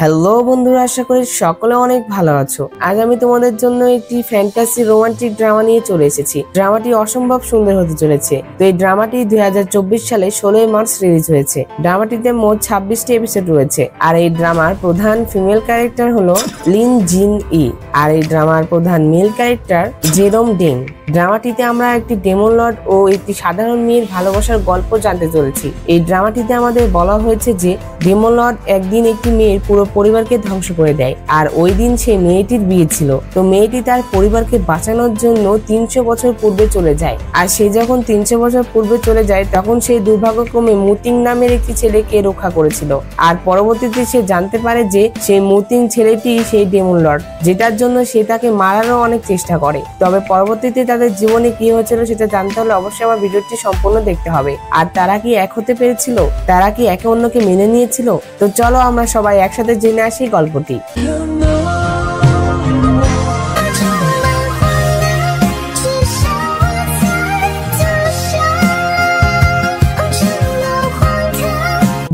Hello বন্ধুরা, আশা করি সকলে অনেক ভালো আছো। আজ আমি তোমাদের জন্য একটি ফ্যান্টাসি রোমান্টিক ড্রামা নিয়ে চলে এসেছি। ড্রামাটি অসম্ভব সুন্দর হতে চলেছে। তো এই ড্রামাটি 2024 সালে 16 মার্চ রিলিজ হয়েছে। ড্রামাটিতে মোট 26টি এপিসোড রয়েছে। আর এই ড্রামার প্রধান ফিমেল ক্যারেক্টার হলো লিন জিন ই, আর এই ড্রামার প্রধান মেল ক্যারেক্টার জেরোম ডেং। ড্রামাটিতে আমরা একটি ডেমন লর্ড ও একটি সাধারণ মেয়ের ভালোবাসার গল্প জানতে চলেছি। এই ড্রামাটিতে আমাদের বলা হয়েছে যে ডেমন লর্ড একদিন একটি মেয়ের পুরো পরিবারকে ধ্বংস করে দেয়, আর ওই দিন সে মেয়েটির বিয়ে ছিল। তো মেয়েটি তার পরিবারকে বাঁচানোর জন্য 300 বছর পূর্বে চলে যায়। আর সে যখন 300 বছর পূর্বে চলে যায় তখন সে দুর্ভাগ্যক্রমে মুতিং নামের একটি ছেলেকে রক্ষা করেছিল। আর পরবর্তীতে সে জানতে পারে যে সেই মুতিং ছেলেটি সেই ডেমন লর্ড, যেটার জন্য সে তাকে মারারও অনেক চেষ্টা করে। তবে পরবর্তীতে তাদের জীবনে কি হয়েছিল সেটা জানতে হলে অবশ্যই আমার ভিডিওটি সম্পূর্ণ দেখতে হবে। আর তারা কি এক হতে পেরেছিল? তারা কি একে অন্যকে মেনে নিয়েছিল? তো চলো আমরা সবাই একসাথে জেনে আসি গল্পটি।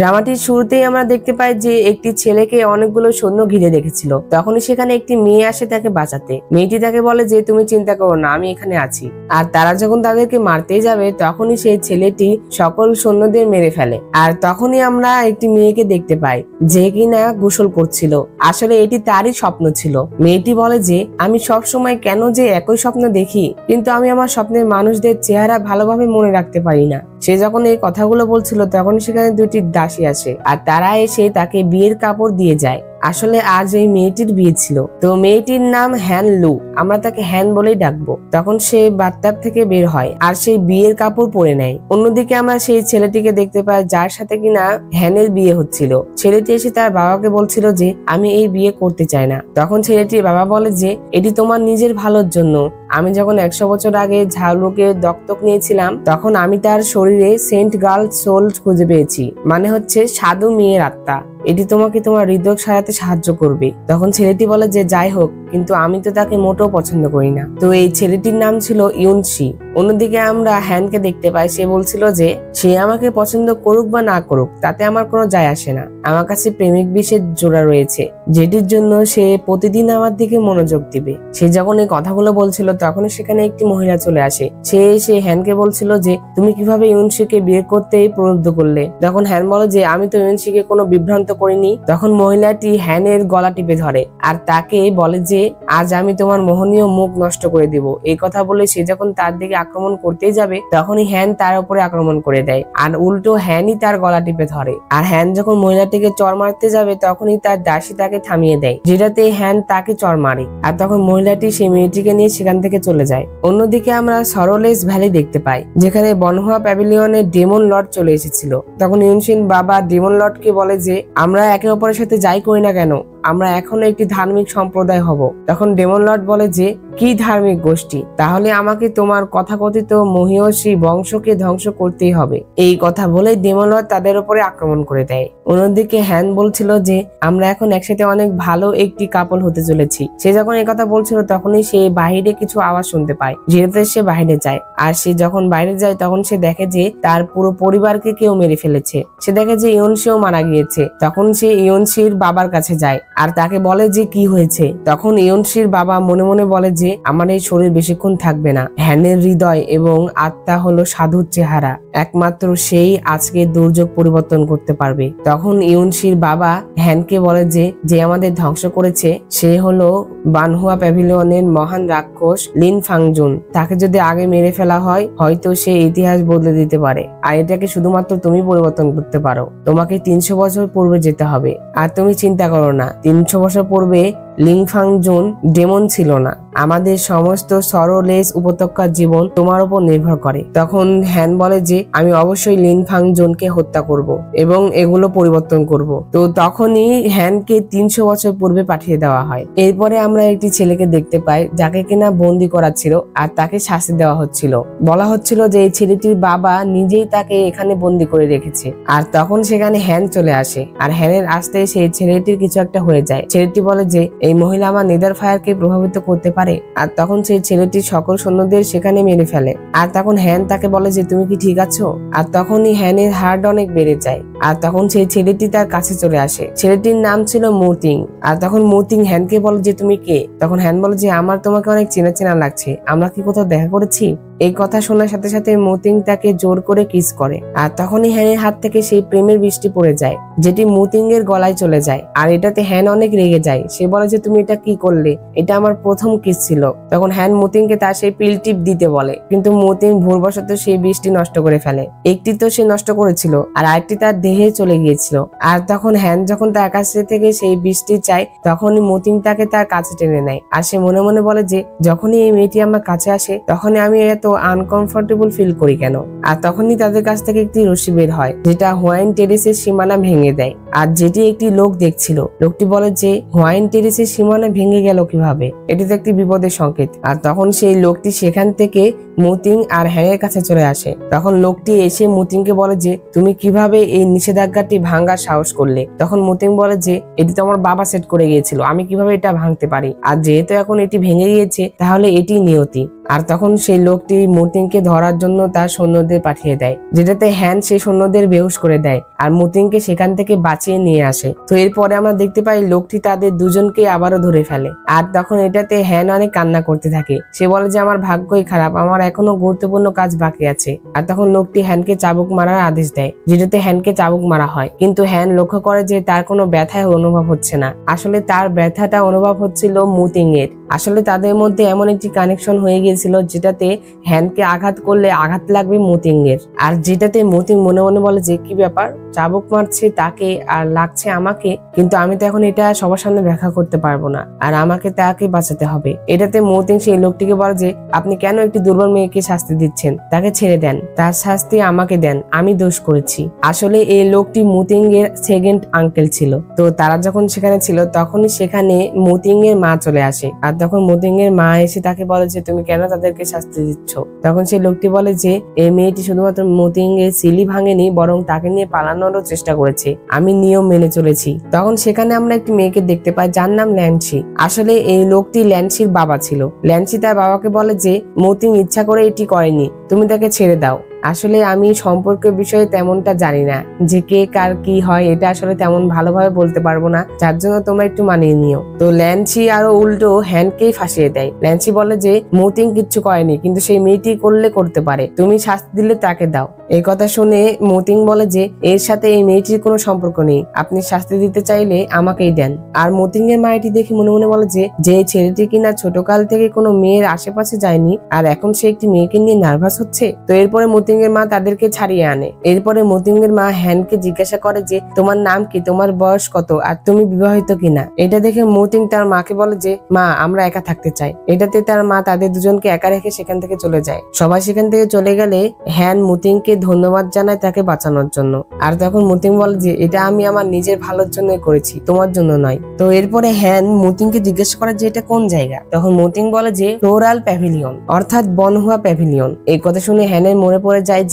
ড্রামাটির শুরুতেই আমরা দেখতে পাই যে একটি ছেলেকে অনেকগুলো সৈন্য ঘিরে রেখেছিল। তখনই সেখানে একটি মেয়ে আসে তাকে বাঁচাতে। মেয়েটি তাকে বলে যে তুমি চিন্তা করো না, আমি এখানে আছি। আর তারা যখন তাদেরকে মারতেই যাবে তখনই সেই ছেলেটি সকল সৈন্যদের মেরে ফেলে। আর তখনই আমরা একটি মেয়েকে দেখতে পাই যে কিনা গোসল করছিল। আসলে এটি তারই স্বপ্ন ছিল। মেয়েটি বলে যে আমি সব সময় কেন যে একই স্বপ্ন দেখি, কিন্তু আমি আমার স্বপ্নের মানুষদের চেহারা ভালোভাবে মনে রাখতে পারি না। সে যখন এই কথাগুলো বলছিল তখন সেখানে দুটি দাসী আসে, আর তারা এসে তাকে বিয়ের কাপড় দিয়ে যায়। আসলে আজ এই মেয়েটির বিয়ে ছিল। তো মেয়েটির নাম হ্যান লু, আমরা তাকে হ্যান বলেই ডাকবো। তখন সে বাথটাব থেকে বের হয় আর সেই বিয়ের কাপড় পরে নেয়। অন্যদিকে আমরা সেই ছেলেটিকে দেখতে পাই যার সাথে কিনা হ্যানের বিয়ে হচ্ছিল। ছেলেটি এসে তার বাবাকে বলছিল যে আমি এই বিয়ে করতে চাই না। তখন ছেলেটির বাবা বলে যে এটি তোমার নিজের ভালোর জন্য। আমি যখন 100 বছর আগে ঝাউলুকে দত্তক নিয়েছিলাম তখন আমি তার শরীরে সেন্ট গার্ল সোল খুঁজে পেয়েছি, মানে হচ্ছে সাধু মেয়ের আত্মা। এটি তোমাকে তোমার হৃদয় সারাতে সাহায্য করবে। তখন ছেলেটি বলে যে যাই হোক, কিন্তু আমি তো তাকে মোটেও পছন্দ করি না। তো এই ছেলেটির নাম ছিল ইউনশি। অন্যদিকে আমরা হ্যানকে দেখতে পাই, সে বলছিল যে সে আমাকে পছন্দ করুক বা না করুক তাতে আমার কোনো যায় আসে না। আমার কাছে প্রেমিক বিষের জোড়া রয়েছে, যেটির জন্য সে প্রতিদিন আমার দিকে মনোযোগ দিবে। সে যখন এই কথাগুলো বলছিল তখনই সেখানে একটি মহিলা চলে আসে। সে এসে হ্যানকে বলছিল যে তুমি কিভাবে ইউনশিকে বিয়ে করতে প্রলুব্ধ করলে? তখন হ্যান বলে যে আমি তো ইউনশিকে কোনো বিভ্রান্ত করিনি। তখন মহিলাটি হ্যানের গলা টিপে ধরে আর তাকে বলে যে আজ আমি তোমার মোহনীয় মুখ নষ্ট করে দিব। এই কথা বলে সে যখন তার দিকে আক্রমণ করতেই যাবে তখনই হ্যান তার উপরে আক্রমণ করে দেয়, আর উল্টো হ্যানই তার গলা টিপে ধরে। আর হ্যান যখন মহিলাটিকে চড় মারতে যাবে তখনই তার দাসী তাকে থামিয়ে দেয়, যেটাতে হ্যান তাকে চড় মারে। আর তখন মহিলাটি সেই মেয়েটিকে নিয়ে সেখান থেকে চলে যায়। অন্যদিকে আমরা সরলেস ভ্যালি দেখতে পাই, যেখানে বনহুয়া প্যাভিলিয়নে ডেমন লর্ড চলে এসেছিল। তখন ইউনশিন বাবা ডেমন লর্ডকে বলে যে আমরা একে অপরের সাথে যাই করি না কেন, আমরা এখনো একটি ধার্মিক সম্প্রদায় হব। তখন ডেমন লর্ড বলে যে কি ধার্মিক গোষ্ঠী? তাহলে আমাকে তোমার কথাকথিত মহিয়সী বংশকে ধ্বংস করতেই হবে। এই কথা বলে ডেমন লর্ড তাদের উপরে আক্রমণ করে দেয়। অন্যদিকে হ্যান বলছিল যে আমরা এখন একসাথে অনেক ভালো একটি কাপল হতে চলেছি। সে যখন এই কথা বলছিল তখনই সে বাহিরে কিছু আওয়াজ শুনতে পায়, যেহেতু সে বাইরে যায়। আর সে যখন বাইরে যায় তখন সে দেখে যে তার পুরো পরিবারকে কেউ মেরে ফেলেছে। সে দেখে যে ইয়নশিও মারা গিয়েছে। তখন সে ইয়নশির বাবার কাছে যায় আর তাকে বলে যে কি হয়েছে। তখন ইয়নশির বাবা মনে মনে বলে যে আমার এই শরীর বেশিক্ষণ থাকবে না। হ্যানের হৃদয় এবং আত্মা হলো সাধুর চেহারা, একমাত্র সেই আজকে দুর্যোগ পরিবর্তন করতে পারবে। তখন ইউনশির বাবা হ্যানকে বলে যে যে আমাদের ধ্বংস করেছে সে হলো বানহুয়া প্যাভিলিয়নের মহান রাক্ষস লিন ফাংজুন। তাকে যদি আগে মেরে ফেলা হয় হয়তো সে ইতিহাস বদলে দিতে পারে, আর এটাকে শুধুমাত্র তুমি পরিবর্তন করতে পারো। তোমাকে 300 বছর পূর্বে যেতে হবে। আর তুমি চিন্তা করো না, 300 বছর পূর্বে লিংফাংজুন ডেমন ছিল না। আমাদের সমস্ত সরলেস উপত্যকার জীবন তোমার উপর নির্ভর করে। তখন হ্যান বলে যে আমি অবশ্যই লিংফাংজুনকে হত্যা করব এবং এগুলো পরিবর্তন করব। তো তখনই হ্যানকে 300 বছর পূর্বে পাঠিয়ে দেওয়া হয়। এরপরে আমরা একটি ছেলেকে দেখতে পাই যাকে কিনা বন্দি করা ছিল আর তাকে শাস্তি দেওয়া হচ্ছিল। বলা হচ্ছিল যে এই ছেলেটির বাবা নিজেই তাকে এখানে বন্দি করে রেখেছে। আর তখন সেখানে হ্যান চলে আসে, আর হ্যানের আসতে সেই ছেলেটির কিছু একটা হয়ে যায়। ছেলেটি বলে যে এই মহিলা আমার নেদার ফায়ারকে প্রভাবিত করতে পারে। আর তখন সেই ছেলেটি সকল সৈন্যদের সেখানে মেরে ফেলে। আর তখন হ্যান তাকে বলে যে তুমি কি ঠিক আছো? আর তখনই হ্যানের হার্ট অনেক বেড়ে যায়। আর তখন সেই ছেলেটি তার কাছে চলে আসে। ছেলেটির নাম ছিল মুতিং। আর তখন মুতিং হ্যানকে বলে যে তুমি কে? তখন হ্যান বলে যে আমার তোমাকে অনেক চেনা চেনা লাগছে, আমরা কি কোথাও দেখা করেছি? এই কথা শোনার সাথে সাথে মুতিং তাকে জোর করে কিস করে। আর তখনই হ্যানের হাত থেকে সেই প্রেমের বৃষ্টি পড়ে যায়, যেটি মুতিং এর গলায় চলে যায়। আর এটাতে হ্যান অনেক রেগে যায়। সে বলে যে তুমি এটা কি করলে? এটা আমার প্রথম কিস ছিল। তখন হ্যান মুতিংকে তার সেই পিল টিপ দিতে বলে, কিন্তু মুতিং ভুলবশত সেই বৃষ্টি নষ্ট করে ফেলে। একটি তো সে নষ্ট করেছিল, আর আরেকটি তার দেহে চলে গিয়েছিল। আর তখন হ্যান যখন তার কাছে থেকে সেই বৃষ্টি চায়, তখনই মুতিং তাকে তার কাছে টেনে নেয়। আর সে মনে মনে বলে যে যখনই এই মেয়েটি আমার কাছে আসে, তখনই আমি এত আনকমফোর্টেবল ফিল করি কেন? আর তখনই তাদের কাছ থেকে একটি রশি বের হয়, যেটা হোয়াইন টেরেসের সীমানা ভেঙে দেয়। আর যেটি একটি লোক দেখছিল, লোকটি বলে যে হোয়াইন টেরেসের সীমানা ভেঙে গেল কিভাবে? এটি তো একটি বিপদের সংকেত। আর তখন সেই লোকটি সেখান থেকে মুতিং আর হ্যানের কাছে চলে আসে। তখন লোকটি এসে মুতিংকে বলে যে তুমি কিভাবে এই নিষেধাজ্ঞাটি ভাঙার সাহস করলে? তখন মুতিং বলে যে এটি তো আমার বাবা সেট করে গিয়েছিল, আমি কিভাবে এটা ভাঙতে পারি? আর যেহেতু এখন এটি ভেঙে গিয়েছে, তাহলে এটি নিয়তি। আর তখন সেই লোকটি মুতিংকে ধরার জন্য তার সৈন্যদের পাঠিয়ে দেয়, যেটাতে হ্যান সেই সৈন্যদের বেহুশ করে দেয় আর মুতিংকে সেখান থেকে বাঁচিয়ে নিয়ে আসে। তো এরপরে আমরা দেখতে পাই লোকটি তাদের দুজনকে আবারও ধরে ফেলে। আর তখন এটাতে হ্যান অনেক কান্না করতে থাকে। সে বলে যে আমার ভাগ্যই খারাপ, আমার এখনো গুরুত্বপূর্ণ কাজ বাকি আছে। আর তখন লোকটি হ্যানকে চাবুক মারার আদেশ দেয়, যেটাতে হ্যানকে চাবুক মারা হয়। কিন্তু হ্যান লক্ষ্য করে যে তার কোনো ব্যথায় অনুভব হচ্ছে না। আসলে তার ব্যথাটা অনুভব হচ্ছিল মুতিং এর। আসলে তাদের মধ্যে এমন একটি কানেকশন হয়ে গিয়েছিল, যেটাতে হ্যানকে আঘাত করলে আঘাত লাগবে মুতিং এর। আর যেটাতে মুতিং মনে মনে বলে যে কি ব্যাপার, চাবুক মারছে তাকে আর লাগছে আমাকে, কিন্তু আমি তো এখন এটা সবার সামনে ব্যাখ্যা করতে পারবো না, আর আমাকে তাকে বাঁচাতে হবে। এটাতে মুতিং সেই লোকটিকে বলে যে আপনি কেন একটি দুর্বল মেয়েকে শাস্তি দিচ্ছেন? তাকে ছেড়ে দেন, তার শাস্তি আমাকে দেন, আমি দোষ করেছি। আসলে এই লোকটি মুতিং এর সেকেন্ড আঙ্কেল ছিল। তো তারা যখন সেখানে ছিল, তখনই সেখানে মুতিং এর মা চলে আসে। আর তখন মুতিং এর মা এসে তাকে বলে যে তুমি কেন তাদেরকে শাস্তি দিচ্ছ? তখন সেই লোকটি বলে যে এই মেয়েটি শুধুমাত্র মুতিং এর সিলি ভাঙেনি, বরং তাকে নিয়ে পালানোরও চেষ্টা করেছে, আমি নিয়ম মেনে চলেছি। তখন সেখানে আমরা একটি মেয়েকে দেখতে পাই, যার নাম ল্যান্সি। আসলে এই লোকটি ল্যান্সির বাবা ছিল। ল্যান্সি তার বাবাকে বলে যে মুতিং ইচ্ছা করে এটি করেনি, তুমি তাকে ছেড়ে দাও। আসলে আমি সম্পর্কের বিষয়ে তেমনটা জানি না, যে কে কার কি হয় এটা আসলে তেমন ভালোভাবে বলতে পারবো না, যার জন্য তোমরা একটু মানিয়ে নিও। তো ল্যান্সি আরো উল্টো হ্যানকেই ফাঁসিয়ে দেয়। ল্যান্সি বলে যে মুতিং কিচ্ছু করেনি, কিন্তু সেই মেয়েটি করলে করতে পারে, তুমি শাস্তি দিলে তাকে দাও। এই কথা শুনে মুতিং বলে যে এর সাথে এই মেয়েটির কোনো সম্পর্ক নেই, আপনি শাস্তি দিতে চাইলে আমাকেই দেন। আর মুতিং এর মা এটি দেখে মনে মনে বলে যে ছেলেটি কিনা ছোটকাল থেকে কোনো মেয়ের আশেপাশে যায়নি, আর এখন সে একটি মেয়েকে নিয়ে নার্ভাস হচ্ছে। তো এরপরে মুতিং এর মা তাদেরকে ছাড়িয়ে আনে। এরপরে মুতিং এর মা হ্যানকে জিজ্ঞাসা করে যে তোমার নাম কি, তোমার বয়স কত, আর তুমি বিবাহিত কিনা? এটা দেখে মুতিং তার মাকে বলে যে মা আমরা একা থাকতে চাই। এটাতে তার মা তাদের দুজনকে একা রেখে সেখান থেকে চলে যায়। সবাই সেখান থেকে চলে গেলে হ্যান মুতিংকে ধন্যবাদ জানায় তাকে বাঁচানোর জন্য। আর তখন মুতিং বলে যে এটা আমি আমার নিজের ভালোর জন্যই করেছি, তোমার জন্য নয়। তো এরপরে হ্যান মুতিংকে জিজ্ঞাসা করে যে এটা কোন জায়গা? তখন মুতিং বলে যে ফ্লোরাল প্যাভিলিয়ন, অর্থাৎ বনহুয়া প্যাভিলিয়ন। এই কথা শুনে হ্যানের মনে পড়ে যায়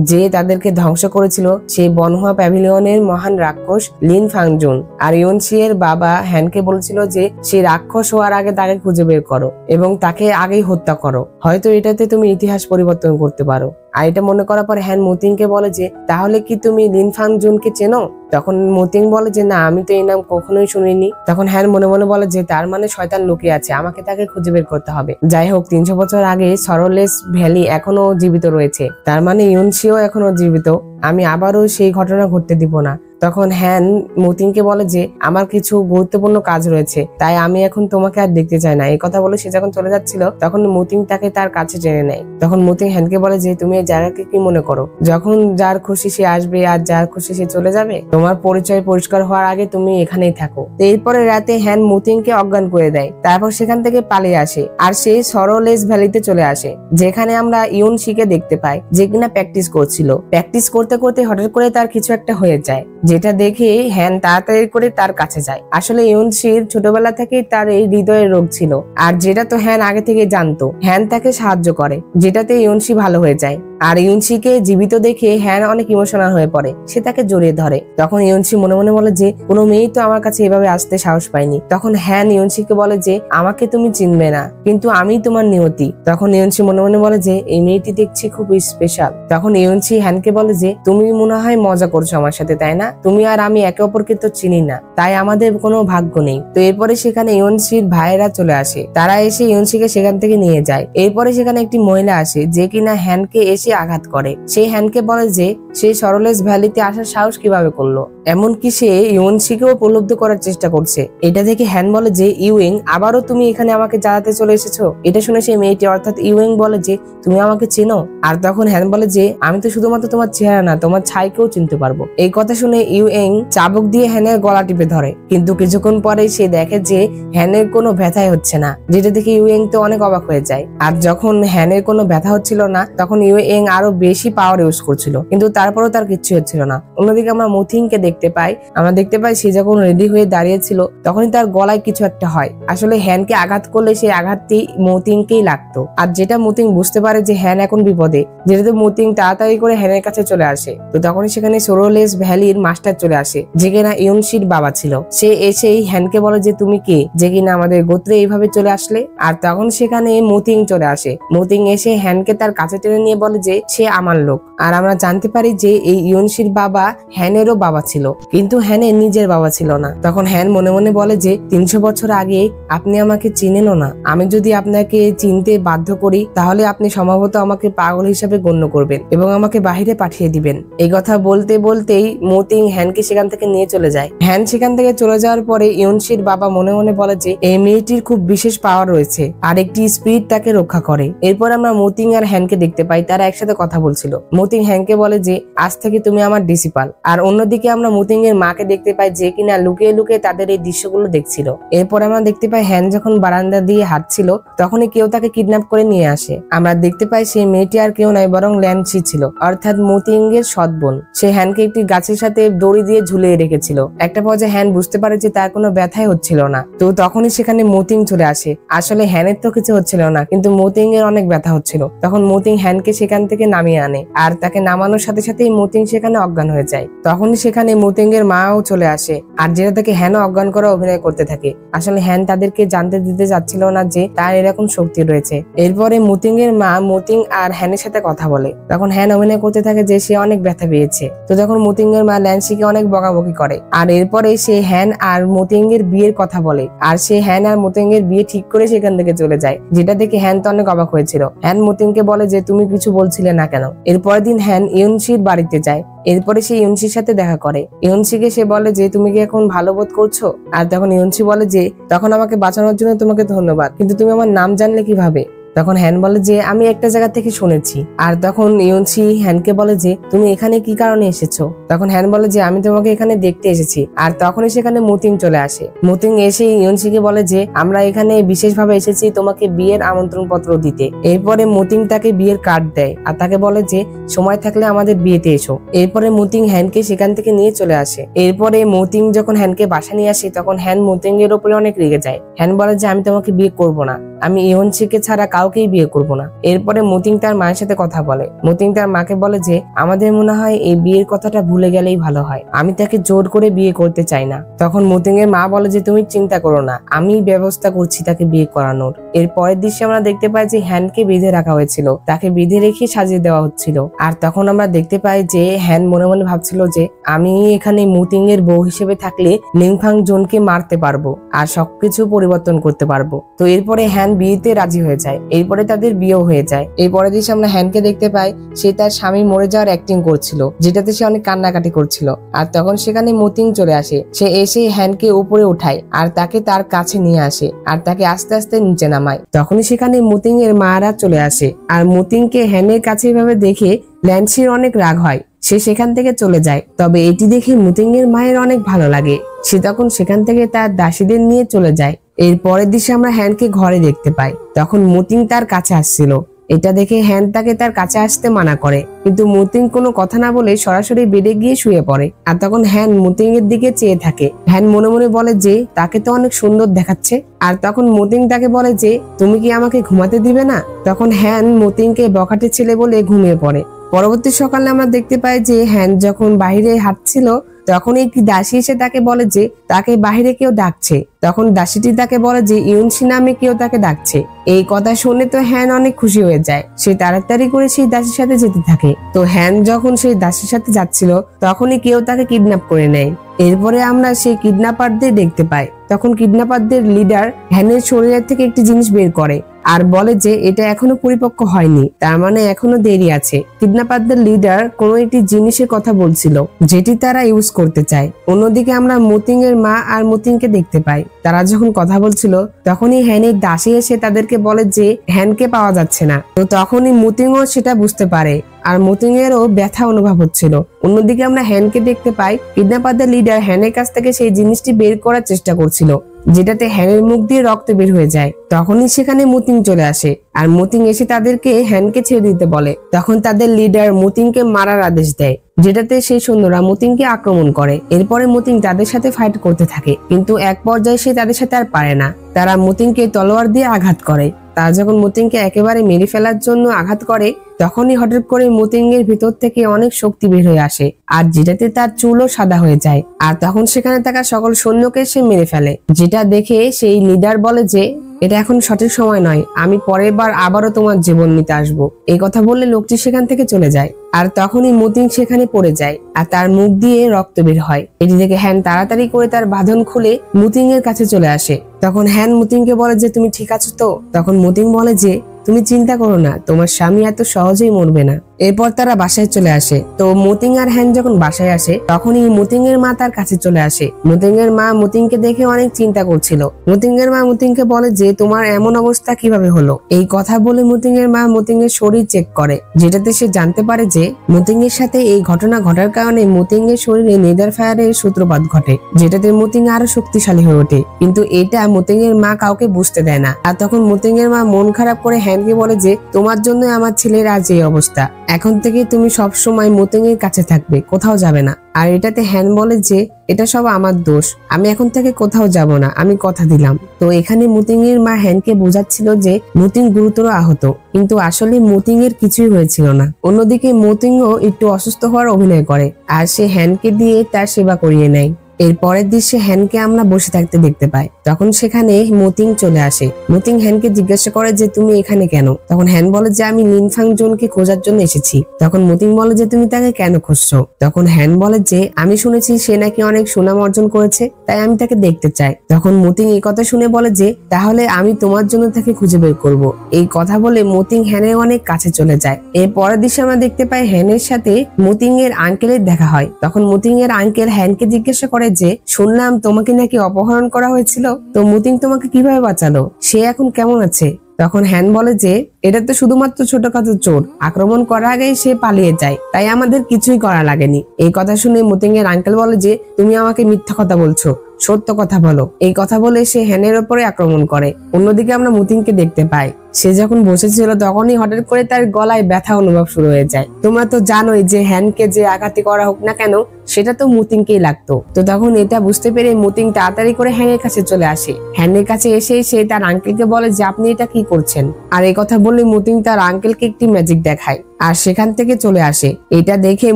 যে তাদেরকে ধ্বংস করেছিল সেই বনহুয়া প্যাভিলিয়নের মহান রাক্ষস লিন ফাংজুন। আর ইউনসি এর বাবা হ্যানকে বলেছিল যে সেই রাক্ষস হওয়ার আগে তাকে খুঁজে বের করো এবং তাকে আগেই হত্যা করো, হয়তো এটাতে তুমি ইতিহাস পরিবর্তন করতে পারো। আর এটা মনে করার পর হ্যান মুতিংকে বলে যে তাহলে কি তুমি লিন ফাংজুনকে চেনো? তখন মুতিং বলে যে না, আমি তো এই নাম কখনোই শুনিনি। তখন হ্যান মনে মনে বলে যে তার মানে শয়তান লুকিয়ে আছে, আমাকে তাকে খুঁজে বের করতে হবে। যাই হোক, 300 বছর আগে সরলেস ভ্যালি এখনো জীবিত রয়েছে, তার মানে ইউনসিও এখনো জীবিত, আমি আবারও সেই ঘটনা ঘটতে দিব না। তখন হ্যান মুতিংকে বলে যে আমার কিছু গুরুত্বপূর্ণ কাজ রয়েছে, তাই আমি এখন তোমাকে আর দেখতে চাই না। এই কথা বলে সে যখন চলে যাচ্ছিল, তখন মুতিং তাকে তার কাছে টেনে নেয়। তখন মুতিং হ্যানকে বলে যে তুমি এই জায়গাকে কি মনে করো? যখন যার খুশি সে আসবে আর যার খুশি সে চলে যাবে, তোমার পরিচয় পরিষ্কার হওয়ার আগে তুমি এখানেই থাকো। এরপরে রাতে হ্যান মুতিংকে অজ্ঞান করে দেয়, তারপর সেখান থেকে পালিয়ে আসে। আর সে সরলেস ভ্যালিতে চলে আসে, যেখানে আমরা ইউনসিকে দেখতে পাই, যে কিনা প্র্যাকটিস করছিল। প্র্যাকটিস করতে করতে হঠাৎ করে তার কিছু একটা হয়ে যায়, যেটা দেখে হ্যান তাড়াতাড়ি করে তার কাছে যায়। আসলে ইউনসির ছোটবেলা থেকেই তার এই হৃদয়ের রোগ ছিল, আর যেটা তো হ্যান আগে থেকে জানতো। হ্যান তাকে সাহায্য করে, যেটাতে ইউনসি ভালো হয়ে যায়। আর ইউনসিকে জীবিত দেখে হ্যান অনেক ইমোশনাল হয়ে পড়ে, সে তাকে জড়িয়ে ধরে। তখন ইউনসি মনে মনে বলে যে কোনো মেয়েই তো আমার কাছে এভাবে আসতে সাহস পায়নি। তখন হ্যান ইউনসিকে বলে যে আমাকে তুমি চিনবে না, কিন্তু আমি তোমার নিয়তি। তখন ইউনসি মনে মনে বলে যে এই মেয়েটি দেখছি খুব স্পেশাল। তখন ইউনসি হ্যানকে বলে যে তুমি মনে হয় মজা করছো আমার সাথে, তাই না? তুমি আর আমি একে অপরকে তো চিনি না, তাই আমাদের কোনো ভাগ্য নেই। তো এরপরে সেখানে ইউনসির ভাইয়েরা চলে আসে, তারা এসে ইউনসিকে সেখান থেকে নিয়ে যায়। এরপরে সেখানে একটি মহিলা আসে যে কিনা হ্যানকে এসে আঘাত করে। সেই হ্যানকে বলে যে সে সরলেস ভ্যালিতে আসার সাহস কিভাবে করলো, এমনকি সে ইউনসিকেও প্রলুব্ধ করার চেষ্টা করছে। এটা দেখে হ্যান বলে যে ইউইং, আবারও তুমি এখানে আমাকে জ্বালাতে চলে এসেছো। এটা শুনে সেই মেয়েটি অর্থাৎ ইউইং বলে যে তুমি আমাকে চেনো? আর তখন হ্যান বলে যে আমি তো শুধুমাত্র তোমার চেহারা না, তোমার ছাইকেও চিনতে পারবো। এই কথা শুনে ইউইং চাবুক দিয়ে হ্যানের গলা টিপে ধরে, কিন্তু কিছুক্ষণ পরে সে দেখে যে হ্যানের কোনো ব্যথাই হচ্ছে না, যেটা দেখে ইউইং তো অনেক অবাক হয়ে যায়। আর যখন হ্যানের কোনো ব্যথা হচ্ছিল না, তখন ইউইং আরো বেশি পাওয়ার ইউজ করছিল, কিন্তু তারপরেও তার কিচ্ছু হচ্ছিল না। অন্যদিকে আমরা মুথিংকে দেখতে পাই, সে যখন রেডি হয়ে দাঁড়িয়েছিল তখনই তার গলায় কিছু একটা হয়। আসলে হ্যানকে আঘাত করলে সেই আঘাতটি মুথিংকেই লাগতো। আর যেটা মুথিং বুঝতে পারে যে হ্যান এখন বিপদে, যেটাতে মুথিং তাড়াতাড়ি করে হ্যানের কাছে চলে আসে। তো তখনই সেখানে সরলেস ভ্যালির মাস্টার চলে আসে, যে কিনা ইউনসির বাবা ছিল। সে এসেই হ্যানকে বলে যে তুমি কে, যে কিনা আমাদের গোত্রে এইভাবে চলে আসলে। আর তখন সেখানে মুথিং চলে আসে। মুথিং এসে হ্যানকে তার কাছে টেনে নিয়ে বলে যে সে আমার লোক। আর আমরা জানতে পারি যে এই ইউনসির বাবা হ্যানেরও বাবা ছিল, কিন্তু হ্যানের নিজের বাবা ছিল না। তখন হ্যান মনে মনে বলে যে 300 বছর আগে আপনি আমাকে চিনেনও না, আমি যদি আপনাকে চিনতে বাধ্য করি তাহলে আপনি সম্ভবত আমাকে পাগল হিসেবে গণ্য করবেন এবং আমাকে বাহিরে পাঠিয়ে দিবেন। এই কথা বলতে বলতেই মুথিং হ্যানকে সেখান থেকে নিয়ে চলে যায়। হ্যান সেখান থেকে চলে যাওয়ার পরে ইউনসির বাবা মনে মনে বলে যে এই মেয়েটির খুব বিশেষ পাওয়ার রয়েছে আর একটি স্পিরিট তাকে রক্ষা করে। এরপর আমরা মুথিং আর হ্যানকে দেখতে পাই, তারা একসাথে কথা বলছিল। মুথিং হ্যানকে বলে যে আজ থেকে তুমি আমার ডিসিপাল। আর অন্যদিকে আমরা মুথিং এর মাকে দেখতে পাই, যে কিনা লুকিয়ে লুকিয়ে তাদের এই দৃশ্যগুলো দেখছিল। এরপর আমরা দেখতে পাই হ্যান যখন বারান্দা দিয়ে হাঁটছিল তখনই কেউ তাকে কিডন্যাপ করে নিয়ে আসে। আমরা দেখতে পাই সেই মেয়েটি আর কেউ নয় বরং ল্যান্সি ছিল, অর্থাৎ মুথিং এর সৎ বোন। সে হ্যানকে একটি গাছের সাথে দড়ি দিয়ে ঝুলিয়ে রেখেছিল। একটা পর্যায়ে হ্যান বুঝতে পারে যে তার কোনো ব্যথাই হচ্ছিল না। তো তখনই সেখানে মুথিং চলে আসে। আসলে হ্যানের তো কিছু হচ্ছিল না, কিন্তু মুথিং এর অনেক ব্যথা হচ্ছিল। তখন মুথিং হ্যানকে সেখান থেকে নামিয়ে আনে, আর তাকে নামানোর সাথে সাথেই মুথিং সেখানে অজ্ঞান হয়ে যায়। তখনই সেখানে মুথিং এর মাও চলে আসে, আর যেটা থেকে হ্যানও অজ্ঞান করে অভিনয় করতে থাকে। আসলে হ্যান তাদেরকে জানতে দিতে চাচ্ছিল না যে তার এরকম শক্তি রয়েছে। এরপরে মুথিং এর মা মুথিং আর হ্যানের সাথে কথা বলে। তখন হ্যান অভিনয় করতে থাকে যে সে অনেক ব্যথা পেয়েছে। তো তখন মুথিং এর মা ল্যান্সিকে অনেক বকাবকি করে, আর এরপরে সে হ্যান আর মুথিং এর বিয়ের কথা বলে। আর সে হ্যান আর মুথিং এর বিয়ে ঠিক করে সেখান থেকে চলে যায়, যেটা দেখে হ্যান তো অনেক অবাক হয়েছিল। হ্যান মুথিংকে বলে যে তুমি কিছু বলছিলে না কেন। এরপরের দিন হ্যান ইউনসির বাড়িতে যায়। এরপরে সে ইউনসির সাথে দেখা করে। ইউনসিকে সে বলে যে তুমি কি এখন ভালো বোধ করছো? আর তখন ইউনসি বলে যে তখন আমাকে বাঁচানোর জন্য তোমাকে ধন্যবাদ, কিন্তু তুমি আমার নাম জানলে কিভাবে? তখন হ্যান বলে যে আমি একটা জায়গা থেকে শুনেছি। আর তখন ইউনসি হ্যানকে বলে যে তুমি এখানে কি কারণে এসেছো? তখন হ্যান বলে যে আমি তোমাকে এখানে দেখতে এসেছি। আর তখনই সেখানে মুথিং চলে আসে। মুথিং এসে ইউনসিকে বলে যে আমরা এখানে বিশেষভাবে এসেছি তোমাকে বিয়ের আমন্ত্রণ পত্র দিতে। এরপরে মুথিং তাকে বিয়ের কার্ড দেয় আর তাকে বলে যে সময় থাকলে আমাদের বিয়েতে এসো। এরপরে মুথিং হ্যানকে সেখান থেকে নিয়ে চলে আসে। এরপরে মুথিং যখন হ্যানকে বাসা নিয়ে আসে তখন হ্যান মুথিং এর উপরে অনেক রেগে যায়। হ্যান বলে যে আমি তোমাকে বিয়ে করব না, আমি ইউনসিকে ছাড়া কাউকেই বিয়ে করব না। এরপরে মুথিং তার মায়ের সাথে কথা বলে। মুথিং তার মাকে বলে যে আমাদের মনে হয় এই বিয়ের কথাটা ভুলে গেলেই ভালো হয়, আমি তাকে জোর করে বিয়ে করতে চাই না। তখন মুথিং এর মা বলে যে তুমি চিন্তা করো না, আমি ব্যবস্থা করছি তাকে বিয়ে করানোর। এর পরের দৃশ্যে আমরা দেখতে পাই যে হ্যানকে বেঁধে রাখা হয়েছিল, তাকে বেঁধে রেখে সাজিয়ে দেওয়া হচ্ছিল। আর তখন আমরা দেখতে পাই যে হ্যান মনে মনে ভাবছিল যে আমি এখানে মুথিং এর বউ হিসেবে থাকলে লিংফাং জোনকে মারতে পারবো আর সবকিছু পরিবর্তন করতে পারবো। তো এরপরে হ্যান বিয়েতে রাজি হয়ে যায়। এরপরে তাদের বিয়েও হয়ে যায়। এই পরের দিন আমরা হ্যানকে দেখতে পাই সে তার স্বামী মরে যাওয়ার অ্যাক্টিং করছিল, যেটাতে সে অনেক কান্নাকাটি করছিল। আর তখন সেখানে মুথিং চলে আসে। সে এসে হ্যানকে উপরে উঠায় আর তাকে তার কাছে নিয়ে আসে আর তাকে আস্তে আস্তে নিচে নামায়। তখনই সেখানে মুথিং এর মারা চলে আসে। আর মুথিংকে হ্যানের কাছে এভাবে দেখে ল্যান্সির অনেক রাগ হয়, সে সেখান থেকে চলে যায়। তবে এটি দেখে মুথিং এর মায়ের অনেক ভালো লাগে, সে তখন সেখান থেকে তার দাসীদের নিয়ে চলে যায়। এর পরের দিশে আমরা হ্যানকে ঘরে দেখতে পাই। তখন মুথিং তার কাছে আসছিল। এটা দেখে হ্যান তাকে তার কাছে আসতে মানা করে, কিন্তু মুথিং কোনো কথা না বলে সরাসরি বেডে গিয়ে শুয়ে পড়ে। আর তখন হ্যান মুথিং এর দিকে চেয়ে থাকে। হ্যান মনে মনে বলে যে তাকে তো অনেক সুন্দর দেখাচ্ছে। আর তখন মুথিং তাকে বলে যে তুমি কি আমাকে ঘুমাতে দিবে না? তখন হ্যান মুথিংকে বখাটে ছেলে বলে ঘুমিয়ে পড়ে। পরবর্তী সকালে আমরা দেখতে পাই যে হ্যান যখন বাইরে হাঁটছিল তখন একটি দাসী এসে তাকে বলে যে তাকে বাইরে কেউ ডাকছে। তখন দাসীটি তাকে বলে যে ইউনসি নামে কেউ তাকে ডাকছে। এই কথা শুনে তো হ্যান অনেক খুশি হয়ে যায়। সে তাড়াতাড়ি করে সেই দাসীর সাথে যেতে থাকে। তো হ্যান যখন সেই দাসীর সাথে যাচ্ছিল তখনই কেউ তাকে কিডন্যাপ করে নেয়। এরপরে আমরা সেই কিডন্যাপারদের দেখতে পাই। তখন কিডন্যাপারদের লিডার হ্যানের শরীরের থেকে একটি জিনিস বের করে আর বলে যে এটা এখনো পরিপক্ক হয়নি, তার মানে এখনো দেরি আছে। কিডন্যাপারদের লিডার কোনো একটি জিনিসের কথা বলছিল যেটি তারা ইউজ করতে চায়। অন্যদিকে আমরা মুতিং এর মা আর মুতিংকে দেখতে পাই। তারা যখন কথা বলছিল তখনই হ্যানের দাসী এসে তাদেরকে বলে যে হ্যানকে পাওয়া যাচ্ছে না। তো তখনই মুতিংও সেটা বুঝতে পারে আর মুতিং এরও ব্যথা অনুভব হচ্ছিল। অন্যদিকে আমরা হ্যানকে দেখতে পাই কিডন্যাপারদের লিডার হ্যানের কাছ থেকে সেই জিনিসটি বের করার চেষ্টা করছিল, যেটাতে হ্যানের মুখ দিয়ে রক্ত বের হয়ে যায়। তখনই সেখানে মুতিং চলে আসে আর মুতিং এসে তাদেরকে হ্যানকে ছেড়ে দিতে বলে। তখন তাদের লিডার মুতিংকে মারার আদেশ দেয়, যেটাতে সেই সৈন্যরা মুতিংকে আক্রমণ করে। এরপরে মুতিং তাদের সাথে ফাইট করতে থাকে, কিন্তু এক পর্যায়ে সে তাদের সাথে আর পারে না। তারা মুতিংকে তলোয়ার দিয়ে আঘাত করে। তারা যখন মুতিংকে একেবারে মেরে ফেলার জন্য আঘাত করে তখনই হঠাৎ করে মুতিং এর ভিতর থেকে অনেক শক্তি বের হয়ে আসে আর যেটাতে তার চুলও সাদা হয়ে যায়। আর তখন সেখানে থাকা সকল সৈন্যকে সে মেরে ফেলে, যেটা দেখে সেই লিডার বলে যে এটা এখন সঠিক সময় নয়, আমি পরের বার আবারও তোমার জীবন নিতে আসবো। এই কথা বললে লোকটি সেখান থেকে চলে যায়। আর তখনই মুতিং সেখানে পড়ে যায় আর তার মুখ দিয়ে রক্ত বের হয়। এটি দেখে হ্যান তাড়াতাড়ি করে তার বাঁধন খুলে মুতিং এর কাছে চলে আসে। তখন হ্যান মুতিংকে বলে যে তুমি ঠিক আছো তো? তখন মুতিং বলে যে তুমি চিন্তা করো না, তোমার স্বামী এত সহজেই মরবে না। এরপর তারা বাসায় চলে আসে। তো মুতিং আর হ্যান যখন বাসায় আসে তখনই মুতিং এর মা তার কাছে চলে আসে। মুতিং এর মা মুতিংকে দেখে অনেক চিন্তা করছিল। মুতিং এর মা মুতিংকে বলে যে তোমার এমন অবস্থা কিভাবে হলো? এই কথা বলে মুতিং এর মা মুতিং এর শরীর চেক করে, যেটাতে সে জানতে পারে যে মুতিং এর সাথে এই ঘটনা ঘটার কারণে মুতিং এর শরীরে নেদার ফায়ারের সূত্রপাত ঘটে, যেটাতে মুতিং আরো শক্তিশালী হয়ে ওঠে। কিন্তু এটা মুতিং এর মা কাউকে বুঝতে দেয় না। আর তখন মুতিং এর মা মন খারাপ করে হ্যানকে বলে যে তোমার জন্য আমার ছেলের আজ এই অবস্থা, এখন থেকে তুমি সব সময় মুতিং এর কাছে থাকবে, কোথাও যাবে না। আর এটাতে হ্যান বলে যে এটা সব আমার দোষ, আমি এখন থেকে কোথাও যাব না, আমি কথা দিলাম। তো এখানে মুতিং এর মা হ্যানকে বোঝাচ্ছিল যে মুতিং গুরুতর আহত, কিন্তু আসলে মুতিং এর কিছুই হয়েছিল না। অন্যদিকে মুতিংও একটু অসুস্থ হওয়ার অভিনয় করে আর সে হ্যানকে দিয়ে তার সেবা করিয়ে নেয়। এর পরের দৃশ্যে হ্যানকে আমরা বসে থাকতে দেখতে পাই। তখন সেখানে মুতিং চলে আসে। মুতিং হ্যানকে জিজ্ঞাসা করে যে তুমি এখানে কেন? তখন হ্যান বলে যে আমি লিনফাং জোনকে খোঁজার জন্য এসেছি। তখন মুতিং বলে যে তুমি তাকে কেন খুঁজছো? তখন হ্যান বলে যে আমি শুনেছি সে নাকি অনেক সুনাম অর্জন করেছে, তাই আমি তাকে দেখতে চাই। তখন মুতিং এই কথা শুনে বলে যে তাহলে আমি তোমার জন্য তাকে খুঁজে বের করব। এই কথা বলে মুতিং হ্যানের অনেক কাছে চলে যায়। এর পরের দৃশ্যে আমরা দেখতে পাই হ্যানের সাথে মুতিং এর আঙ্কেলের দেখা হয়। তখন মুতিং এর আঙ্কেল হ্যানকে জিজ্ঞাসা করে যে শুনলাম তোমাকে নাকি অপহরণ করা হয়েছিল, তো মুতিং তোমাকে কিভাবে বাঁচালো? সে এখন কেমন আছে? তখন হ্যান বলে যে এটা তো শুধুমাত্র ছোটখাটো চোর, আক্রমণ করার আগেই সে পালিয়ে যায়, তাই আমাদের কিছুই করা লাগেনি। এই কথা শুনে মুতিং এর আঙ্কেল বলে যে তুমি আমাকে মিথ্যা কথা বলছো, সত্য কথা বলো। এই কথা বলে সে হ্যানের উপরে আক্রমণ করে। অন্যদিকে আমরা মুতিংকে দেখতে পাই। সে যখন বসেছিল তখনই হঠাৎ করে তার গলায় ব্যথা অনুভব শুরু হয়ে যায়। তোমরা তো জানোই যে হ্যানকে যে আঘাত করা হোক না কেন সেটা তো মুতিংকেই লাগতো। তো তখন এটা বুঝতে পেরে মুতিং তাড়াতাড়ি করে হ্যানের কাছে চলে আসে। হ্যানের কাছে এসে সে তার আঙ্কেলকে বলে যে আপনি এটা কি করছেন? আর এই কথা বললে মুতিং তার আঙ্কেলকে একটি ম্যাজিক দেখায় আর সেখান থেকে চলে আসে। এটা দেখে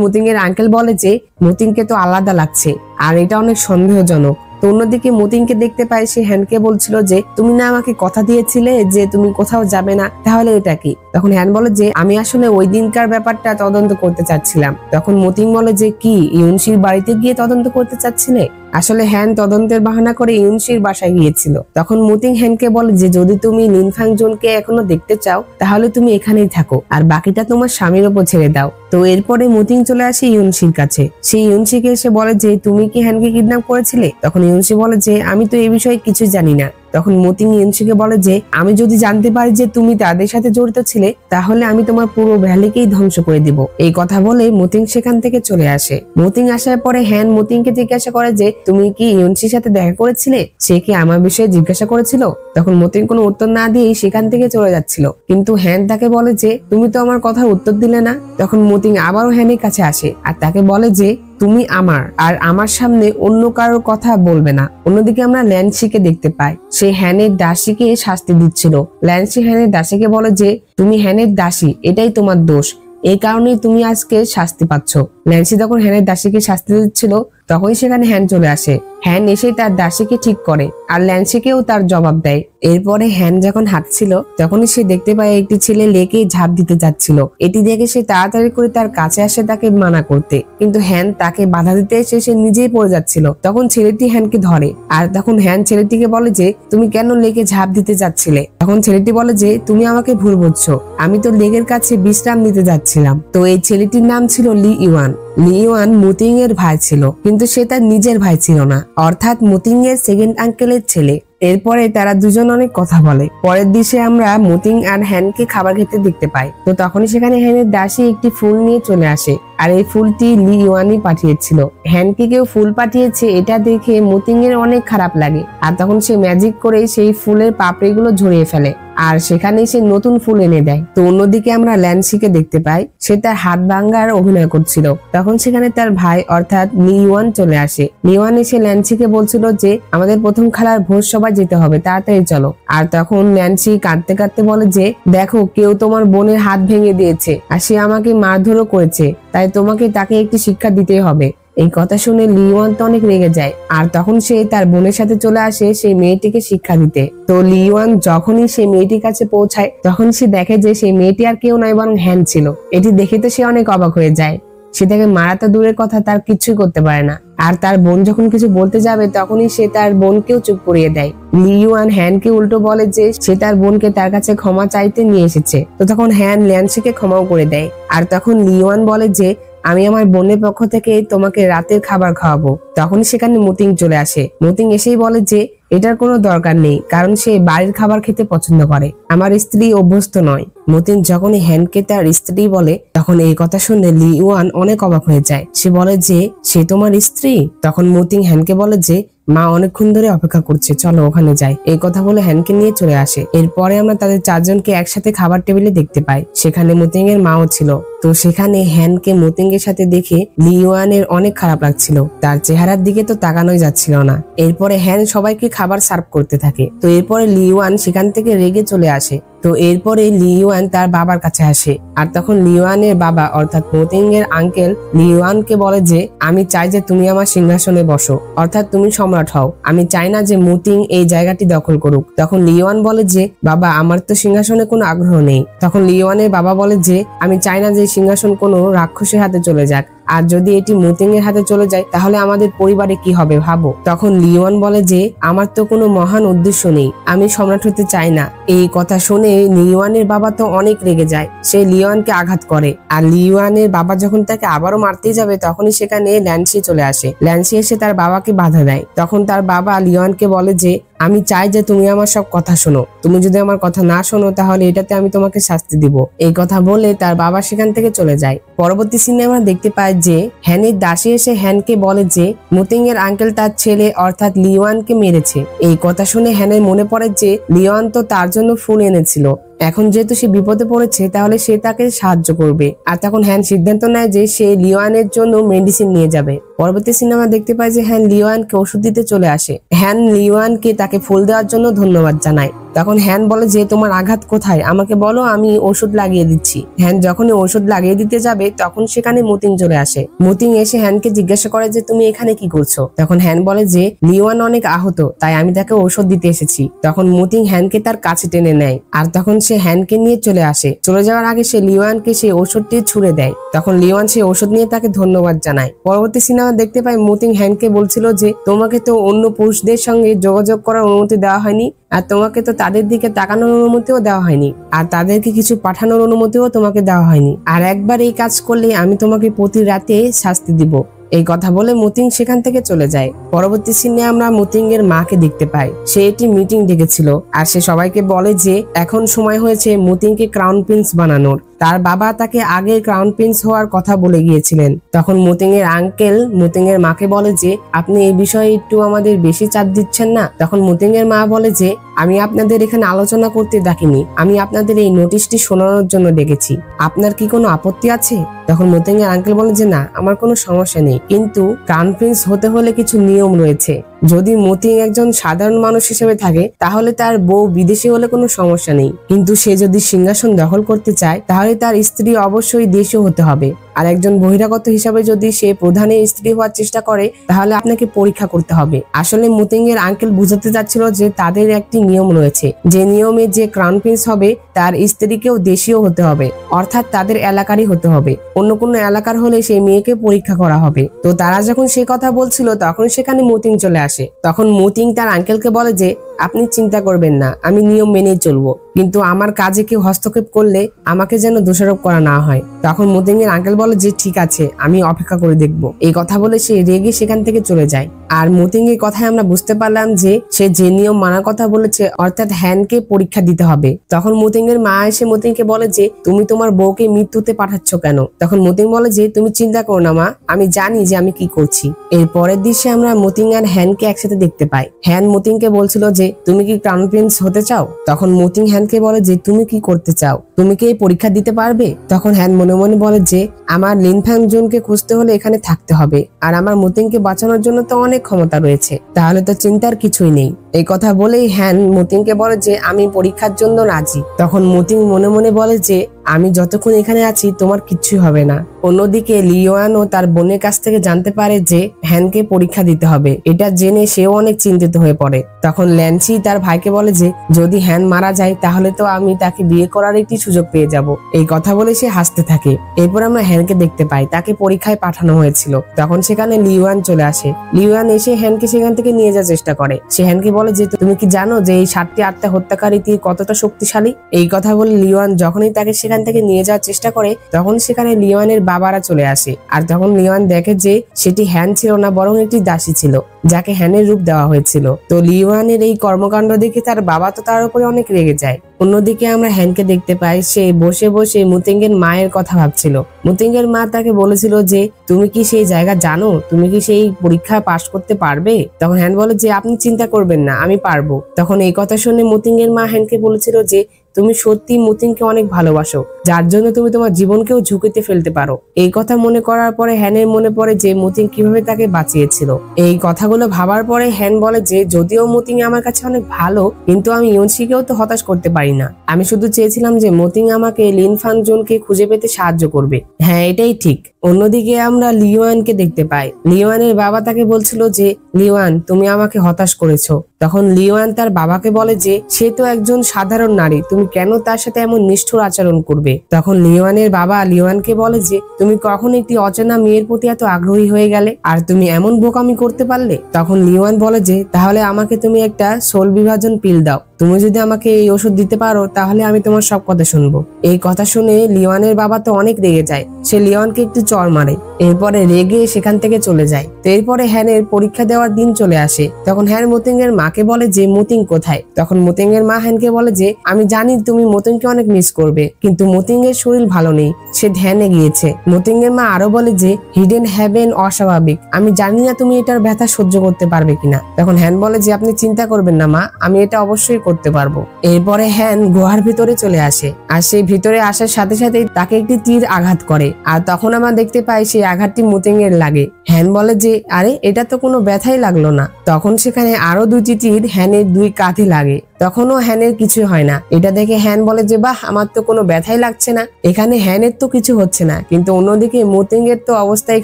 মুতিং এর আঙ্কেল বলে যে মুতিংকে তো আলাদা লাগছে আর এটা অনেক সন্দেহজনক। তো অন্যদিকে মুতিংকে দেখতে পাই সে হ্যানকে বলছিল যে তুমি না আমাকে কথা দিয়েছিলে যে তুমি কোথাও যাবে না, তাহলে এটা কি? তখন হ্যান বলে যে আমি আসলে ওই দিনকার ব্যাপারটা তদন্ত করতে চাচ্ছিলাম। তখন মুতিং বলে যে কি ইউনশির বাড়িতে গিয়ে তদন্ত করতে চাচ্ছিলে? আসলে হ্যান তদন্তের বাহানা করে ইউনশির বাসায় গিয়েছিল। তখন মুতিং হ্যানকে বলে যে যদি তুমি লিনফাং জোনকে এখনো দেখতে চাও তাহলে তুমি এখানেই থাকো আর বাকিটা তোমার স্বামীর উপর ছেড়ে দাও। তো এরপরে মুতিং চলে আসে ইউনশির কাছে। সেই ইউনশিকে এসে বলে যে তুমি কি হ্যানকে কিডন্যাপ করেছিলে? তখন ইউনশি বলে যে আমি তো এই বিষয়ে কিছুই জানি না। তখন মুতিং ইউনশিকে বলে যে আমি যদি জানতে পারি যে তুমি তাদের সাথে জড়িত ছিলে তাহলে আমি তোমার পুরো ভ্যালিকেই ধ্বংস করে দিব। এই কথা বলে মুতিং সেখান থেকে চলে আসে। মুতিং আসার পরে হ্যান মুতিংকে জিজ্ঞাসা করে যে তুমি কি ইউনশির সাথে দেখা করেছিলে? সে কি আমার বিষয়ে জিজ্ঞাসা করেছিল? তখন মুতিং কোনো উত্তর না দিয়ে সেখান থেকে চলে যাচ্ছিল, কিন্তু হ্যান তাকে বলে যে তুমি তো আমার কথা উত্তর দিলে না। তখন মুতিং আবারও হ্যানের কাছে আসে আর তাকে বলে যে তুমি আমার আর আমার সামনে অন্য কারোর কথা বলবে না। অন্যদিকে আমরা ল্যান্সিকে দেখতে পাই। সে হ্যানের দাসীকে শাস্তি দিচ্ছিল। ল্যান্সি হ্যানের দাসীকে বলে যে তুমি হ্যানের দাসী, এটাই তোমার দোষ, এই কারণেই তুমি আজকে শাস্তি পাচ্ছ। ন্যান্সি তখন হ্যানের দাসীকে শাস্তি দিচ্ছিল, তখনই সেখানে হ্যান চলে আসে। হ্যান এসে তার দাসীকে ঠিক করে আর ল্যান্সিকেও তার জবাব দেয়। এরপরে হ্যান যখন হাঁটছিল তখনই সে দেখতে পায় একটি ছেলে লেকে ঝাঁপ দিতে যাচ্ছিল। এটি দেখে সে তাড়াতাড়ি করে তার কাছে আসে তাকে মানা করতে, কিন্তু হ্যান তাকে বাধা দিতে এসে সে নিজেই পড়ে যাচ্ছিল। তখন ছেলেটি হ্যানকে ধরে আর তখন হ্যান ছেলেটিকে বলে যে তুমি কেন লেকে ঝাঁপ দিতে যাচ্ছিলে। তখন ছেলেটি বলে যে তুমি আমাকে ভুল বুঝছো, আমি তো লেকের কাছে বিশ্রাম নিতে যাচ্ছিলাম। তো এই ছেলেটির নাম ছিল লি ইওয়ান। লি ইওয়ান মুতিং এর ভাই ছিল, কিন্তু সে তার নিজের ভাই ছিল না, অর্থাৎ মুতিং এর সেকেন্ড আঙ্কেলের ছেলে। এরপরে তারা দুজন অনেক কথা বলে। পরের দৃশ্যে আমরা মুতিং আর হ্যানকে খাবার খেতে দেখতে পাই। তো তখনই সেখানে হ্যানের দাসী একটি ফুল নিয়ে চলে আসে, আর এই ফুলটি লি ইওয়ানই পাঠিয়েছিল। হ্যানকে কেউ ফুল পাঠিয়েছে এটা দেখে মুতিং এর অনেক খারাপ লাগে, আর তখন সে ম্যাজিক করে সেই ফুলের পাপড়িগুলো ঝরিয়ে ফেলে আর সেখানে সে নতুন ফুল এনে দেয়। তো অন্যদিকে আমরা ল্যান্সিকে দেখতে পাই, সে তার হাত ভাঙ্গার অভিনয় করছিল। তখন সেখানে তার ভাই অর্থাৎ লি ইওয়ান চলে আসে। লি ইওয়ান এসে ল্যান্সিকে বলছিল যে আমাদের প্রথম খেলার ভোজ সবাই যেতে হবে, তাড়াতাড়ি চলো। আর তখন ল্যান্সি কাঁদতে কাঁদতে বলে যে দেখো, কেউ তোমার বোনের হাত ভেঙে দিয়েছে আর সে আমাকে মারধরও করেছে, তাই তোমাকে তাকে একটি শিক্ষা দিতেই হবে। এই কথা শুনে লি ইওয়ান তো অনেক রেগে যায়, আর তখন সে তার বোনের সাথে চলে আসে সেই মেয়েটিকে শিক্ষা দিতে। তো লি ইওয়ান যখনই সেই মেয়েটির কাছে পৌঁছায় তখন সে দেখে যে সেই মেয়েটি আর কেউ নয় বরং হ্যান ছিল। এটি দেখে তো সে অনেক অবাক হয়ে যায়। সে তাকে মারা তো দূরের কথা, তার কিছুই করতে পারে না। আর তার বোন যখন কিছু বলতে যাবে তখনই সে তার বোনকেও চুপ করিয়ে দেয়। লি ইওয়ান হ্যানকে উল্টো বলে যে সে তার বোনকে তার কাছে ক্ষমা চাইতে নিয়ে এসেছে। তো তখন হ্যান ল্যান্সিকে ক্ষমাও করে দেয়। আর তখন লি ইওয়ান বলে যে আমি আমার বোনের পক্ষ থেকে তোমাকে রাতের খাবার খাওয়াবো। তখন সেখানে মুতিং চলে আসে। মুতিং এসেই বলে যে এটার কোনো দরকার নেই, কারণ সে বাড়ির খাবার খেতে পছন্দ করে, আমার স্ত্রী অভ্যস্ত নয়। মুতিং যখনই হ্যানকে তার স্ত্রী বলে তখন এই কথা শুনে লি ইওয়ান অনেক অবাক হয়ে যায়। সে বলে যে সে তোমার স্ত্রী। তখন মুতিং হ্যানকে বলে যে মা অনেকক্ষণ ধরে অপেক্ষা করছে, চলো ওখানে যাই। এই কথা বলে হ্যানকে নিয়ে চলে আসে। এরপরে আমরা তাদের চারজনকে একসাথে খাবার টেবিলে দেখতে পাই। সেখানে মুতিং এর মাও ছিল। তো সেখানে হ্যানকে মুতিং এর সাথে দেখে লি ইওয়ানের অনেক খারাপ লাগছিল, তার চেহারার দিকে তো তাকানোই যাচ্ছিল না। এরপরে হ্যান সবাইকে খাবার সার্ভ করতে থাকে। তো এরপরে লি ইওয়ান সেখান থেকে রেগে চলে আসে। তো এরপরে লি ইওয়ান তার বাবার কাছে আসে, আর তখন লি ইওয়ানের বাবা অর্থাৎ মুতিং এর আঙ্কেল লি ইওয়ানকে বলে যে আমি চাই যে তুমি আমার সিংহাসনে বসো, অর্থাৎ তুমি সম্রাট হও। আমি চাই না যে মুতিং এই জায়গাটি দখল করুক। তখন লি ইওয়ান বলে যে বাবা, আমার তো সিংহাসনে কোনো আগ্রহ নেই। তখন লি ইওয়ানের বাবা বলে যে আমি চাই না যে সিংহাসন কোনো রাক্ষসের হাতে চলে যাক, আর যদি এটি মুতিং এর হাতে চলে যায় তাহলে আমাদের পরিবারে কি হবে ভাবো। তখন লি ইওয়ান বলে যে আমার তো কোনো মহান উদ্দেশ্য নেই, আমি সম্রাট হতে চাই না। এই কথা শুনে লি ইওয়ানের বাবা তো অনেক রেগে যায়, সে লি ইওয়ানকে আঘাত করে। আর লি ইওয়ানের বাবা যখন তাকে আবারও মারতে যাবে তখনই সেখানে ল্যান্সি চলে আসে। ল্যান্সি এসে তার বাবাকে বাধা দেয়। তখন তার বাবা লি ইওয়ানকে বলে যে আমি চাই যে তুমি আমার সব কথা শোনো, তুমি যদি আমার কথা না শোনো তাহলে এটাতে আমি তোমাকে শাস্তি দিব। এই কথা বলে তার বাবা সেখান থেকে চলে যায়। পরবর্তী সিনে আমরা দেখতে পাই যে হ্যানের দাসী এসে হ্যানকে বলে যে মুতিং এর আঙ্কেল তার ছেলে অর্থাৎ লি ইওয়ানকে মেরেছে। এই কথা শুনে হ্যানের মনে পড়ে যে লি ইওয়ান তো তার জন্য ফুল এনেছিল, এখন যেহেতু সে বিপদে পড়েছে তাহলে সে তাকে সাহায্য করবে। আর তখন হ্যান সিদ্ধান্ত নেয় যে সে লি ইওয়ানের জন্য মেডিসিন নিয়ে যাবে। পরবর্তী সিনেমা দেখতে পাই যে হ্যান লি ইওয়ানকে ওষুধ দিতে চলে আসে। হ্যান লি ইওয়ানকে তাকে ফুল দেওয়ার জন্য ধন্যবাদ জানায়। তখন হ্যান বলে যে তোমার আঘাত কোথায়, আমাকে বলো, আমি ওষুধ লাগিয়ে দিচ্ছি। হ্যান যখনই ওষুধ লাগিয়ে দিতে যাবে তখন সেখানে মুতিং চলে আসে। মুতিং এসে হ্যানকে জিজ্ঞাসা করে যে তুমি এখানে কি করছো। তখন হ্যান বলে যে লি ইওয়ান অনেক আহত, তাই আমি তাকে ওষুধ দিতে এসেছি। তখন মুতিং হ্যানকে তার কাছে টেনে নেয়, আর তখন সে হ্যানকে নিয়ে চলে আসে। চলে যাওয়ার আগে সে লি ইওয়ানকে সেই ওষুধটি ছুঁড়ে দেয়। তখন লি ইওয়ান সেই ওষুধ নিয়ে তাকে ধন্যবাদ জানায়। পরবর্তী সিনেমা দেখতে পাই মুতিং হ্যানকে বলছিল যে তোমাকে তো অন্য পুরুষদের সঙ্গে যোগাযোগ করার অনুমতি দেওয়া হয়নি, আর তোমাকে তো তাদের দিকে তাকানোর অনুমতিও দেওয়া হয়নি, আর তাদেরকে কিছু পাঠানোর অনুমতিও তোমাকে দেওয়া হয়নি। আর একবার এই কাজ করলে আমি তোমাকে প্রতি রাতে শাস্তি দিব। এই কথা বলে মুতিং সেখান থেকে চলে যায়। পরবর্তী সিনে আমরা মুতিং এর মাকে দেখতে পাই। সে একটি মিটিং ডেকেছিল আর সে সবাইকে বলে যে এখন সময় হয়েছে মুতিংকে ক্রাউন প্রিন্স বানানোর। তার বাবা তাকে আগে ক্রাউন প্রিন্স হওয়ার কথা বলে গিয়েছিলেন। তখন মুতিং এর আঙ্কেল মুতিং এর মাকে বলে যে আপনি এই বিষয়ে একটু আমাদের বেশি চাপ দিচ্ছেন না। তখন মুতিং এর মা বলে যে আমি আপনাদের এখানে আলোচনা করতে ডাকিনি, আমি আপনাদের এই নোটিশটি শোনানোর জন্য ডেকেছি, আপনার কি কোনো আপত্তি আছে? তখন মুতিং এর আঙ্কেল বলে যে না, আমার কোনো সমস্যা নেই, কিন্তু ক্রাউন প্রিন্স হতে হলে কিছু নিয়ম রয়েছে। যদি মতিং একজন সাধারণ মানুষ হিসেবে থাকে তাহলে তার বউ বিদেশি হলে কোনো সমস্যা নেই, কিন্তু সে যদি সিংহাসন দখল করতে চায় তাহলে তার স্ত্রী অবশ্যই দেশীয় হতে হবে। আর একজন বহিরাগত হিসাবে যদি সে প্রধানের স্ত্রী হওয়ার চেষ্টা করে তাহলে আপনাকে পরীক্ষা করতে হবে। আসলে মতিং এর আঙ্কেল বুঝাতে চাচ্ছিল যে তাদের একটি নিয়ম রয়েছে, যে নিয়মে যে ক্রাউন প্রিন্স হবে তার স্ত্রীকেও দেশীয় হতে হবে, অর্থাৎ তাদের এলাকারই হতে হবে। অন্য কোনো এলাকার হলে সেই মেয়েকে পরীক্ষা করা হবে। তো তারা যখন সেই কথা বলছিল তখন সেখানে মতিং চলে আসে। তখন মতিং তার আঙ্কেলকে বলে যে আপনি চিন্তা করবেন না, আমি নিয়ম মেনেই চলবো, কিন্তু আমার কাজে কেউ হস্তক্ষেপ করলে আমাকে যেন দোষারোপ করা না হয়। তখন মতিং এর আঙ্কেল বলে যে ঠিক আছে, আমি অপেক্ষা করে দেখবো। এই কথা বলে সে রেগে সেখান থেকে চলে যায়। আর মতিং এর কথায় আমরা বুঝতে পারলাম যে সে যে নিয়ম মানার কথা বলেছে, অর্থাৎ হ্যানকে পরীক্ষা দিতে হবে। তখন মতিং এর মা এসে মতিংকে বলে যে তুমি তোমার বউকে মৃত্যুতে পাঠাচ্ছ কেন? তখন মতিং বলে যে তুমি চিন্তা করো না মা, আমি জানি যে আমি কি করছি। এর পরের দৃশ্যে আমরা মতিং আর হ্যানকে একসাথে দেখতে পাই। হ্যান মতিংকে বলছিল যে তুমি কি ক্রাউন প্রিন্স হতে চাও? তখন মতিং হ্যানকে বলে যে তুমি কি করতে চাও, তুমি কি এই পরীক্ষা দিতে পারবে? তখন হ্যান মনে মনে বলে যে আমার লিনফ্যাং জুনকে খুঁজতে হলে এখানে থাকতে হবে, আর আমার মতিংকে বাঁচানোর জন্য তো অনেক ক্ষমতা রয়েছে, তাহলে তো চিন্তার কিছুই নেই। এই কথা বলেই হ্যান মতিংকে বলে যে আমি পরীক্ষার জন্য রাজি। তখন মতিং মনে মনে বলে যে আমি যতক্ষণ এখানে আছি তোমার কিচ্ছুই হবে না। অন্যদিকে লিওয়ানও তার বোনের কাছ থেকে জানতে পারে যে হ্যানকে পরীক্ষা দিতে হবে। এটা জেনে সেও অনেক চিন্তিত হয়ে পড়ে। তখন ল্যান্সি তার ভাইকে বলে যে যদি হ্যান মারা যায় তাহলে তো আমি তাকে বিয়ে করার একটি সুযোগ পেয়ে যাব। এই কথা বলে সে হাসতে থাকে। এরপর আমরা হ্যানকে দেখতে পাই, তাকে পরীক্ষায় পাঠানো হয়েছিল। তখন সেখানে লিওয়ান চলে আসে। লিওয়ান এসে হ্যানকে সেখান থেকে নিয়ে যাওয়ার চেষ্টা করে। সে হ্যানকে বলে যে তুমি কি জানো যে এই 7টি আত্মা হত্যাকারী তীর কতটা শক্তিশালী? এই কথা বলে লিওয়ান যখনই তাকে সেখান থেকে নিয়ে যাওয়ার চেষ্টা করে তখন সেখানে লিওয়ানের বাবারা চলে আসে। আর তখন লিওয়ান দেখে যে সেটি হ্যান ছিল না, বরং একটি দাসী ছিল যাকে হ্যানের রূপ দেওয়া হয়েছিল। তো লিওয়ানের এই কর্মকাণ্ড দেখে তার বাবা তো তার উপরে অনেক রেগে যায়। অন্যদিকে আমরা হ্যানকে দেখতে পাই সে বসে বসে মুতিং এর মায়ের কথা ভাবছিল। মুতিং এর মা তাকে বলেছিল যে তুমি কি সেই জায়গা জানো, তুমি কি সেই পরীক্ষা পাশ করতে পারবে? তখন হ্যান বলে যে আপনি চিন্তা করবেন না, আমি পারবো। তখন এই কথা শুনে মুতিং এর মা হ্যানকে বলেছিল যে তুমি সত্যি মুতিংকে অনেক ভালোবাসো, যার জন্য তুমি তোমার জীবনকেও ঝুঁকিতে ফেলতে পারো। এই কথা মনে করার পরে হ্যানের মনে পড়ে যে মুতিং কিভাবে তাকে বাঁচিয়েছিল। এই কথাগুলো ভাবার পরে হ্যান বলে যে যদিও মুতিং আমার কাছে অনেক ভালো, কিন্তু আমি ইয়নশিকেও তো হতাশ করতে পারি না। আমি শুধু চেয়েছিলাম যে মুতিং আমাকে লিনফাং জুনকে খুঁজে পেতে সাহায্য করবে। হ্যাঁ, এটাই ঠিক। অন্যদিকে আমরা লিওয়ানকে দেখতে পাই। লিওয়ানের বাবা তাকে বলছিল যে লিওয়ান তুমি আমাকে হতাশ করেছো। তখন লিওয়ান তার বাবাকে বলে যে সে তো একজন সাধারণ নারী, তুমি কেন তার সাথে এমন নিষ্ঠুর আচরণ করবে? তখন লিওয়ানের বাবা লিওয়ানকে বলে যে তুমি কখন একটি অচেনা মেয়ের প্রতি এত আগ্রহী হয়ে গেলে, আর তুমি এমন বোকামি করতে পারলে? তখন লিওয়ান বলে যে তাহলে আমাকে তুমি একটা সোল বিভাজন পিল দাও, তুমি যদি আমাকে এই ওষুধ দিতে পারো তাহলে আমি তোমার সব কথা শুনবো। এই কথা শুনে লিওয়ানের বাবা তো অনেক রেগে যায়। সে লিওয়ানকে একটু চড় মারে, এরপরে রেগে সেখান থেকে চলে যায়। তো এরপরে হ্যানের পরীক্ষা দেওয়ার দিন চলে আসে। তখন হ্যান মুতিং এর মাকে বলে যে মুতিং কোথায়? তখন মুতিং এর মা হ্যানকে বলে যে আমি জানি তুমি মুতিংকে অনেক মিস করবে, কিন্তু মুতিং এর শরীর ভালো নেই, সে ধ্যানে গিয়েছে। মুতিং এর মা আরো বলে যে হিডেন হ্যাভেন অস্বাভাবিক, আমি জানি না তুমি এটার ব্যথা সহ্য করতে পারবে কিনা। তখন হ্যান বলে যে আপনি চিন্তা করবেন না মা, আমি এটা অবশ্যই করতে পারবো। এরপরে হ্যান গুহার ভিতরে চলে আসে, আর সেই ভিতরে আসার সাথে সাথে তাকে একটি তীর আঘাত করে। আর তখন আমরা দেখতে পাই সেই আঘাতটি মুতিং এর লাগে। হ্যান বলে যে আরে এটা তো কোনো ব্যথাই লাগলো না। তখন সেখানে আরো 2টি তীর হ্যানের 2 কাঁধে লাগে। তখনও হ্যানের কিছু হয় না। এটা দেখে হ্যান বলে যে বাহ, আমার তো কোনো ব্যথাই লাগছে না, এখানে হ্যানের তো কিছু হচ্ছে না। কিন্তু অন্যদিকে মুতিং এর তো অবস্থাই